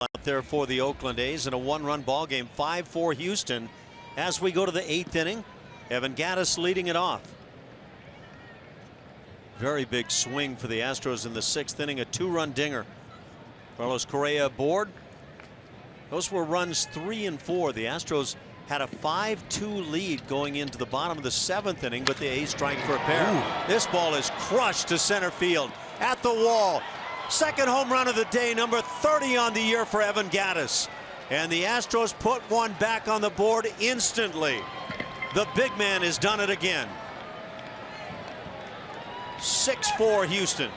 Out there for the Oakland A's in a 1-run ball game. 5-4 Houston as we go to the 8th inning. Evan Gattis leading it off. Very big swing for the Astros in the 6th inning. A 2-run dinger. Carlos Correa aboard. Those were runs 3 and 4. The Astros had a 5-2 lead going into the bottom of the 7th inning, but the A's strike for a pair. Ooh. This ball is crushed to center field at the wall. Second home run of the day, number 30 on the year for Evan Gattis. And the Astros put one back on the board instantly. The big man has done it again. 6-4 Houston.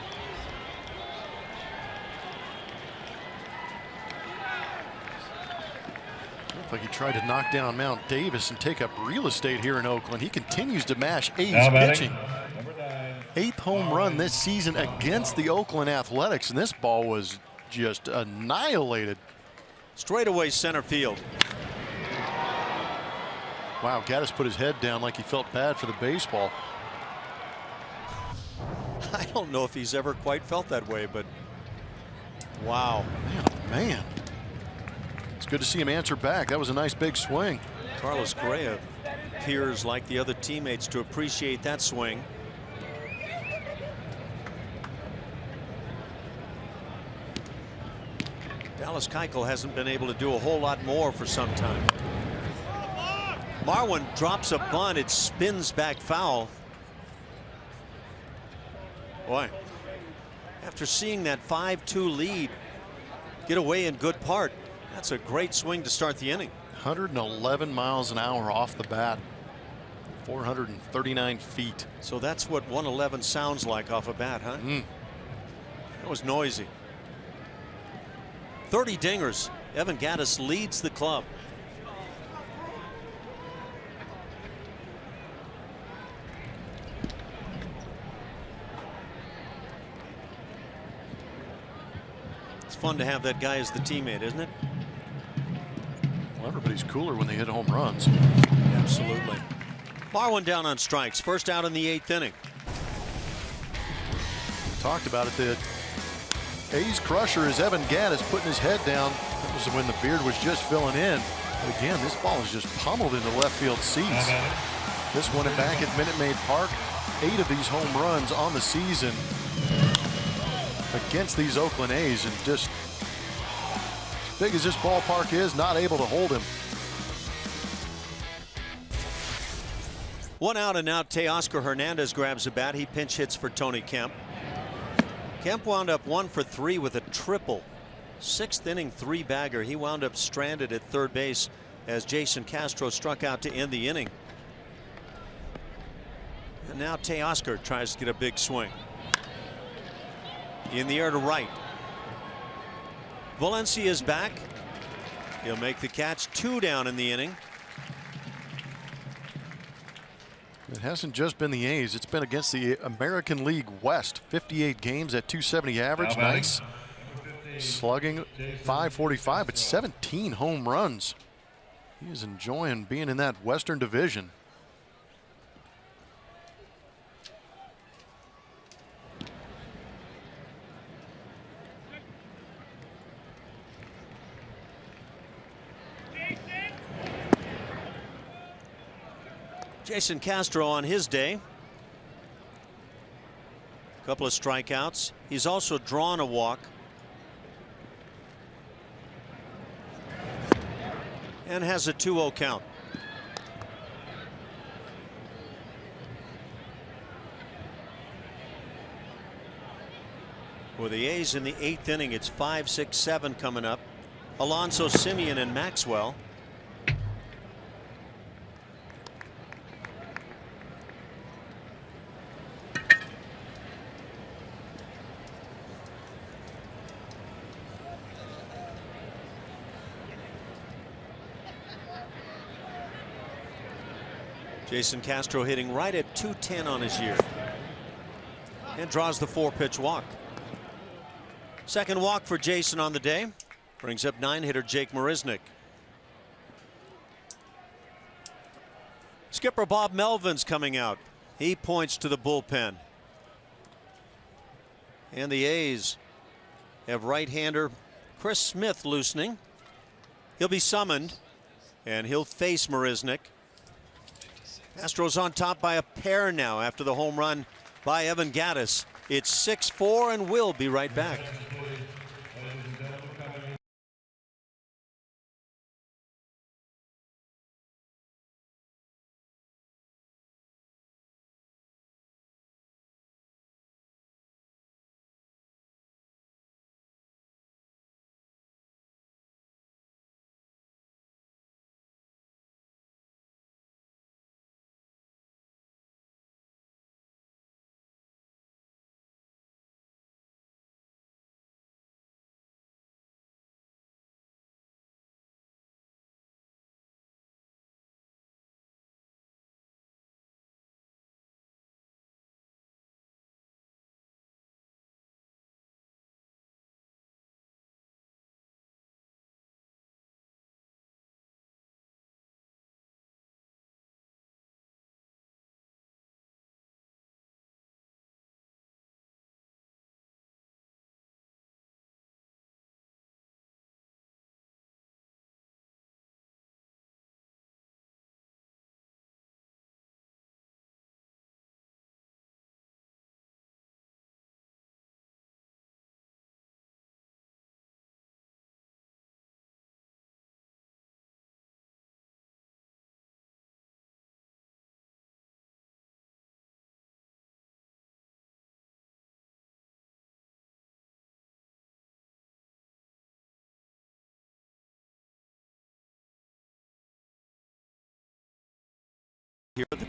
Looks like he tried to knock down Mount Davis and take up real estate here in Oakland. He continues to mash A's pitching. 8th home run this season against the Oakland Athletics, and this ball was just annihilated. Straightaway center field. Wow, Gattis put his head down like he felt bad for the baseball. I don't know if he's ever quite felt that way, but wow. Man, oh man. It's good to see him answer back. That was a nice big swing. Carlos Correa appears like the other teammates to appreciate that swing. Dallas Keuchel hasn't been able to do a whole lot more for some time. Marwin drops a bunt. It spins back foul. Boy, after seeing that 5-2 lead get away in good part, that's a great swing to start the inning. 111 miles an hour off the bat. 439 feet. So that's what 111 sounds like off a bat, huh? That was noisy. 30 dingers. Evan Gattis leads the club. It's fun to have that guy as the teammate, isn't it? Well, everybody's cooler when they hit home runs. Absolutely. Marwin down on strikes. First out in the 8th inning. We talked about it. The A's crusher is Evan Gattis putting his head down. That was when the beard was just filling in. But again, this ball is just pummeled into left field seats. This one back at Minute Maid Park. 8 of these home runs on the season against these Oakland A's, and just as big as this ballpark is, not able to hold him. 1 out, and now Teoscar Hernandez grabs a bat. He pinch hits for Tony Kemp. Kemp wound up 1 for 3 with a triple. 6th inning 3-bagger. He wound up stranded at third base as Jason Castro struck out to end the inning. And now Teoscar tries to get a big swing. In the air to right. Valencia is back. He'll make the catch. 2 down in the inning. It hasn't just been the A's. It's been against the American League West. 58 games at 270 average. Nice slugging, 545, but 17 home runs. He is enjoying being in that Western Division. Jason Castro on his day. A couple of strikeouts. He's also drawn a walk. And has a 2-0 count. For the A's in the 8th inning, it's 5, 6, 7 coming up. Alonso, Simeon, and Maxwell. Jason Castro hitting right at 210 on his year. And draws the 4-pitch walk. Second walk for Jason on the day. Brings up 9-hitter Jake Marisnick. Skipper Bob Melvin's coming out. He points to the bullpen. And the A's have right-hander Chris Smith loosening. He'll be summoned, and he'll face Marisnick. Astros on top by a pair now after the home run by Evan Gattis. It's 6-4, and we'll be right back.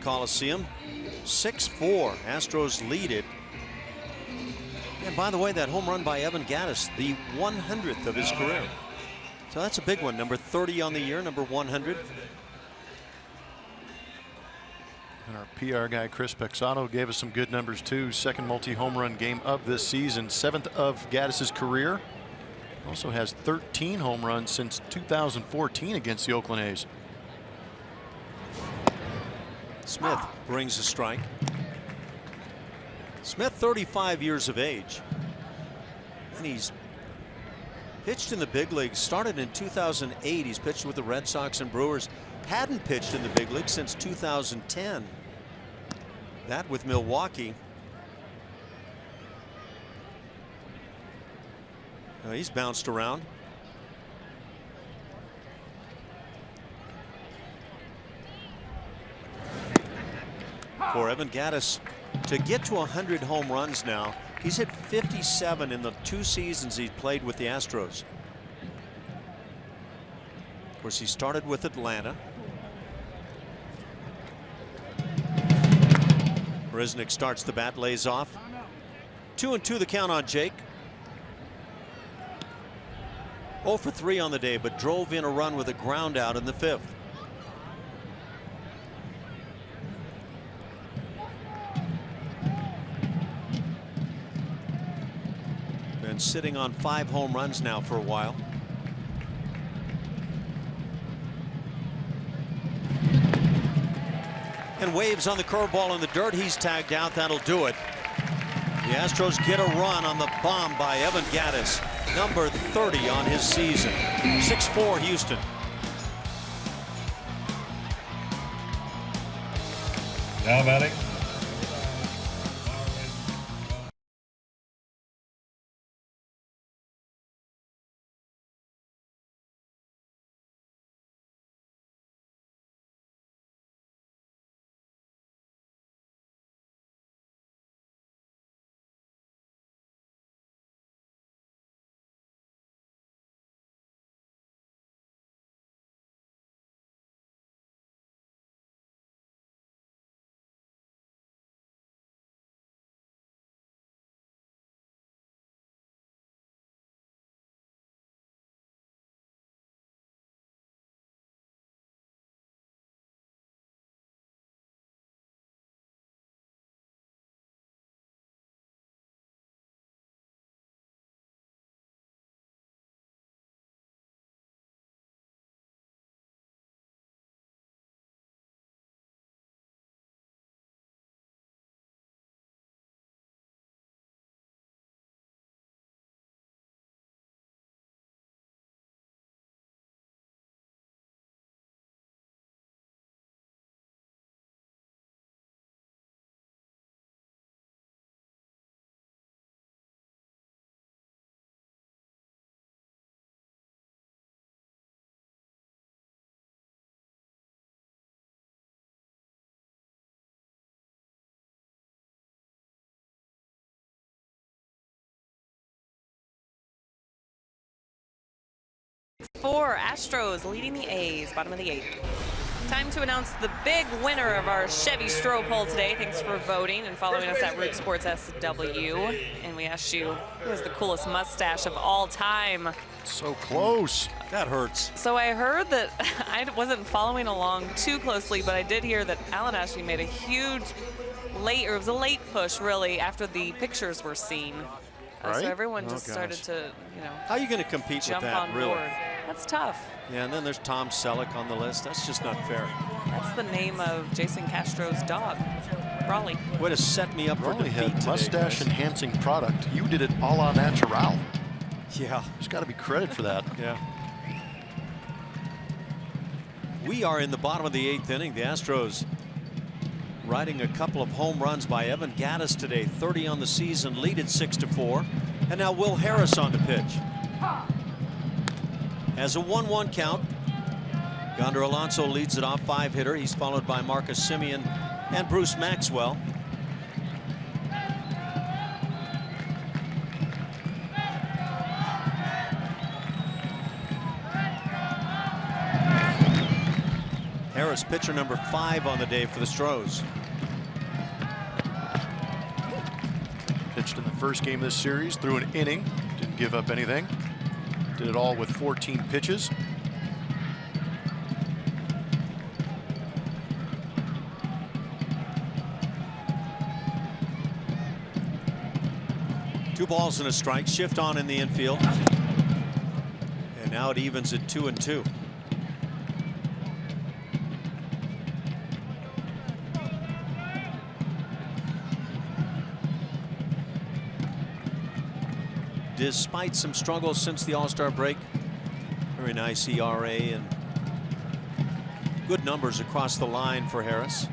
Coliseum. 6-4. Astros lead it. And by the way, that home run by Evan Gattis, the 100th of his career. So that's a big one. Number 30 on the year, number 100. And our PR guy, Chris Pexato, gave us some good numbers too. Second multi-home run game of this season. 7th of Gattis's career. Also has 13 home runs since 2014 against the Oakland A's. Smith brings a strike. Smith, 35 years of age. And he's pitched in the big leagues. Started in 2008. He's pitched with the Red Sox and Brewers. Hadn't pitched in the big league since 2010. That with Milwaukee. He's bounced around. For Evan Gattis to get to 100 home runs now. He's hit 57 in the 2 seasons he's played with the Astros. Of course, he started with Atlanta. Risnick starts the bat, lays off. 2-2 the count on Jake. 0 for 3 on the day, but drove in a run with a ground out in the 5th. Been sitting on 5 home runs now for a while. And waves on the curveball in the dirt. He's tagged out. That'll do it. The Astros get a run on the bomb by Evan Gattis, number 30 on his season. 6-4 Houston. Now batting. For Astros leading the A's, bottom of the 8th. Time to announce the big winner of our Chevy Stroh poll today. Thanks for voting and following us at Root Sports SW. And we asked you, who has the coolest mustache of all time? So close. That hurts. So I heard that, I wasn't following along too closely, but I did hear that Alan Ashley made a huge late, or it was a late push really, after the pictures were seen. Right? So everyone just started to, How are you going to compete jump with that, on really? board. That's tough. Yeah, and then there's Tom Selleck on the list. That's just not fair. That's the name of Jason Castro's dog, Raleigh. Way to set me up for Raleigh defeat had today, mustache guys. enhancing product. You did it a la natural. Yeah. There's got to be credit for that. Yeah. We are in the bottom of the 8th inning. The Astros riding a couple of home runs by Evan Gattis today. 30 on the season, lead at 6-4. And now Will Harris on the pitch. Has a 1-1 count. Yonder Alonso leads it off, 5-hitter. He's followed by Marcus Semien and Bruce Maxwell. Harris, pitcher number 5 on the day for the Stros. Pitched in the first game of this series, threw an inning, didn't give up anything. Did it all with 14 pitches. Two balls and a strike. Shift on in the infield. And now it evens at 2-2. Despite some struggles since the All-Star break, very nice ERA and good numbers across the line for Harris.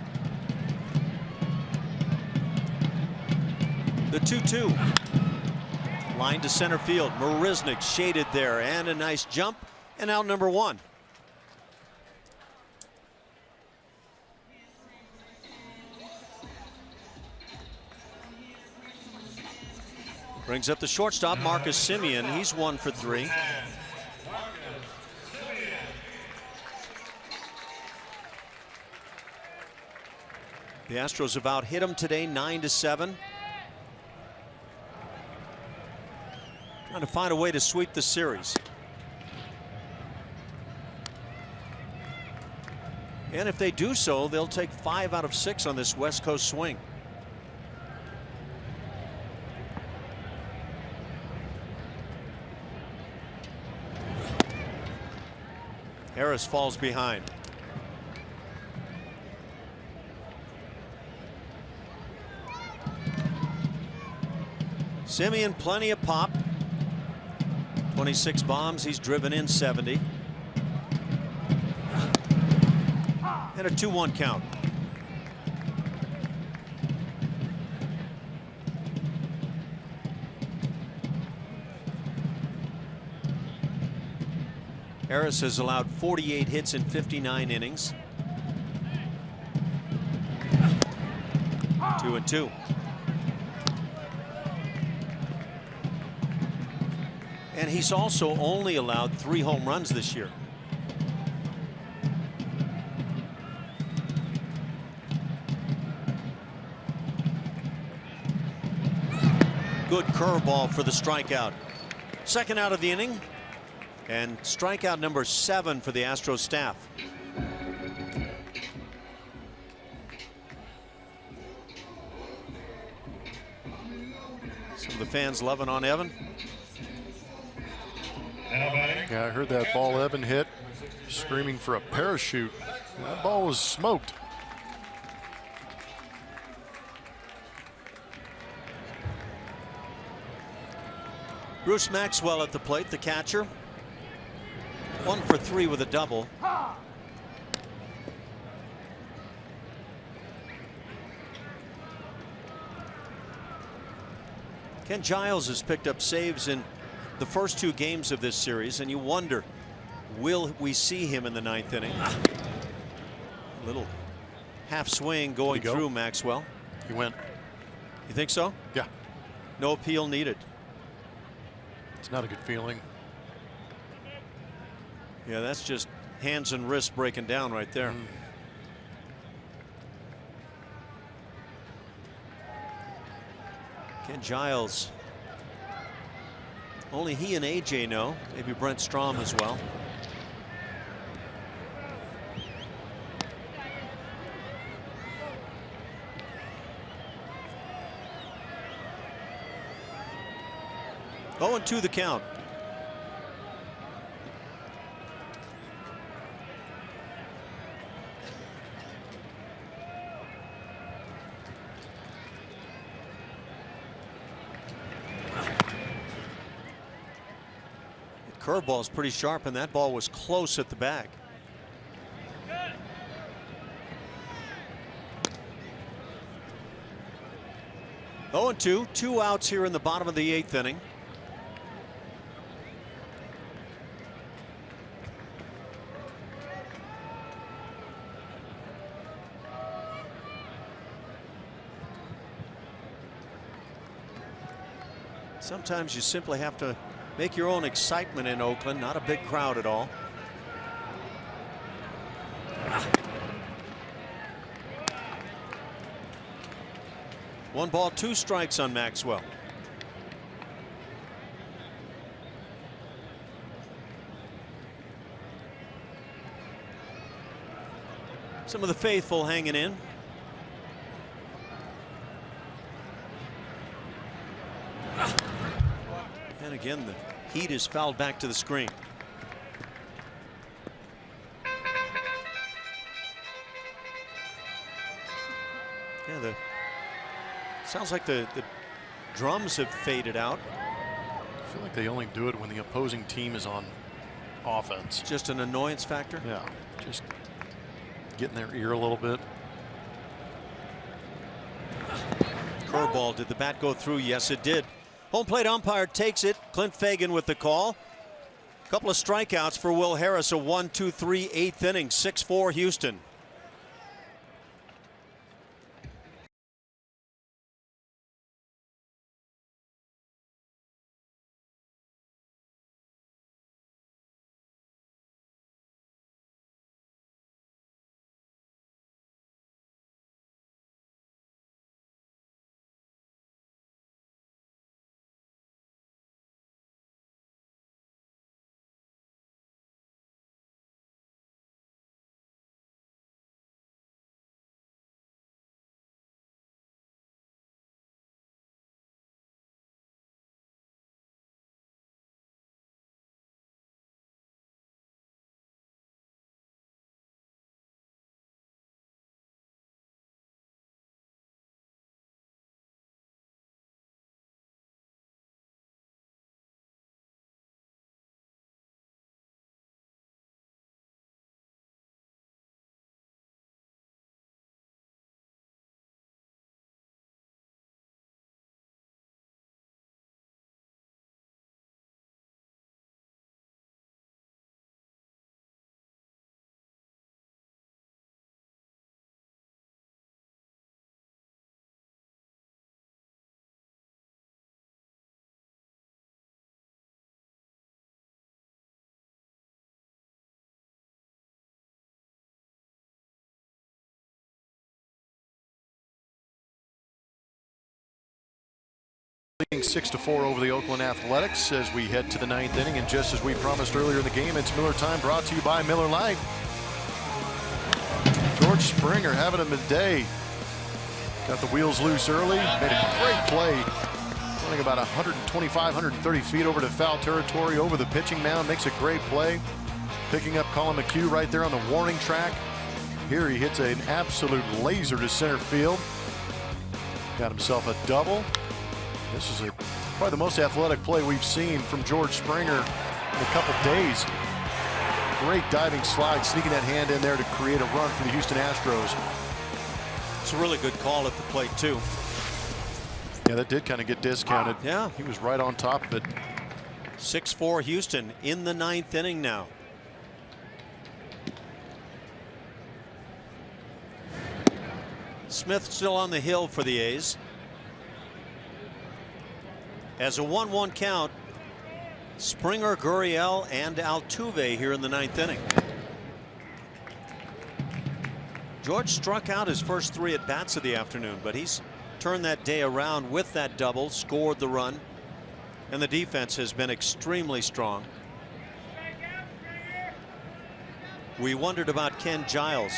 The 2-2. Line to center field. Marisnik shaded there, and a nice jump, and out number 1. Brings up the shortstop, Marcus Semien. He's 1 for 3. The Astros have out hit him today 9-7. Trying to find a way to sweep the series. And if they do so, they'll take 5 out of 6 on this West Coast swing. Harris falls behind. Semien, plenty of pop. 26 bombs. He's driven in 70. And a 2-1 count. Harris has allowed 48 hits in 59 innings. 2-2. And he's also only allowed 3 home runs this year. Good curveball for the strikeout. Second out of the inning. And strikeout number 7 for the Astros staff. Some of the fans loving on Evan. Yeah, I heard that ball Evan hit, screaming for a parachute. That ball was smoked. Bruce Maxwell at the plate, the catcher. 1 for 3 with a double. Ken Giles has picked up saves in the first 2 games of this series, and you wonder, will we see him in the 9th inning? A little half swing going through Maxwell. He went. You think so? Yeah. No appeal needed. It's not a good feeling. Yeah, that's just hands and wrists breaking down right there. Ken Giles. Only he and AJ know. Maybe Brent Strom as well. Oh, 2 the count. Curveball is pretty sharp, and that ball was close at the bag. Oh, 2, 2 outs here in the bottom of the 8th inning. Sometimes you simply have to make your own excitement in Oakland. Not a big crowd at all. 1 ball, 2 strikes on Maxwell. Some of the faithful hanging in. And again, the heat is fouled back to the screen. Yeah, sounds like the drums have faded out. I feel like they only do it when the opposing team is on offense. Just an annoyance factor? Yeah, just get in their ear a little bit. Curveball. Did the bat go through? Yes, it did. Home plate umpire takes it. Clint Fagan with the call. A couple of strikeouts for Will Harris. A 1-2-3 8th inning. 6-4 Houston. Leading 6-4 over the Oakland Athletics as we head to the 9th inning, and just as we promised earlier in the game, it's Miller time, brought to you by Miller Lite. George Springer having a day. Got the wheels loose early, made a great play, running about 125, 130 feet over to foul territory, over the pitching mound, makes a great play, picking up Colin McHugh right there on the warning track. Here he hits an absolute laser to center field. Got himself a double. This is probably the most athletic play we've seen from George Springer in a couple days. Great diving slide, sneaking that hand in there to create a run for the Houston Astros. It's a really good call at the plate, too. Yeah, that did kind of get discounted. Yeah. He was right on top of it. 6-4 Houston in the 9th inning now. Smith still on the hill for the A's. As a 1-1 count, Springer, Gurriel, and Altuve here in the 9th inning. George struck out his first 3 at-bats of the afternoon, but he's turned that day around with that double, scored the run, and the defense has been extremely strong. We wondered about Ken Giles.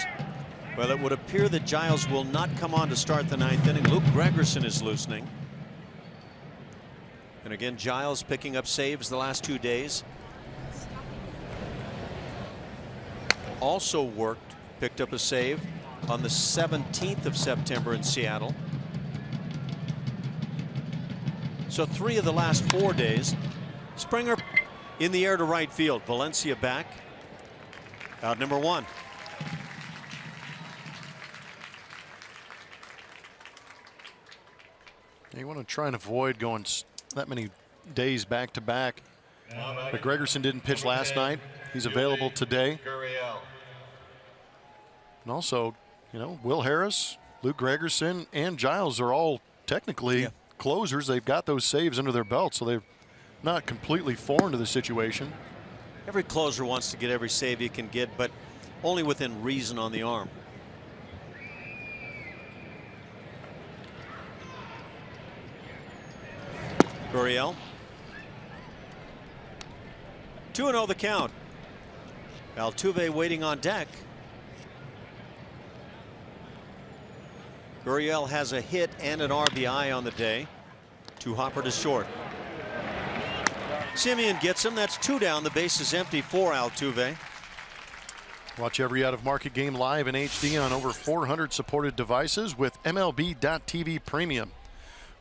Well, it would appear that Giles will not come on to start the 9th inning. Luke Gregerson is loosening. And again, Giles picking up saves the last 2 days. Also picked up a save on the 17th of September in Seattle. So 3 of the last 4 days. Springer in the air to right field. Valencia back. Out number 1. You want to try and avoid going that many days back to back. But Gregerson didn't pitch last night. He's available today. And also, you know, Will Harris, Luke Gregerson, and Giles are all technically closers. They've got those saves under their belt, so they're not completely foreign to the situation. Every closer wants to get every save he can get, but only within reason on the arm. Gurriel. 2-0 the count. Altuve waiting on deck. Gurriel has a hit and an RBI on the day. 2 hopper to short. Simeon gets him. That's 2 down. The base is empty for Altuve. Watch every out-of-market game live in HD on over 400 supported devices with MLB.TV Premium,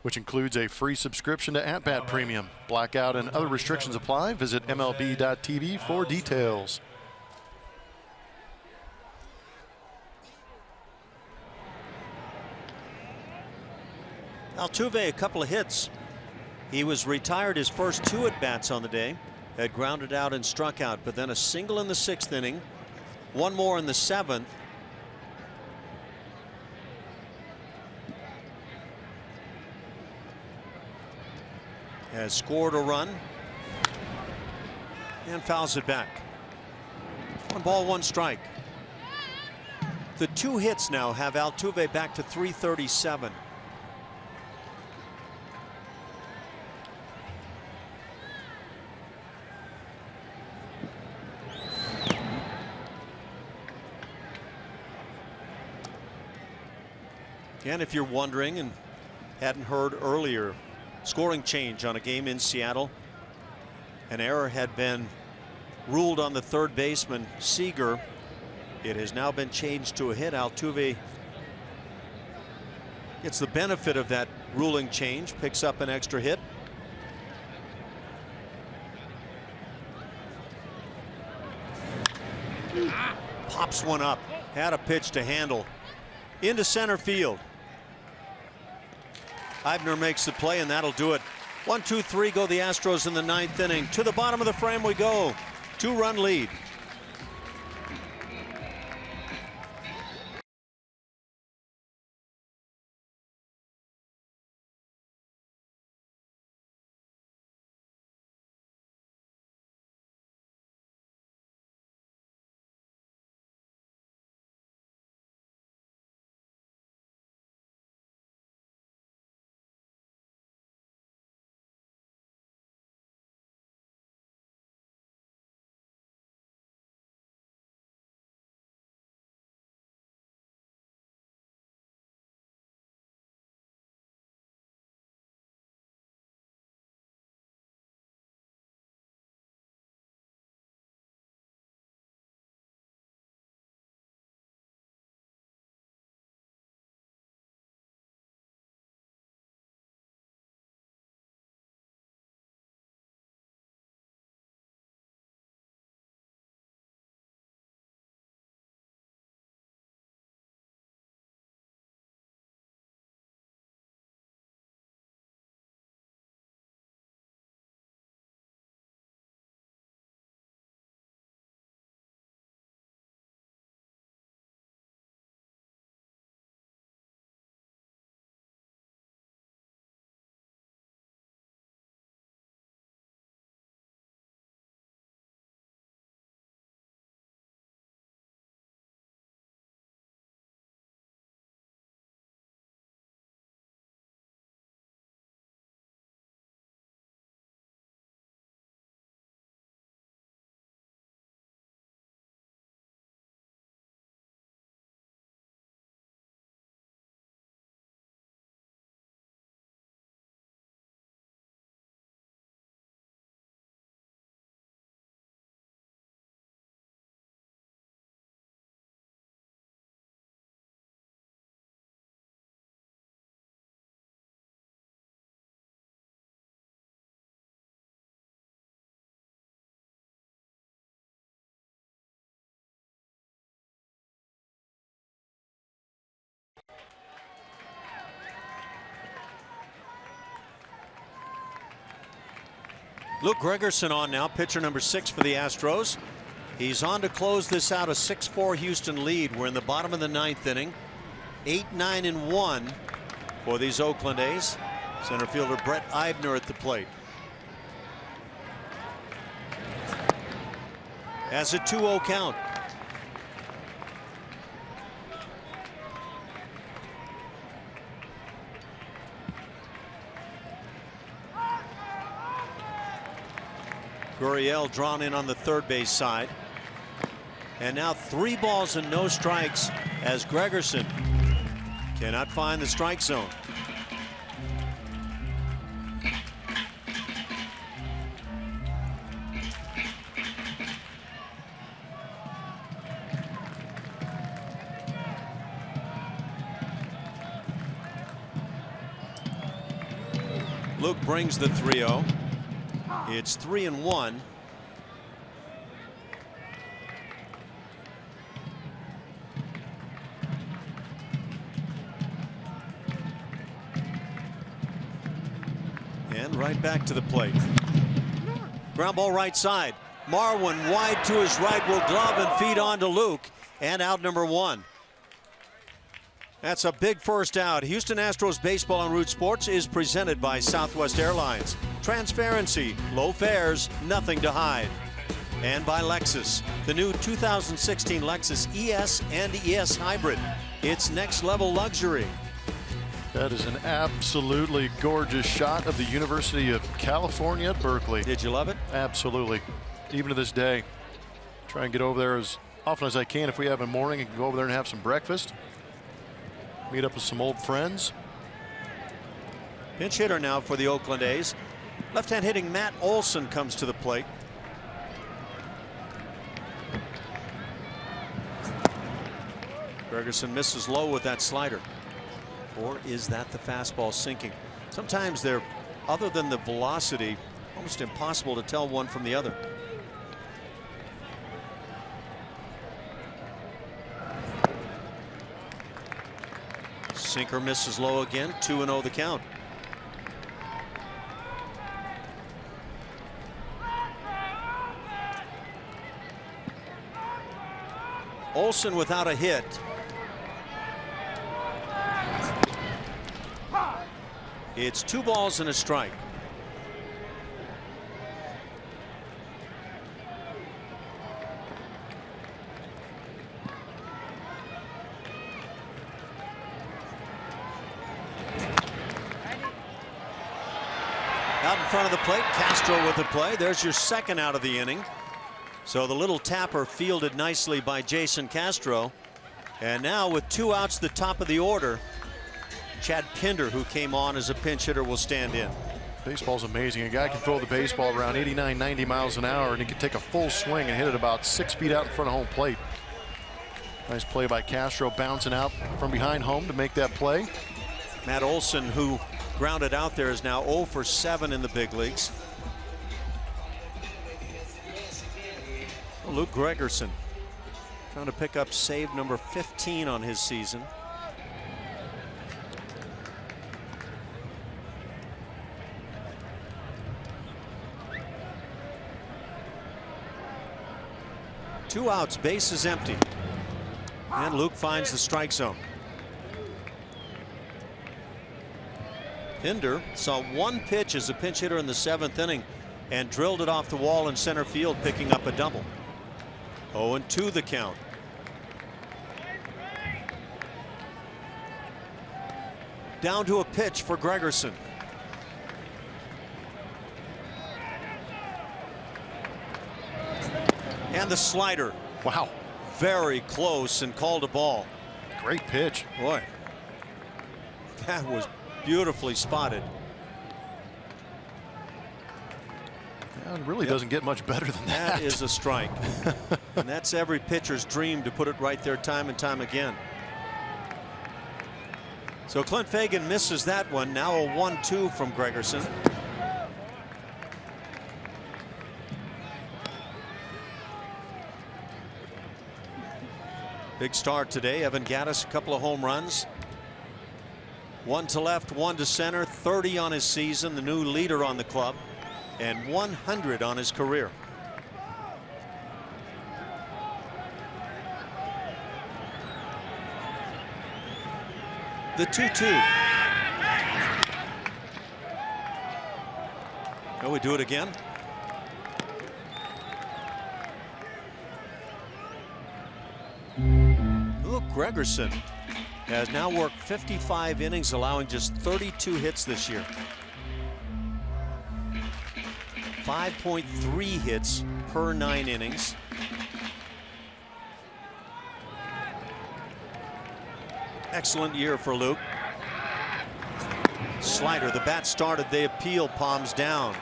which includes a free subscription to At-Bat Premium. Blackout and other restrictions apply. Visit MLB.TV for details. Altuve, a couple of hits. He was retired his first 2 at-bats on the day. Had grounded out and struck out, but then a single in the 6th inning. 1 more in the 7th. Has scored a run and fouls it back. 1 ball, 1 strike. The 2 hits now have Altuve back to 337. And if you're wondering and hadn't heard earlier, scoring change on a game in Seattle. An error had been ruled on the 3rd baseman, Seager. It has now been changed to a hit. Altuve gets the benefit of that ruling change, picks up an extra hit. Pops one up. Had a pitch to handle. Into center field. Eibner makes the play, and that'll do it. 1, 2, 3 go the Astros in the 9th inning. To the bottom of the frame we go. 2-run lead. Luke Gregerson on now, pitcher number 6 for the Astros. He's on to close this out, a 6-4 Houston lead. We're in the bottom of the 9th inning. 8-9-1 for these Oakland A's. Center fielder Brett Eibner at the plate. Has a 2-0 count. Gurriel drawn in on the third base side. And now 3 balls and no strikes as Gregerson cannot find the strike zone. Luke brings the 3-0. It's 3-1. And right back to the plate. Ground ball right side. Marwin wide to his right, will glove and feed on to Luke, and out number 1. That's a big first out. Houston Astros Baseball on Root Sports is presented by Southwest Airlines. Transparency, low fares, nothing to hide. And by Lexus, the new 2016 Lexus ES and ES Hybrid. It's next level luxury. That is an absolutely gorgeous shot of the University of California at Berkeley. Did you love it? Absolutely. Even to this day, try and get over there as often as I can. If we have a morning, I can go over there and have some breakfast. Meet up with some old friends. Pinch hitter now for the Oakland A's. Left-hand hitting Matt Olson comes to the plate. Gregerson misses low with that slider. Or is that the fastball sinking? Sometimes they're, other than the velocity, almost impossible to tell one from the other. Sinker misses low again. 2-0 the count. Olson without a hit. It's 2 balls and a strike. Out in front of the plate, Castro with the play. There's your second out of the inning. So the little tapper fielded nicely by Jason Castro. And now with 2 outs, the top of the order, Chad Pinder, who came on as a pinch hitter, will stand in. Baseball's amazing. A guy can throw the baseball around 89, 90 miles an hour, and he can take a full swing and hit it about 6 feet out in front of home plate. Nice play by Castro, bouncing out from behind home to make that play. Matt Olson, who grounded out there, is now 0 for 7 in the big leagues. Luke Gregerson trying to pick up save number 15 on his season. Two outs, base is empty. And Luke finds the strike zone. Pinder saw 1 pitch as a pinch hitter in the 7th inning and drilled it off the wall in center field, picking up a double. 0-2 the count. Down to a pitch for Gregerson. And the slider. Wow. Very close and called a ball. Great pitch. Boy, that was beautifully spotted. Yeah, it really doesn't get much better than that. That is a strike. And that's every pitcher's dream, to put it right there time and time again. So Clint Fagan misses that one. Now a 1-2 from Gregerson. Big start today. Evan Gattis, a couple of home runs. 1 to left, 1 to center. 30 on his season, the new leader on the club, and 100 on his career. The 2-2. Will we do it again? Luke Gregerson has now worked 55 innings, allowing just 32 hits this year. 5.3 hits per 9 innings. Excellent year for Luke. Slider, the bat started, they appeal, palms down.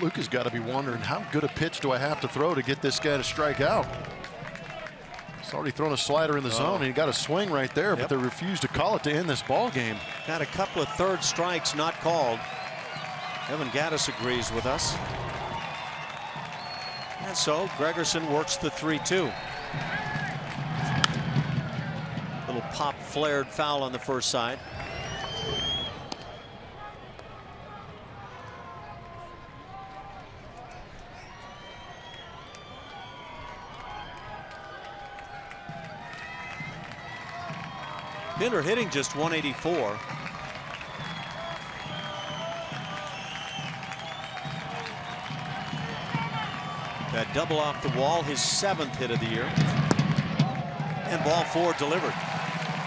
Luke has got to be wondering, how good a pitch do I have to throw to get this guy to strike out? He's already thrown a slider in the zone, and he got a swing right there, but they refused to call it to end this ball game. Got a couple of third strikes not called. Evan Gaddis agrees with us. And so Gregerson works the 3-2. Little pop flared foul on the first side. Pinder hitting just 184. That double off the wall, his 7th hit of the year. And ball 4 delivered.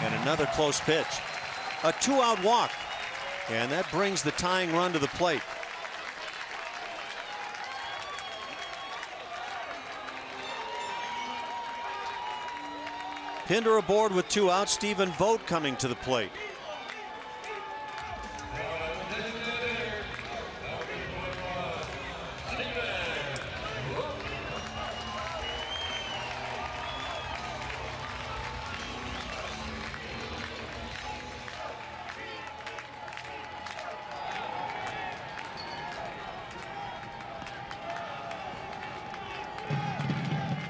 And another close pitch. A 2-out walk. And that brings the tying run to the plate. Pinder aboard with 2 outs. Stephen Vogt coming to the plate.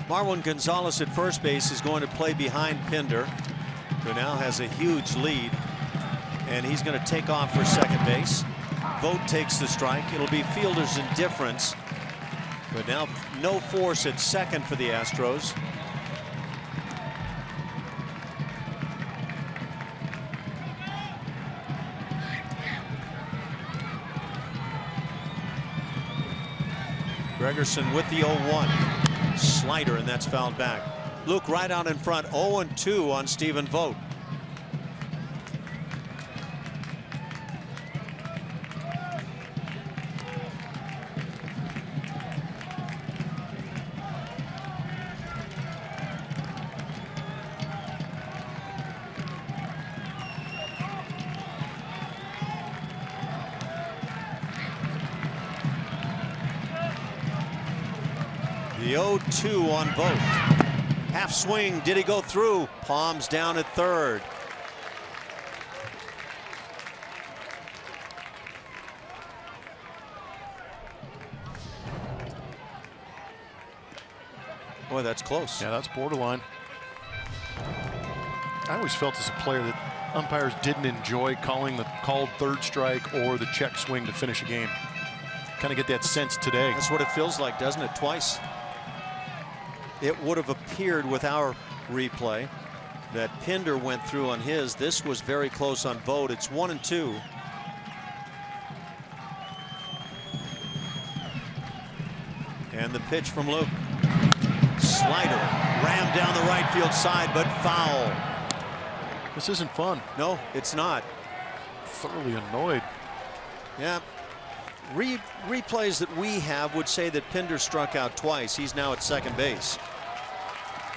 Marwin Gonzalez at first base is going to play behind Pinder, who now has a huge lead, and he's going to take off for second base. Vogt takes the strike. It'll be fielder's indifference, but now no force at second for the Astros. Gregerson with the 0-1. Slider, and that's fouled back. Luke right out in front, 0-2 on Stephen Vogt. The 0-2 on Vogt. Half swing. Did he go through? Palms down at third. Boy, that's close. Yeah, that's borderline. I always felt as a player that umpires didn't enjoy calling the called third strike or the check swing to finish a game. Kind of get that sense today. That's what it feels like, doesn't it? Twice. It would have appeared with our replay that Pinder went through on his. This was very close on Vogt. It's 1-2. And the pitch from Luke. Slider rammed down the right field side, but foul. This isn't fun. No, it's not. Thoroughly annoyed. Yeah. Replays that we have would say that Pinder struck out twice. He's now at second base.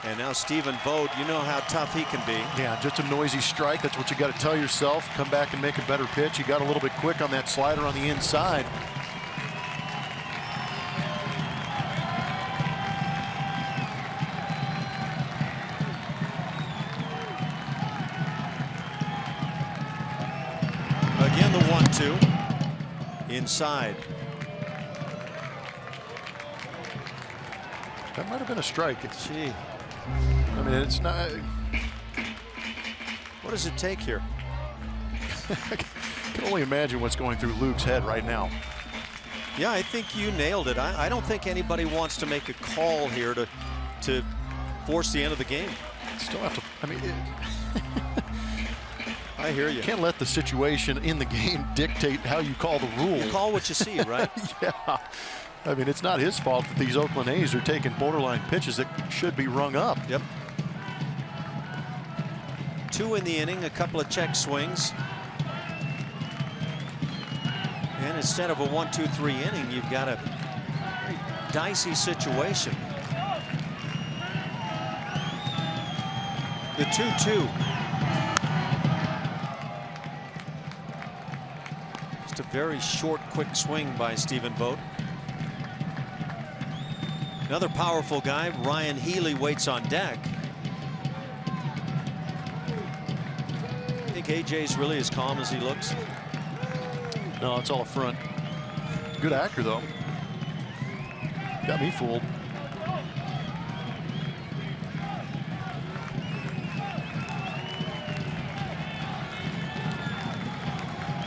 And now Stephen Vogt, you know how tough he can be. Yeah, just a noisy strike. That's what you got to tell yourself. Come back and make a better pitch. He got a little bit quick on that slider on the inside. Again, the 1-2. Inside. That might have been a strike. Gee. I mean, it's not. What does it take here? I can only imagine what's going through Luke's head right now. Yeah, I think you nailed it. I don't think anybody wants to make a call here to force the end of the game. Still have to. I mean. I hear you. You can't let the situation in the game dictate how you call the rule. You call what you see, right? Yeah. I mean, it's not his fault that these Oakland A's are taking borderline pitches that should be rung up. Yep. 2 in the inning, a couple of check swings. And instead of a 1-2-3 inning, you've got a very dicey situation. The 2-2. Just a very short, quick swing by Stephen Vogt. Another powerful guy, Ryan Healy, waits on deck. I think AJ's really as calm as he looks. No, it's all a front. Good actor, though. Got me fooled.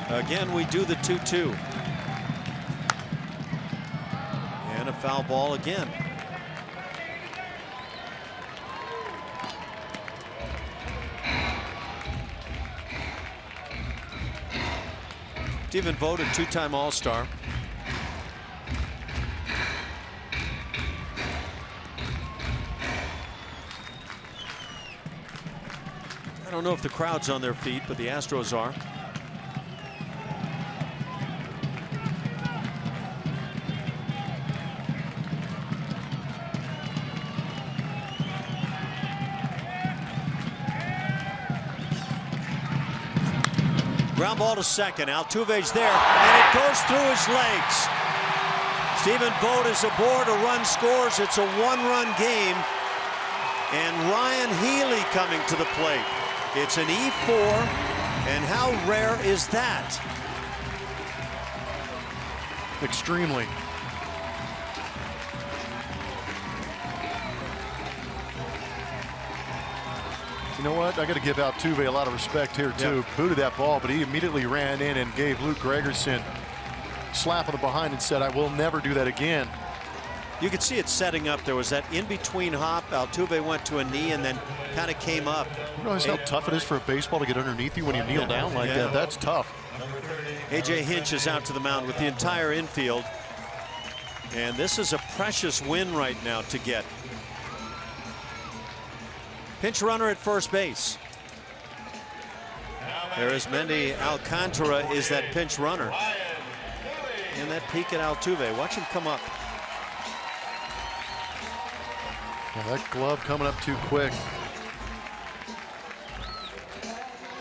Again, we do the 2-2. And a foul ball again. Stephen Vogt, a two-time All-Star. I don't know if the crowd's on their feet, but the Astros are. Ground ball to second. Altuve's there, and it goes through his legs. Stephen Vogt is aboard. A run scores. It's a one-run game. And Ryan Healy coming to the plate. It's an E4, and how rare is that? Extremely. You know what? I got to give Altuve a lot of respect here, too. Yep. Booted that ball, but he immediately ran in and gave Luke Gregerson a slap on the behind and said, I will never do that again. You could see it setting up. There was that in-between hop. Altuve went to a knee and then kind of came up. You realize how tough it is for a baseball to get underneath you when you kneel down like that? That's tough. A.J. Hinch is out to the mound with the entire infield. And this is a precious win right now to get. Pinch runner at first base. Arismendi Alcantara is that pinch runner. And that peek at Altuve. Watch him come up. Yeah, that glove coming up too quick.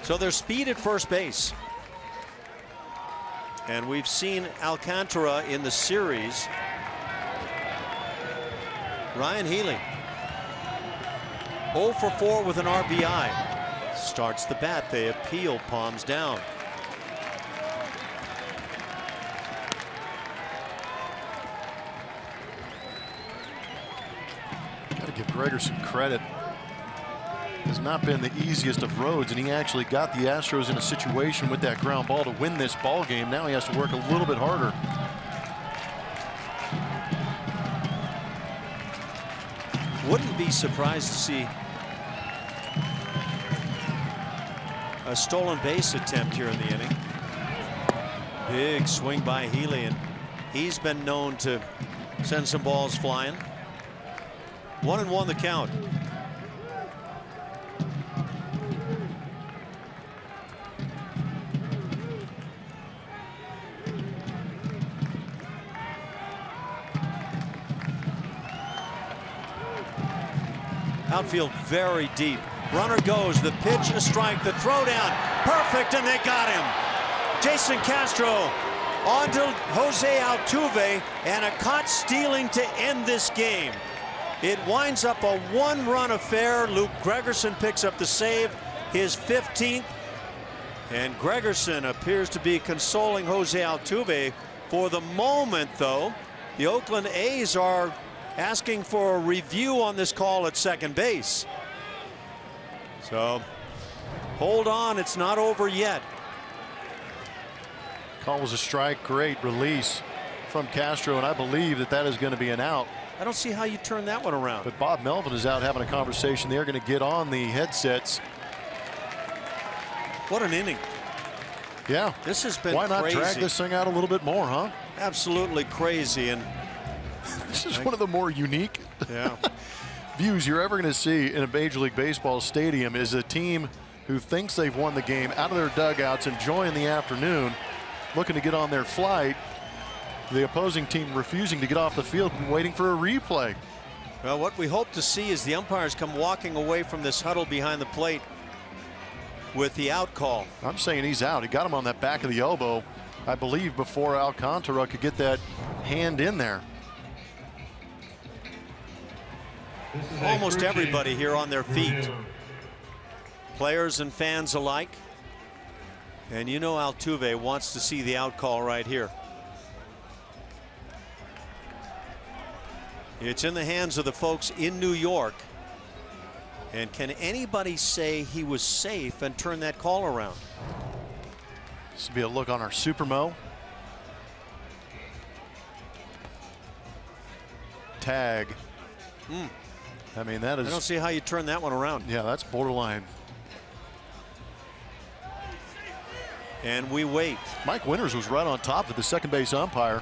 So there's speed at first base. And we've seen Alcantara in the series. Ryan Healy 0 for 4 with an RBI. Starts the bat. They appeal, palms down. Got to give Gregerson credit. Has not been the easiest of roads, and he actually got the Astros in a situation with that ground ball to win this ball game. Now he has to work a little bit harder. Wouldn't be surprised to see a stolen base attempt here in the inning. Big swing by Healy, and he's been known to send some balls flying. 1-1 the count. Outfield very deep. Runner goes. The pitch, a strike. The throw down. Perfect, and they got him. Jason Castro onto Jose Altuve, and a caught stealing to end this game. It winds up a one-run affair. Luke Gregerson picks up the save, his 15th. And Gregerson appears to be consoling Jose Altuve. For the moment, though, the Oakland A's are asking for a review on this call at second base. So hold on, it's not over yet. Call was a strike. Great release from Castro, and I believe that that is going to be an out. I don't see how you turn that one around. But Bob Melvin is out having a conversation. They're going to get on the headsets. What an inning. Yeah. This has been Why not crazy. drag this thing out a little bit more, huh? Absolutely crazy. And this is one of the more unique yeah. views you're ever going to see in a Major League Baseball stadium. Is a team who thinks they've won the game out of their dugouts, enjoying the afternoon, looking to get on their flight. The opposing team refusing to get off the field and waiting for a replay. Well, what we hope to see is the umpires come walking away from this huddle behind the plate with the out call. I'm saying he's out. He got him on that back of the elbow, I believe, before Alcantara could get that hand in there. Almost everybody here on their feet, players and fans alike. And you know Altuve wants to see the out call right here. It's in the hands of the folks in New York. And can anybody say he was safe and turn that call around? This will be a look on our Supermo. Tag. I mean, that is. I don't see how you turn that one around. Yeah, that's borderline. And we wait. Mike Winters was right on top of the second base umpire.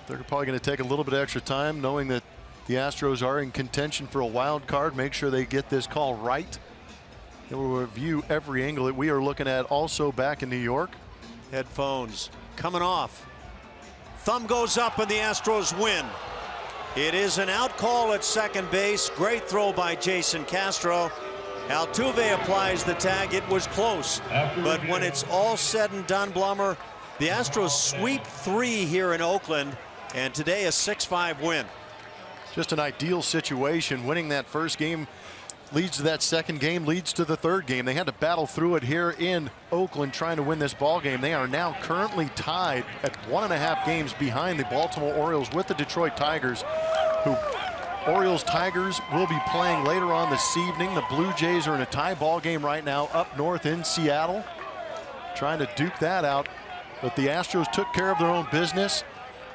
They're probably going to take a little bit of extra time, knowing that the Astros are in contention for a wild card. Make sure they get this call right. They will review every angle that we are looking at also back in New York. Headphones coming off. Thumb goes up and the Astros win. It is an out call at second base. Great throw by Jason Castro. Altuve applies the tag. It was close. But when it's all said and done, Blummer, the Astros sweep 3 here in Oakland. And today a 6-5 win. Just an ideal situation. Winning that first game leads to that second game, leads to the third game. They had to battle through it here in Oakland trying to win this ball game. They are now currently tied at 1.5 games behind the Baltimore Orioles with the Detroit Tigers, who Orioles-Tigers will be playing later on this evening. The Blue Jays are in a tie ball game right now up north in Seattle, trying to duke that out. But the Astros took care of their own business.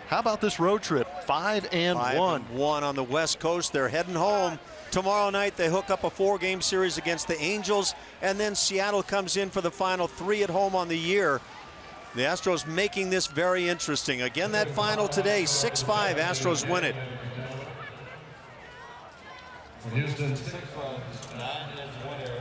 How about this road trip? 5-1. 5-1 on the West Coast. They're heading home. Tomorrow night they hook up a 4-game series against the Angels, and then Seattle comes in for the final 3 at home on the year. The Astros making this very interesting. Again, that final today, 6-5. Astros win it. Houston 6 runs, 9 hits, 1 error.